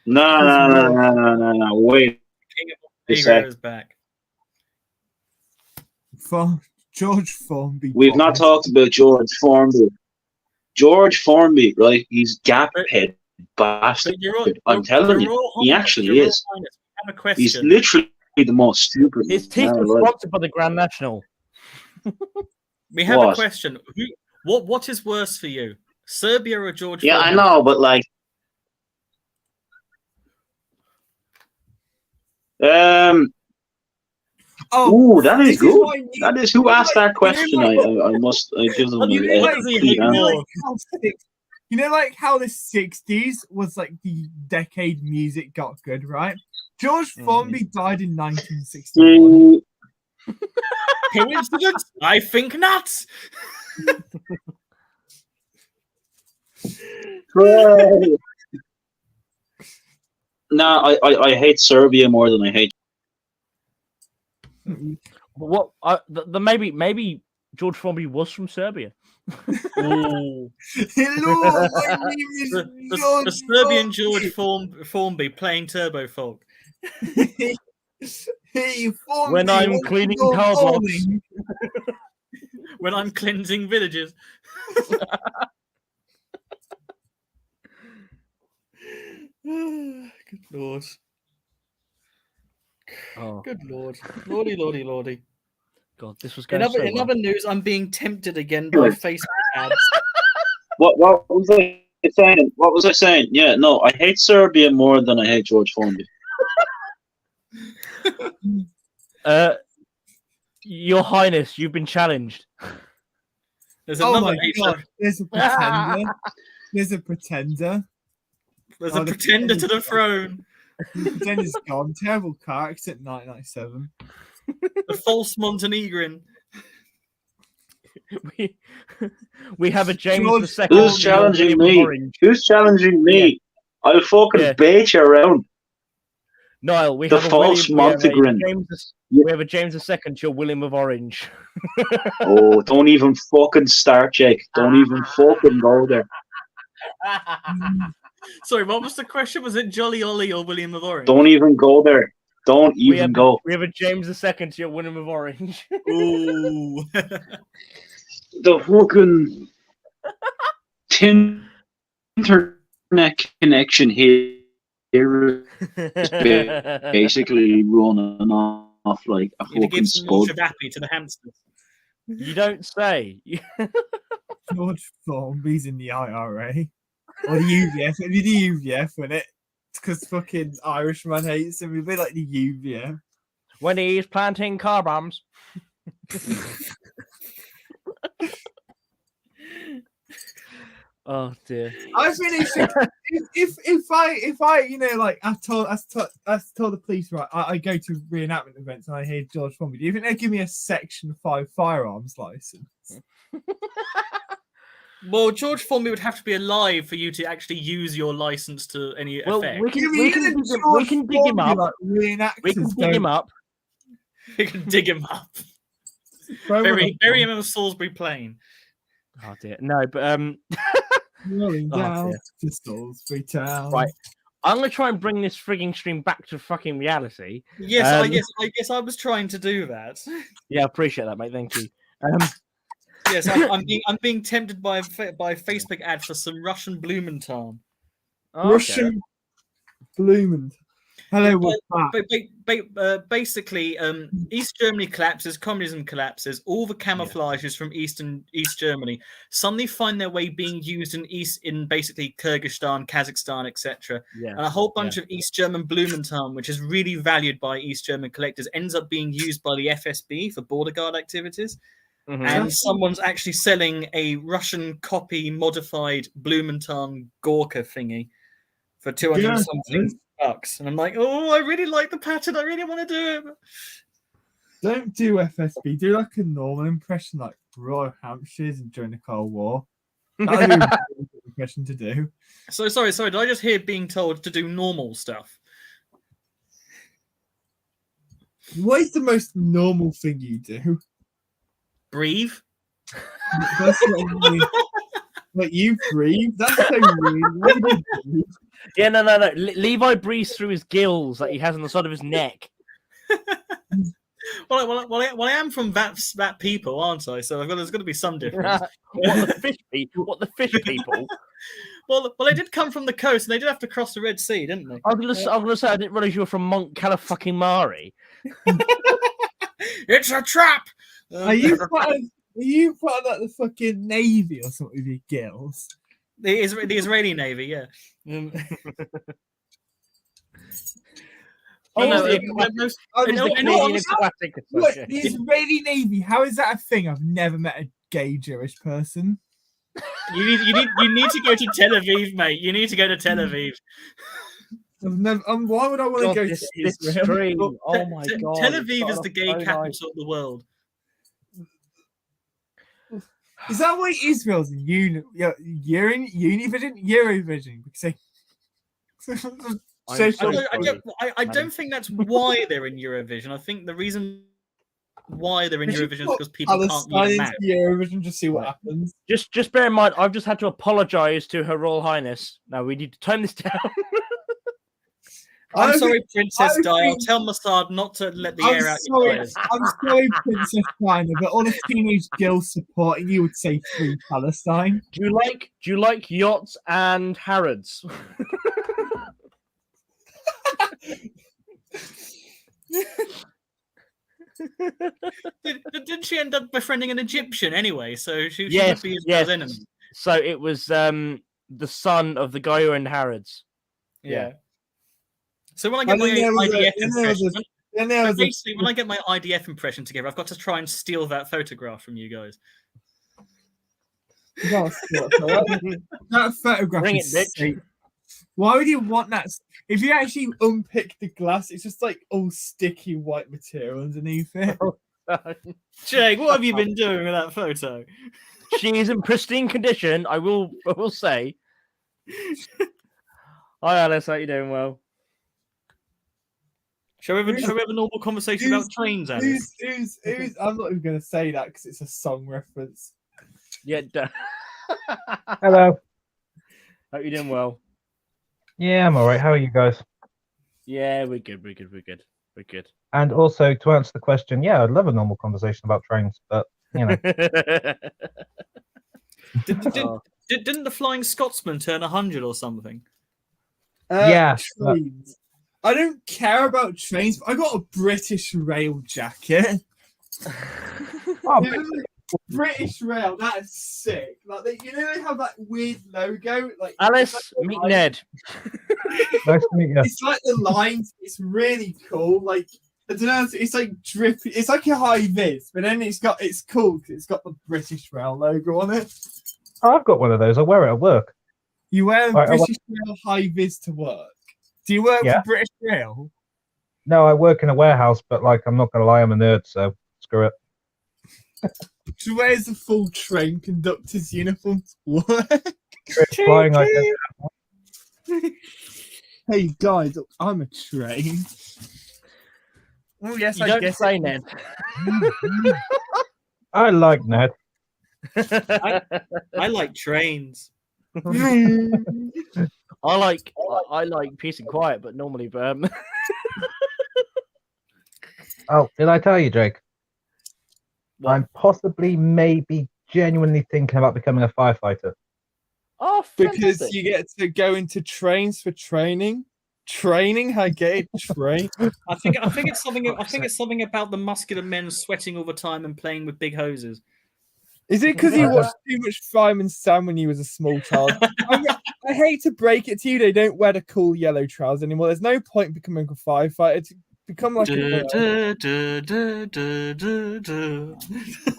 No. Wait. King of You Montenegro say. is back. George Formby. We've not talked about George Formby. George Formby, right? He's gap-head bastard. I'm telling you, he actually is. I have a question. He's literally the most stupid. His teeth man were alive. sponsored by the Grand National. We have a What? question. What is worse for you, Serbia or George? Yeah, I Formby? know, but like, Oh, ooh, that is this is good. what I need. That is who asked that question. I must give them You a know, complete answer. You know, like how the 60s was like the decade music got good, right? George Formby died in 1961. Coincidence? I think not. No, I hate Serbia more than I hate. What? The maybe George Formby was from Serbia. Ooh. Hello, my name is The Serbian George Formby playing Turbo Folk. Hey, Formby, When I'm want to cleaning go car blocks. bowling? When I'm cleansing villages. Good lord. Oh Good lord. Lordy. God, this was going In so well. other news, I'm being tempted again by Facebook ads. What was I saying? What was I saying? Yeah, no, I hate Serbia more than I hate George Formby. Your Highness, you've been challenged. There's Oh another my god, there's a pretender. There's a pretender. There's Oh, a the pretender to the pretender's throne. The pretender's gone. Terrible car accident 1997. The false Montenegrin. We have a James George- the Second. Who's challenging me? Orange. Who's challenging me? I'll fucking Yeah. bait you around. Niall, we The have false a William, Montenegrin. we have a James II to your William of Orange. Oh, don't even fucking start, Jake. Don't even fucking go there. Sorry, what was the question? Was it Jolly Ollie or William of Orange? Don't even go there. Don't We even have, go. we have a James II to your William of Orange. Ooh. The fucking internet connection here is basically running off like a You need to fucking give some more spud. Shabappy to the hamsters. You don't say. George Formby's in the IRA. Or the UVF. It'd be the UVF, wouldn't it? It's because fucking Irishman hates him. It'd be like the UVF. When he's planting car bombs. Oh dear. I finished if I you know like I told the police right I go to reenactment events and I hear George Formby. Do you think they give me a Section 5 firearms license? Well, George Formby would have to be alive for you to actually use your license to any Well, effect. we can dig him up. Like, We can dig him up. We can dig him up. Bury him in a Salisbury Plain. Oh dear. No, but Rolling Oh, down dear. to Salisbury Town. Right. I'm gonna try and bring this frigging stream back to fucking reality. Yes, Um, I guess I was trying to do that. Yeah, I appreciate that, mate. Thank you. Yes, I'm being tempted by a Facebook ad for some Russian Blumenthal. Oh, okay. Russian Blumenthal. Hello, we're back. Basically, East Germany collapses, communism collapses. All the camouflages from East Germany suddenly find their way being used in basically Kyrgyzstan, Kazakhstan, etc. Yeah. And a whole bunch of East German Blumenthal, which is really valued by East German collectors, ends up being used by the FSB for border guard activities. Mhm. And someone's actually selling a Russian copy modified Blumenthal Gorka thingy for 200 and something bucks. And I'm like, oh, I really like the pattern. I really want to do it. Don't do FSB. Do like a normal impression, like Royal Hampshires during the Cold War. That would be a good impression to do. So sorry. Did I just hear being told to do normal stuff? What is the most normal thing you do? Breathe. That's what I mean. Like you breathe? That's so weird. Why do you breathe? Yeah, no. Levi breathes through his gills that he has on the side of his neck. Well, I am from that people, aren't I? So there's got to be some difference. What the fish people? What the fish people? Well, they did come from the coast, and they did have to cross the Red Sea, didn't they? I was gonna say I didn't realize you were from Mont Calafucking-Mari. It's a trap. Are you part of like the fucking Navy or something with your gills? The Israeli Navy, yeah. The Israeli Navy, how is that a thing? I've never met a gay Jewish person. You need to go to Tel Aviv, mate. You need to go to Tel Aviv. I've never, why would I want to go to Israel? Oh my god! Tel Aviv is the gay capital of the world. Is that why Israel's Univision? Eurovision? Because I don't think that's why they're in Eurovision. I think the reason why they're in Eurovision is because people can't use Mac. Eurovision, just see what happens. Just bear in mind, I've just had to apologise to Her Royal Highness. Now we need to tone this down. I'm sorry, Princess Di. Tell Mossad not to let the air out your players. I'm sorry, Princess Diana, but all the teenage girls supporting you would say free Palestine. Do you like yachts and Harrods? Didn't she end up befriending an Egyptian anyway? So she yes, would be Israel's enemy. So it was the son of the guy who owned Harrods. Yeah. So when I get my IDF impression, basically when I get my IDF impression together, I've got to try and steal that photograph from you guys. That photograph. Bring it, is bitch. sick. Why would you want that? If you actually unpick the glass, it's just like all sticky white material underneath it. Jake, what have you been doing with that photo? She is in pristine condition. I will say. Hi, Alice. How you doing? Well. Shall we have a normal conversation about trains, Alice? I'm not even going to say that because it's a song reference. Yeah. Hello. Hope you're doing well. Yeah, I'm all right. How are you guys? Yeah, we're good. And also, to answer the question, yeah, I'd love a normal conversation about trains, but, you know. Didn't the Flying Scotsman turn 100 or something? Yeah. Trains. I don't care about trains, but I got a British Rail jacket. British Rail, that is sick. Like they have that weird logo. Like Alice, meet Ned. Nice to meet you. It's like the lines. It's really cool. Like I don't know. It's like drippy. It's like a high vis, but then it's cool because it's got the British Rail logo on it. Oh, I've got one of those. I wear it at work. You wear a British Rail high vis to work. Do you work for British Rail? No, I work in a warehouse, but like I'm not gonna lie, I'm a nerd, so screw it. She wears a full train conductor's uniform to work. Flying like Hey guys, I'm a train. Oh yes, I guess say Ned. I like Ned. I like trains. I like peace and quiet, but normally, Oh, did I tell you, Jake? What? I'm possibly, maybe, genuinely thinking about becoming a firefighter. Oh, because you get to go into trains for training. training. I get it. Train. I think it's something. I think it's something about the muscular men sweating all the time and playing with big hoses. Is it because you watched too much Fireman Sam when you was a small child? I hate to break it to you, they don't wear the cool yellow trousers anymore. There's no point in becoming a firefighter. It's become like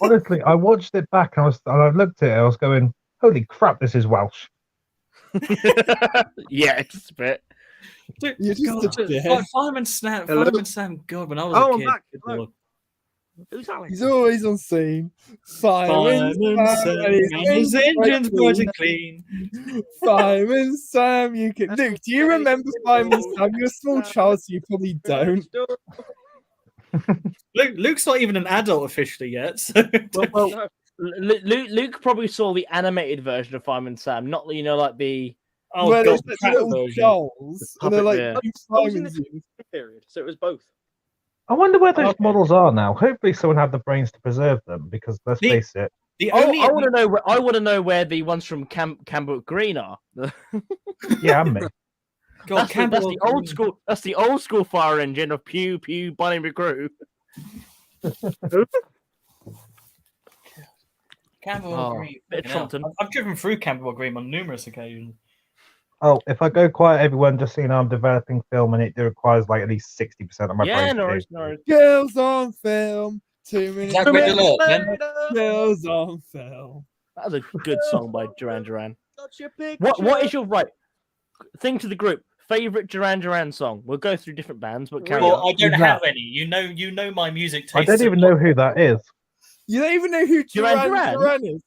Honestly, I watched it back and I looked at it. I was going, "Holy crap, this is Welsh." Yeah, it's a bit. Dude, You're just a dick. Fireman Sam. God, when I was Oh, a I'm kid. back. good Hello. lord. Who's Alex? He's always on scene. Fireman Sam, and his engine's bright and clean. Fireman Sam, you can. Luke, do you remember Fireman Sam? You're a small child, so you probably don't. Luke's not even an adult officially yet. So Well, Luke probably saw the animated version of Fireman Sam, not like the. oh Where god, there's crap little version. dolls, and they're like Puppet, two I was in Simons. the period, so it was both. I wonder where those Okay. models are now. Hopefully, someone had the brains to preserve them. Because let's The- face it, The Oh, only I want to know where. I want to know where the ones from Camberwick Green are. yeah, and me. God, That's the old school. That's the old school fire engine of Pew Pew Bunny McGrew. Camberwell Oh, Green. bit of fucking hell. Trumpton. I've driven through Camberwell Green on numerous occasions. Oh, if I go quiet, everyone, just so you know, I'm developing film, and it requires like at least 60% of my Yeah, brain. no to worries, do. no worries. Girls on film. 2 minutes. Is that Red Alert, then? Girls on film. That was a good song by Duran Duran. Got your picture. What is your thing to the group? Favorite Duran Duran song? We'll go through different bands, but carry Well, on. I don't Who's have that? any. You know my music taste. I don't even know who that is. You don't even know who Duran Duran Duran? Duran is.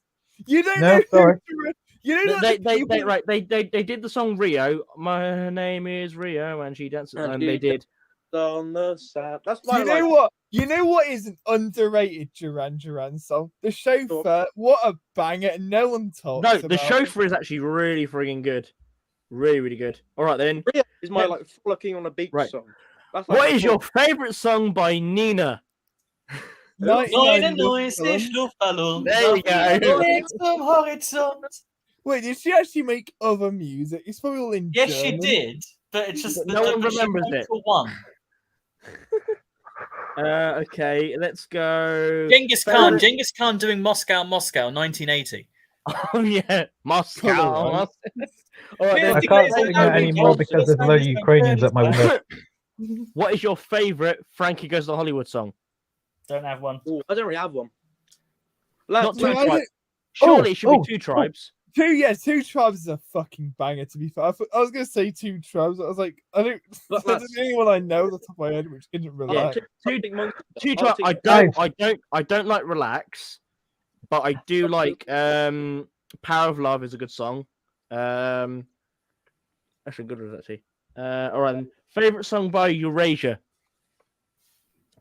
You don't No, know sorry. who Duran. You don't know They the people- right. They did the song Rio. My name is Rio, and she dances. And And she they did. on the side. That's why You know what? You know what is an underrated Duran Duran song? The Chauffeur. What a banger! And no one talks No, about the it. chauffeur is actually really frigging good. Really, really good. All right then. Ria is my Yeah. like frolicking on a beach Right. song. That's like What my is your favorite. favorite song by Nina? 99 Luftballon. There you go. Zum Horizont. Wait, did she actually make other music? It's probably all in Yes, she German. did, but it's just No one she remembers wrote it. for one. Okay, let's go. Genghis Khan. Favorite- Genghis Khan doing Moscow, 1980. Oh yeah, Moscow. Color, All right, Yeah, then. I can't sing that anymore because there's a load of Ukrainians at my window. What is your favorite Frankie Goes to Hollywood song? Don't have one. Ooh, I don't really have one. Not Lads, two I tribes. don't- Surely it should oh, be Two Tribes. Two Tribes is a fucking banger. To be fair, I was gonna say Two Tribes. But I was like, I don't. But That's that's- the only one I know off the top of my head, which isn't yeah, relax. Two Tribes. I don't like Relax, but I do like Power of Love is a good song. Actually, good one actually. All right. Then. Favorite song by Eurasia.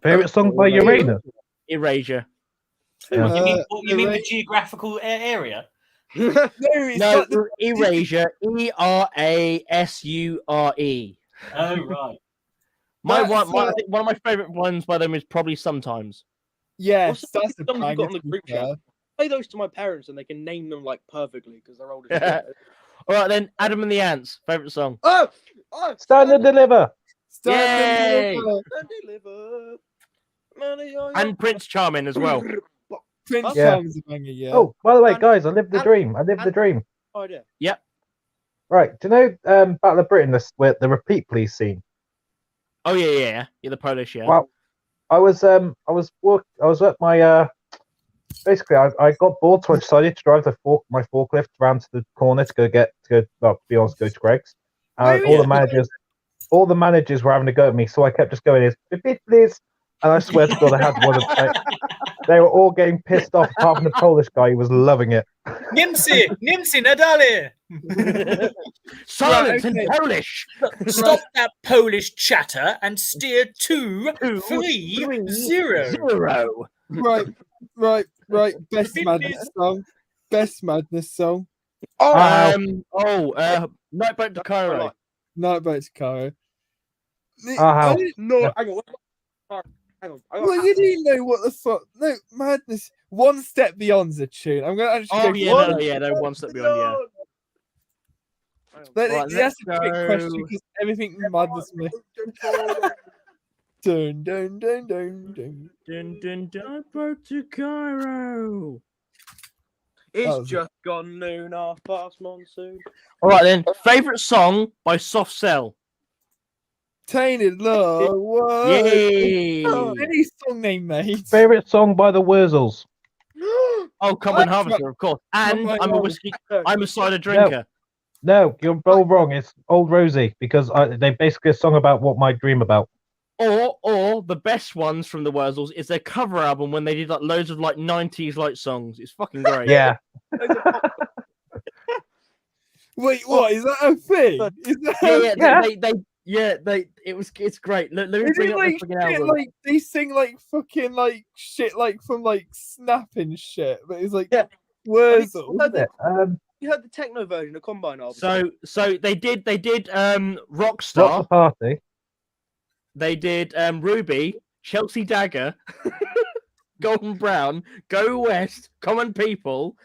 Favorite song by Uranus? Erasure. Yeah. You mean the geographical area? No, it's No, not the, Erasure. Erasure. Oh right. I think one of my favorite ones by them is probably Sometimes. yes, What's the that's the songs you banger. got on the to be group chat? fair. Play those to my parents and they can name them like perfectly because they're old as Yeah. shit. All right then, Adam and the Ants. Favorite song. Oh, Stand and deliver. Yay! and deliver. Money on And your- Prince Charming as well. Prince Yeah. Charming's a banger, yeah. Oh, by the way, And- guys, I lived the and- dream. I lived the and- dream. idea. Right. Do you know Battle of Britain, where the repeat police scene? Oh yeah. The Polish, yeah. Well, I was at my basically I got bored, so I decided to drive my forklift around to the corner to be honest, go to Greg's. And Oh, all the managers were having a go at me, so I kept just going, repeat please. And I swear to God, I had one of they were all getting pissed off, apart from the Polish guy who was loving it. Nimsi, nadale. Silence Right, okay. in Polish. Stop that Polish chatter and steer 2, 2, 3, 3, 0. 0. Right. Best Repeat, Madness please. song. Best Madness song. Nightboat to Cairo. Nightboat to Cairo. how? No, hang on. Hang on. I got Well, you didn't know what the fuck. No, Madness. One Step Beyond's a tune. I'm going to actually Oh go yeah, for no, One Step Beyond, yeah. But Right, that's a let's quick question go. because everything madness me. Dun dun dun dun dun. Dun, dun, dun, back to Cairo. It's was it. just gone noon, half past monsoon. All right then. Favorite song by Soft Cell. Tainted love. Whoa. Yay! Any song they made. Favorite song by the Wurzels? Oh, Common Harvester, of course. And my I'm a God. whiskey. I'm a cider drinker. No, you're all wrong. It's Old Rosie because they basically a song about what my dream about. Or the best ones from the Wurzels is their cover album when they did like loads of like 90s like songs. It's fucking great. Yeah. Wait, what? Is that a thing? Is that it's great. Let me Is bring it up like the fucking shit, album. like they sing like fucking like shit like from like Snap and shit, but it's like Yeah. Wurzel. Have you You heard the techno version of Combine Harvester? So they did Rock Rockstar. the Party. They did Ruby, Chelsea Dagger, Golden Brown, Go West, Common People.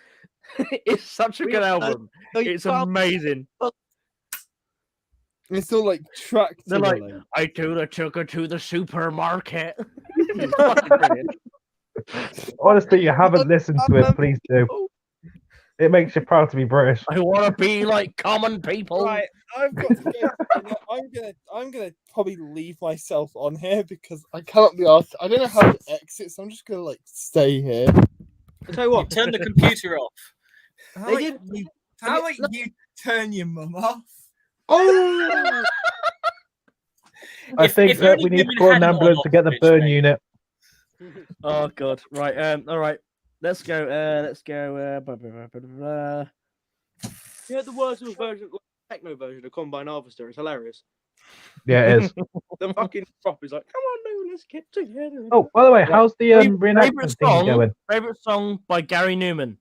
It's such a good album. It's amazing. It's all like tracked. They're like, I took her to the supermarket. It's fucking brilliant. Honestly, you haven't listened to it, please do. It makes you proud to be British. I want to be like common people. Right, I've got to go. I'm gonna probably leave myself on here because I cannot be asked. I don't know how to exit, so I'm just gonna like stay here. I'll tell you what. Turn the computer off. How They like, did- you, how like you turn your mum off? Oh! I If- think if that only we need to women call had an more ambulance to get the knowledge, burn mate. unit. Oh god. Right. All right. Let's go. Blah, blah, blah, blah, blah. You heard the Wurzels version, like, techno version of Combine Harvester? It's hilarious. Yeah, it is. The fucking prop is like, come on, no, let's get together. Oh, by the way, how's the Favorite reenactment thing going? Favorite song by Gary Newman.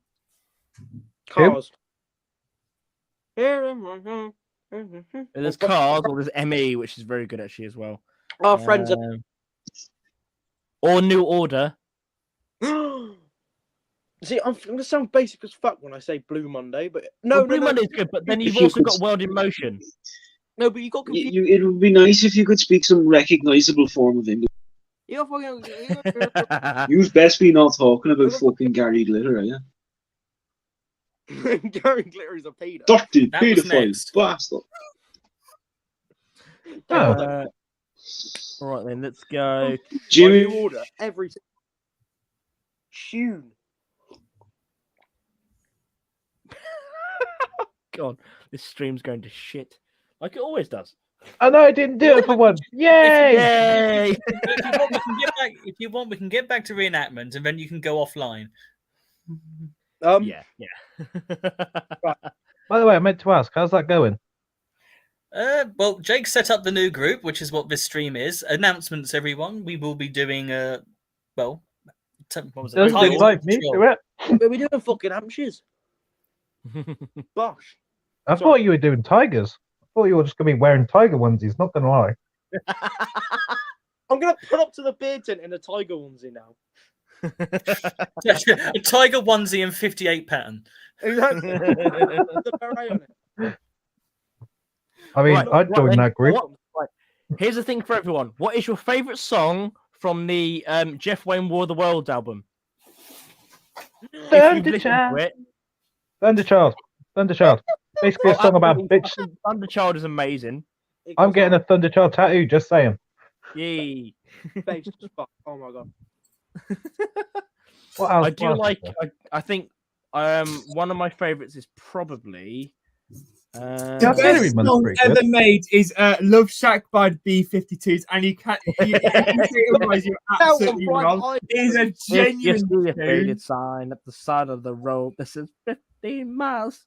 Cars. There's Cars, or there's ME, which is very good actually as well. Our friends Or New Order. See, I'm gonna sound basic as fuck when I say Blue Monday, but Well, Blue Monday's good, but then you've If you also could- got World in Motion. No, but you got confused. It would be nice if you could speak some recognisable form of English. You're fucking. You've best be not talking about fucking Gary Glitter, are you? Gary Glitter is a pedo. Dirty, That was paedophile, next. bastard. All right then, let's go. Jimmy, New Order every tune. God, this stream's going to shit, like it always does. I know I didn't do it for once. Yay! Yay! If you want, we can get back to reenactment, and then you can go offline. Yeah. By the way, I meant to ask, how's that going? Well, Jake set up the new group, which is what this stream is. Announcements, everyone. We will be doing what was it? Don't Title invite me Control. to it. But we doing fucking Hampshires. Bosh. I thought you were doing tigers. I thought you were just going to be wearing tiger onesies, not going to lie. I'm gonna put up to the beer tent in a tiger onesie now. A tiger onesie and 58 pattern. Exactly. The beret on it. I mean, Right, I'd join then, that group. right. Here's the thing for everyone. What is your favourite song from the Jeff Wayne War of the Worlds album? If you've listened to it. Thunderchild. Thunderchild. Basically a song about bitch. Thunderchild is amazing. I'm getting a Thunderchild tattoo, just saying. Yay. Face as fuck. Oh my god. What else? I do what else like. is there? I think one of my favourites is probably. Yeah, The Very best much song pretty good. ever made is Love Shack by the B-52s, and you can't. If you say otherwise, you're absolutely wrong. It is a If you genuine see a tune. faded sign at the side of the road, this is 15 miles.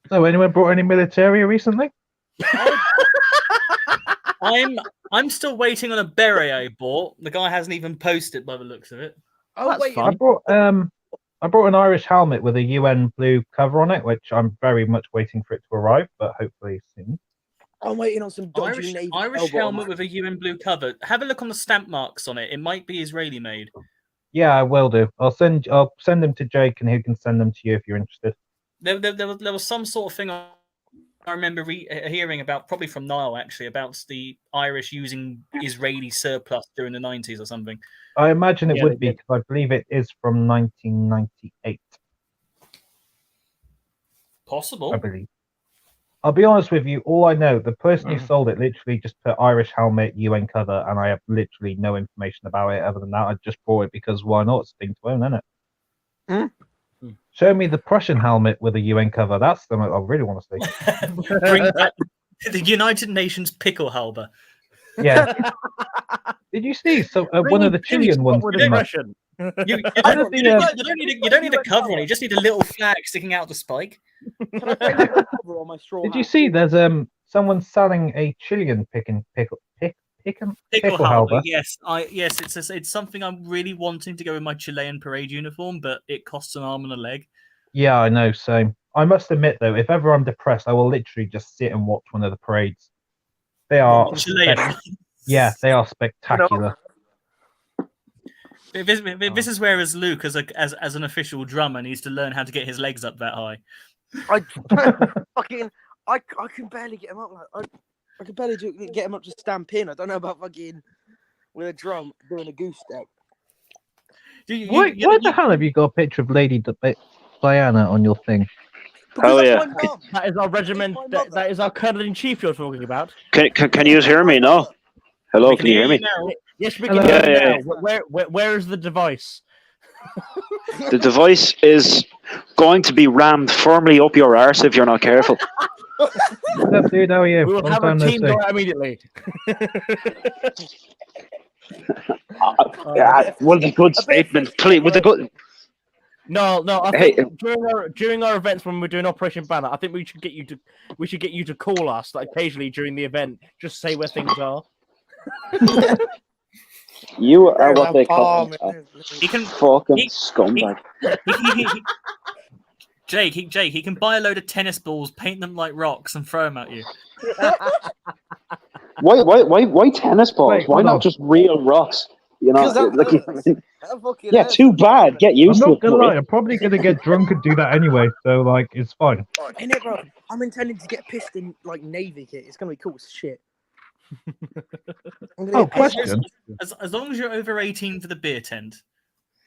So, anyone brought any military recently? I'm still waiting on a beret I bought. The guy hasn't even posted by the looks of it. Oh That's wait, fun. I brought an Irish helmet with a UN blue cover on it, which I'm very much waiting for it to arrive, but hopefully soon. I'm waiting on some dodgy Navy Irish elbow helmet on with a UN blue cover. Have a look on the stamp marks on it. It might be Israeli made. Yeah, I will do. I'll send them to Jake, and he can send them to you if you're interested. There was some sort of thing on I remember hearing about, probably from Niall actually, about the Irish using Israeli surplus during the 90s or something. I imagine it Yeah, would they be did. because I believe it is from 1998. Possible. I believe. I'll be honest with you. All I know, the person who sold it literally just put Irish helmet, UN cover, and I have literally no information about it other than that. I just bought it because why not? It's a thing to own, isn't it? Show me the Prussian helmet with a UN cover. That's the I really want to see. Bring back the United Nations pickle halber. Yeah. Did you see? So one of the Chilean ones. with came up. aggression. You don't need a cover on it. You just need a little flag sticking out the spike. Can I put the cover on my straw Did hat? you see? There's someone selling a Chilean pickle halber. halber. Yes, it's something I'm really wanting to go in my Chilean parade uniform, but it costs an arm and a leg. Yeah, I know. Same. I must admit though, if ever I'm depressed, I will literally just sit and watch one of the parades. They are. Chilean. Yeah, they are spectacular. This is where, as Luke, as an official drummer, needs to learn how to get his legs up that high. I can barely get him up. I can barely get him up to stampin'. I don't know about fucking with a drum doing a goose step. Why the hell have you got a picture of Lady Diana on your thing? Oh yeah. That is our regiment. That is our colonel in chief you're talking about. Can you hear me now? Hello, can you hear me? Yes, we can Hello. hear you Yeah. now. Where is the device? The device is going to be rammed firmly up your arse if you're not careful. What's up, dude? How are you? We will Long have a time no team see. go out immediately. Yeah, with a good statement, please. With a good. No. I Hey, think during our events when we're doing Operation Banner, I think we should get you to call us like occasionally during the event, just say where things are. You are what they call He can fucking scumbag. Jake, he can buy a load of tennis balls, paint them like rocks, and throw them at you. Why tennis balls? Wait, Why hold not on. just real rocks? You know, That yeah, too bad. Get I'm used to not it. gonna boy. lie. I'm probably gonna get drunk and do that anyway. So like, it's fine. Ain't it, bro? I'm intending to get pissed in like Navy kit. It's gonna be cool as shit. I'm gonna Oh, get pissed. question. As long as you're over 18 for the beer tent.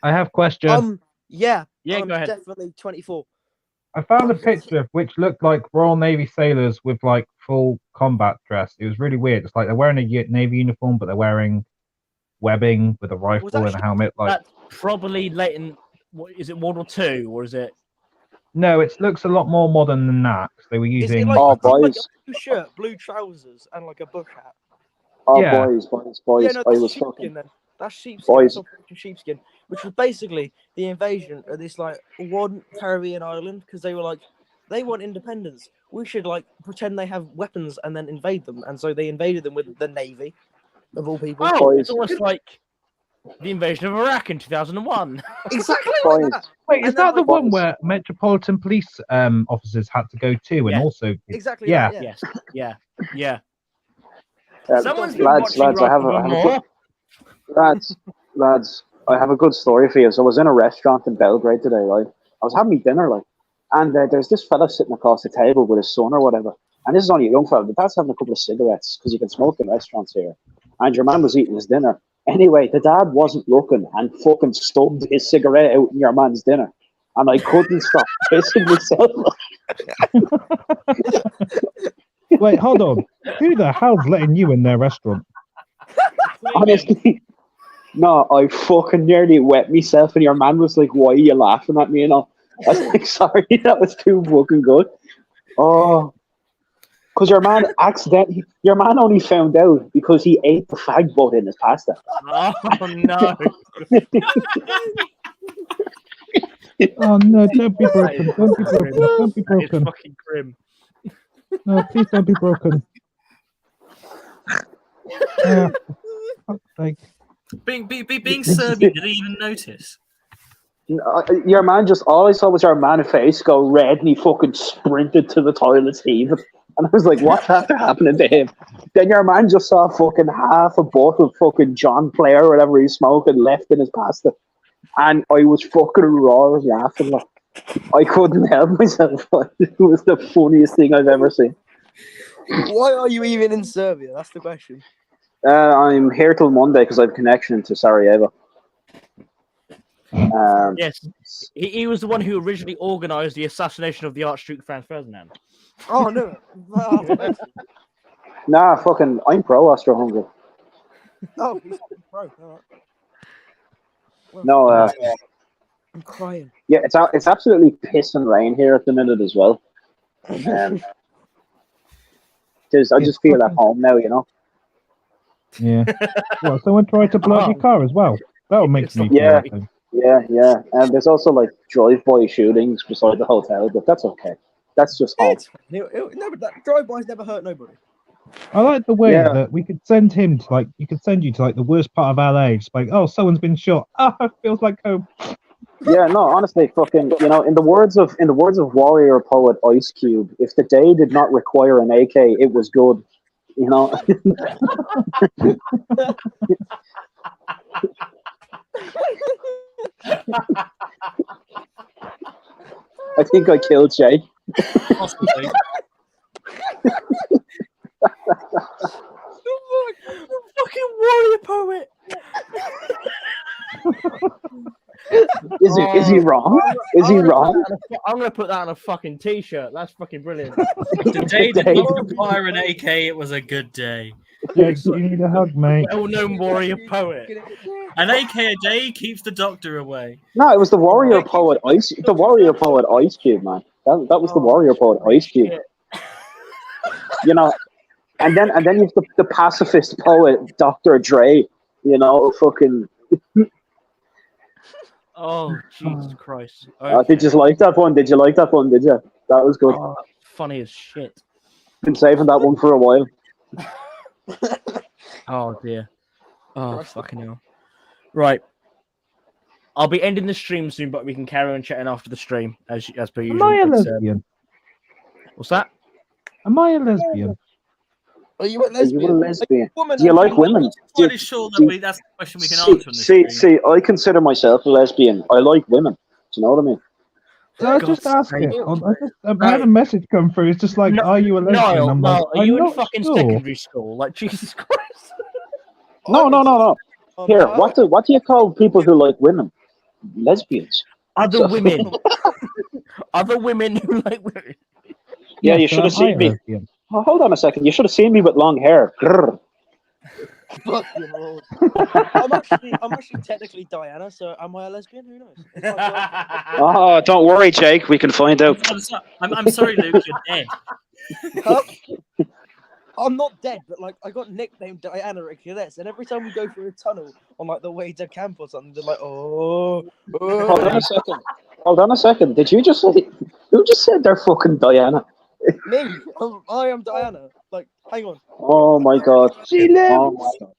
I have question. Yeah, Yeah, I'm go ahead. definitely 24. I found a picture of which looked like Royal Navy sailors with like full combat dress. It was really weird. It's like they're wearing a Navy uniform, but they're wearing webbing with a rifle and a helmet. Like, That's probably late in. What is it? World War II, or is it? no, it looks a lot more modern than that. 'Cause they were Is using. it like, Oh, like a boys. blue shirt, blue trousers, and like a bush hat? Oh, Yeah. boys. Yeah, no, I that's was sheepskin fucking. then. That's sheepskin. Boys. That's Operation Sheepskin, which was basically the invasion of this like one Caribbean island because they were like, they want independence. We should like pretend they have weapons and then invade them, and so they invaded them with the Navy, of all people. Oh, Boys. it's almost like the invasion of Iraq in 2001. Exactly Boys. like that. Wait, is And then, that the like, one where Metropolitan Police officers had to go to, and Yeah. also Exactly. Yeah. That, yeah. Yes. Yeah. Lads, Someone's been lads, watching I have a Rocky good, lads, I have a good story for you. So I was in a restaurant in Belgrade today, right? I was having me dinner, like, and there's this fella sitting across the table with his son or whatever. And this is only a young fella, but that's having a couple of cigarettes because you can smoke in restaurants here. And your man was eating his dinner. Anyway, the dad wasn't looking and fucking stubbed his cigarette out in your man's dinner. And I couldn't stop pissing myself. Wait, hold on. Who the hell's letting you in their restaurant? Honestly, no, I fucking nearly wet myself, and your man was like, "Why are you laughing at me?" And all. I was like, "Sorry, that was too fucking good." Oh, because your man your man only found out because he ate the fag butt in his pasta. Oh no! Oh no, don't be broken. Don't be broken. Don't be That is broken. fucking grim. No, please don't be broken. For fuck's sake. Being Serbian, did he even notice? Your man all I saw was your man's face go red, and he fucking sprinted to the toilets heaving. And I was like, what's after happening to him? Then your man just saw fucking half a butt of fucking John Player or whatever he's smoking left in his pasta. And I was fucking roaring laughing. Like, I couldn't help myself. It was the funniest thing I've ever seen. Why are you even in Serbia? That's the question. I'm here till Monday because I have connection to Sarajevo. Yes, he was the one who originally organised the assassination of the Archduke Franz Ferdinand. Oh no! Nah, fucking, I'm pro Austro-Hungary. Oh, he's pro. All right. No, I'm crying. yeah, it's absolutely piss and rain here at the minute as well. Because I just feel at home now, you know. Yeah. Well, someone tried to blow up your car as well. That'll make me feel Yeah. like them. Yeah. And there's also like drive-by shootings beside the hotel, but that's okay. That's just home. No, but that drive-bys never hurt nobody. I like the way Yeah. that we could send him to like, you could send you to like the worst part of LA. Just like, oh, someone's been shot. Ah, it feels like home. Yeah, no, honestly, fucking, you know, in the words of warrior poet Ice Cube, if the day did not require an AK, it was good. You know. I think I killed Jake. Possibly. Fucking warrior poet. Is he wrong? Is he wrong? I'm gonna put that on a fucking t-shirt. That's fucking brilliant. The day did not require an AK. It was a good day. Jake, you need a hug, mate. Well-known warrior poet. An AK a day keeps the doctor away. No, it was the warrior poet Ice Cube, man. That was the warrior poet Ice Cube. You know, and then you have the pacifist poet Dr. Dre. You know, fucking. Oh, Jesus Christ. Did you like that one? Did you? That was good. Oh, funny as shit. Been saving that one for a while. Oh, dear. Oh, fucking hell. Right. I'll be ending the stream soon, but we can carry on chatting after the stream, as per usual. Am I a But, lesbian? what's that? Am I a lesbian? Are you a Are lesbian? you a lesbian? Woman, Do you like women? I'm pretty sure that that's the question we can answer in this stream. See, I consider myself a lesbian. I like women. Do you know what I mean? So I just asked it. I had a message come through. It's just like, are you a lesbian? Niall, I'm like, are you I'm in not fucking sure. secondary school? Like, Jesus Christ. No. Here, what do you call people who like women? Lesbians. Other women. Other women who like women. Yeah, you so should have am I seen a me. lesbian? Oh, hold on a second. You should have seen me with long hair. Grrr. Fucking Lord. I'm actually technically Diana, so am I a lesbian? Who knows? Oh, don't worry, Jake. We can find out. I'm sorry, Luke. You're dead. Huh? I'm not dead, but like I got nicknamed Diana at Cadets, and every time we go through a tunnel on like the way to camp or something, they're like, Hold on a second. Did you just say? Who just said they're fucking Diana? me. I am Diana. Like, hang on. Oh my god. She lives. Oh my god.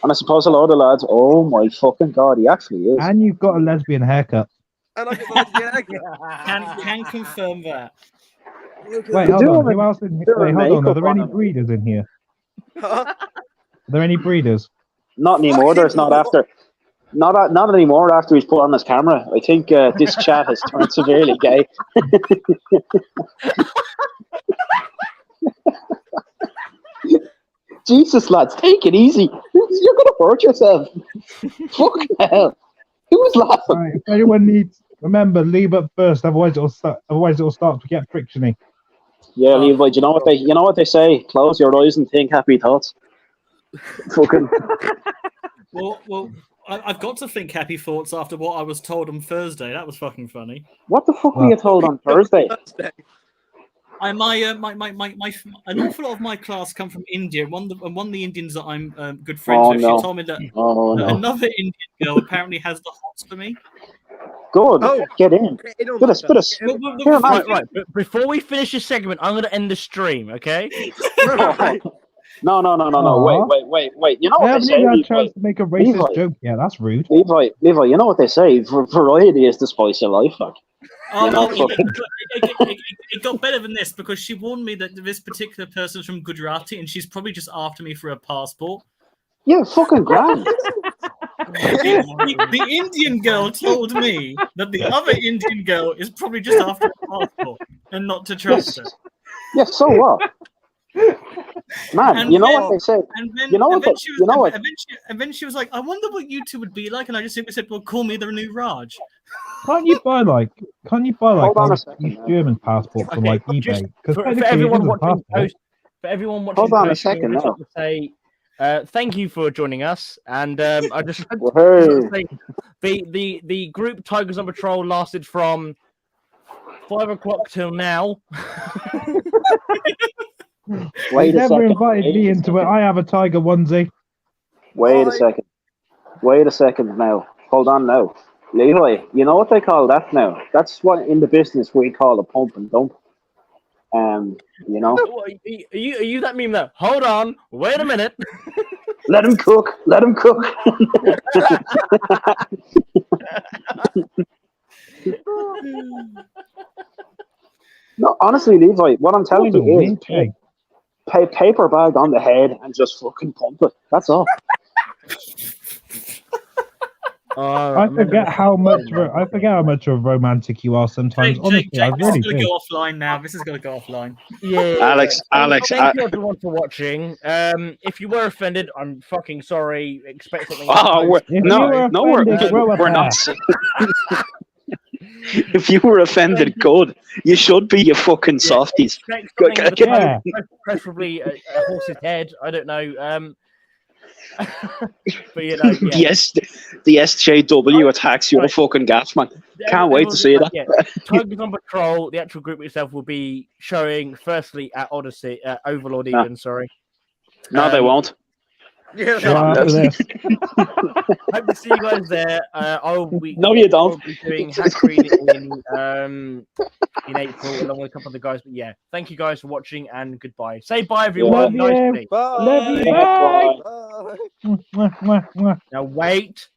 And I suppose a lot of the lads. Oh my fucking god, he actually is. And you've got a lesbian haircut. And I Can confirm that. Wait, hold on. Who else in here? Wait, hold on. Are there any breeders in here? Are there any breeders? Not anymore. There's not after. Not anymore after he's put on his camera. I think this chat has turned severely gay. Jesus, lads, take it easy. You're gonna hurt yourself. Fucking hell. Who was laughing? Right, if anyone needs, remember, leave up first. Otherwise, it'll start to get frictiony. Yeah, Levi. Do you know what they say? Close your eyes and think happy thoughts. Fucking. Well, I've got to think happy thoughts after what I was told on Thursday. That was fucking funny. What the fuck were you told on Thursday? An awful lot of my class come from India. One of the Indians that I'm good friends with, no. she told me that another Indian girl apparently has the hots for me. Good. Get in. Right. But before we finish this segment, I'm going to end the stream, okay? No. Wait. You know I what they haven't say? even had a Levi? chance to make a racist joke. Yeah, that's rude. Levi, you know what they say? Variety is the spice of life, like. It got better than this because she warned me that this particular person's from Gujarati and she's probably just after me for a passport. Yeah, fucking grand. The Indian girl told me that the other Indian girl is probably just after a passport and not to trust her. Yeah, so what? Man, And you know then- what they say. And then, You know what? and then she was, You know what? and then she was like, "I wonder what YouTube would be like," and I just simply said, "Well, call me the new Raj." Can't you buy like Hold on a an second, East man. German passport from Okay, like just eBay? Because for technically everyone it is a watching passport. post, for everyone watching Hold on a post, I second just now. want to say thank you for joining us, and I just Well, want hey. to say the group Tigers on Patrol lasted from 5 o'clock till now. Wait They a never second. invited Wait me a into it. second. I have a tiger onesie. Wait a second. Wait a second now. Hold on now. Levi, you know what they call that now? That's what in the business we call a pump and dump. You know? What, are you that meme though? Hold on, wait a minute. Let him cook. Let him cook. No, honestly, Levi, what I'm telling What a you is weird take. paper bag on the head and just fucking pump it. That's all. I forget how much of a romantic you are sometimes. Honestly, I Jake, this really is going to do. go offline now. This is going to go offline. Yeah, Alex, Thank you everyone for watching. If you were offended, I'm fucking sorry. Expect something. Oh, else. If no, you were no, we're offended, grow a we're not. pair. If you were offended, good. You should be, you fucking softies. Expect something with a Yeah. preferably a horse's head. I don't know. But you know, yeah. The SJW attacks your fucking gas, man. Can't wait to see that. Yeah. Tigers on Patrol, the actual group itself will be showing firstly at Odyssey, Overlord No. even, sorry. No, they won't. Yeah, Yeah, after this. hope to see you guys there. No, you don't. I'll be doing Hack Read in April along with a couple of the guys. But yeah, thank you guys for watching and goodbye. Say bye, everyone. Love you. Nicely. Love you. Bye. Mwah, mwah, mwah. Now wait.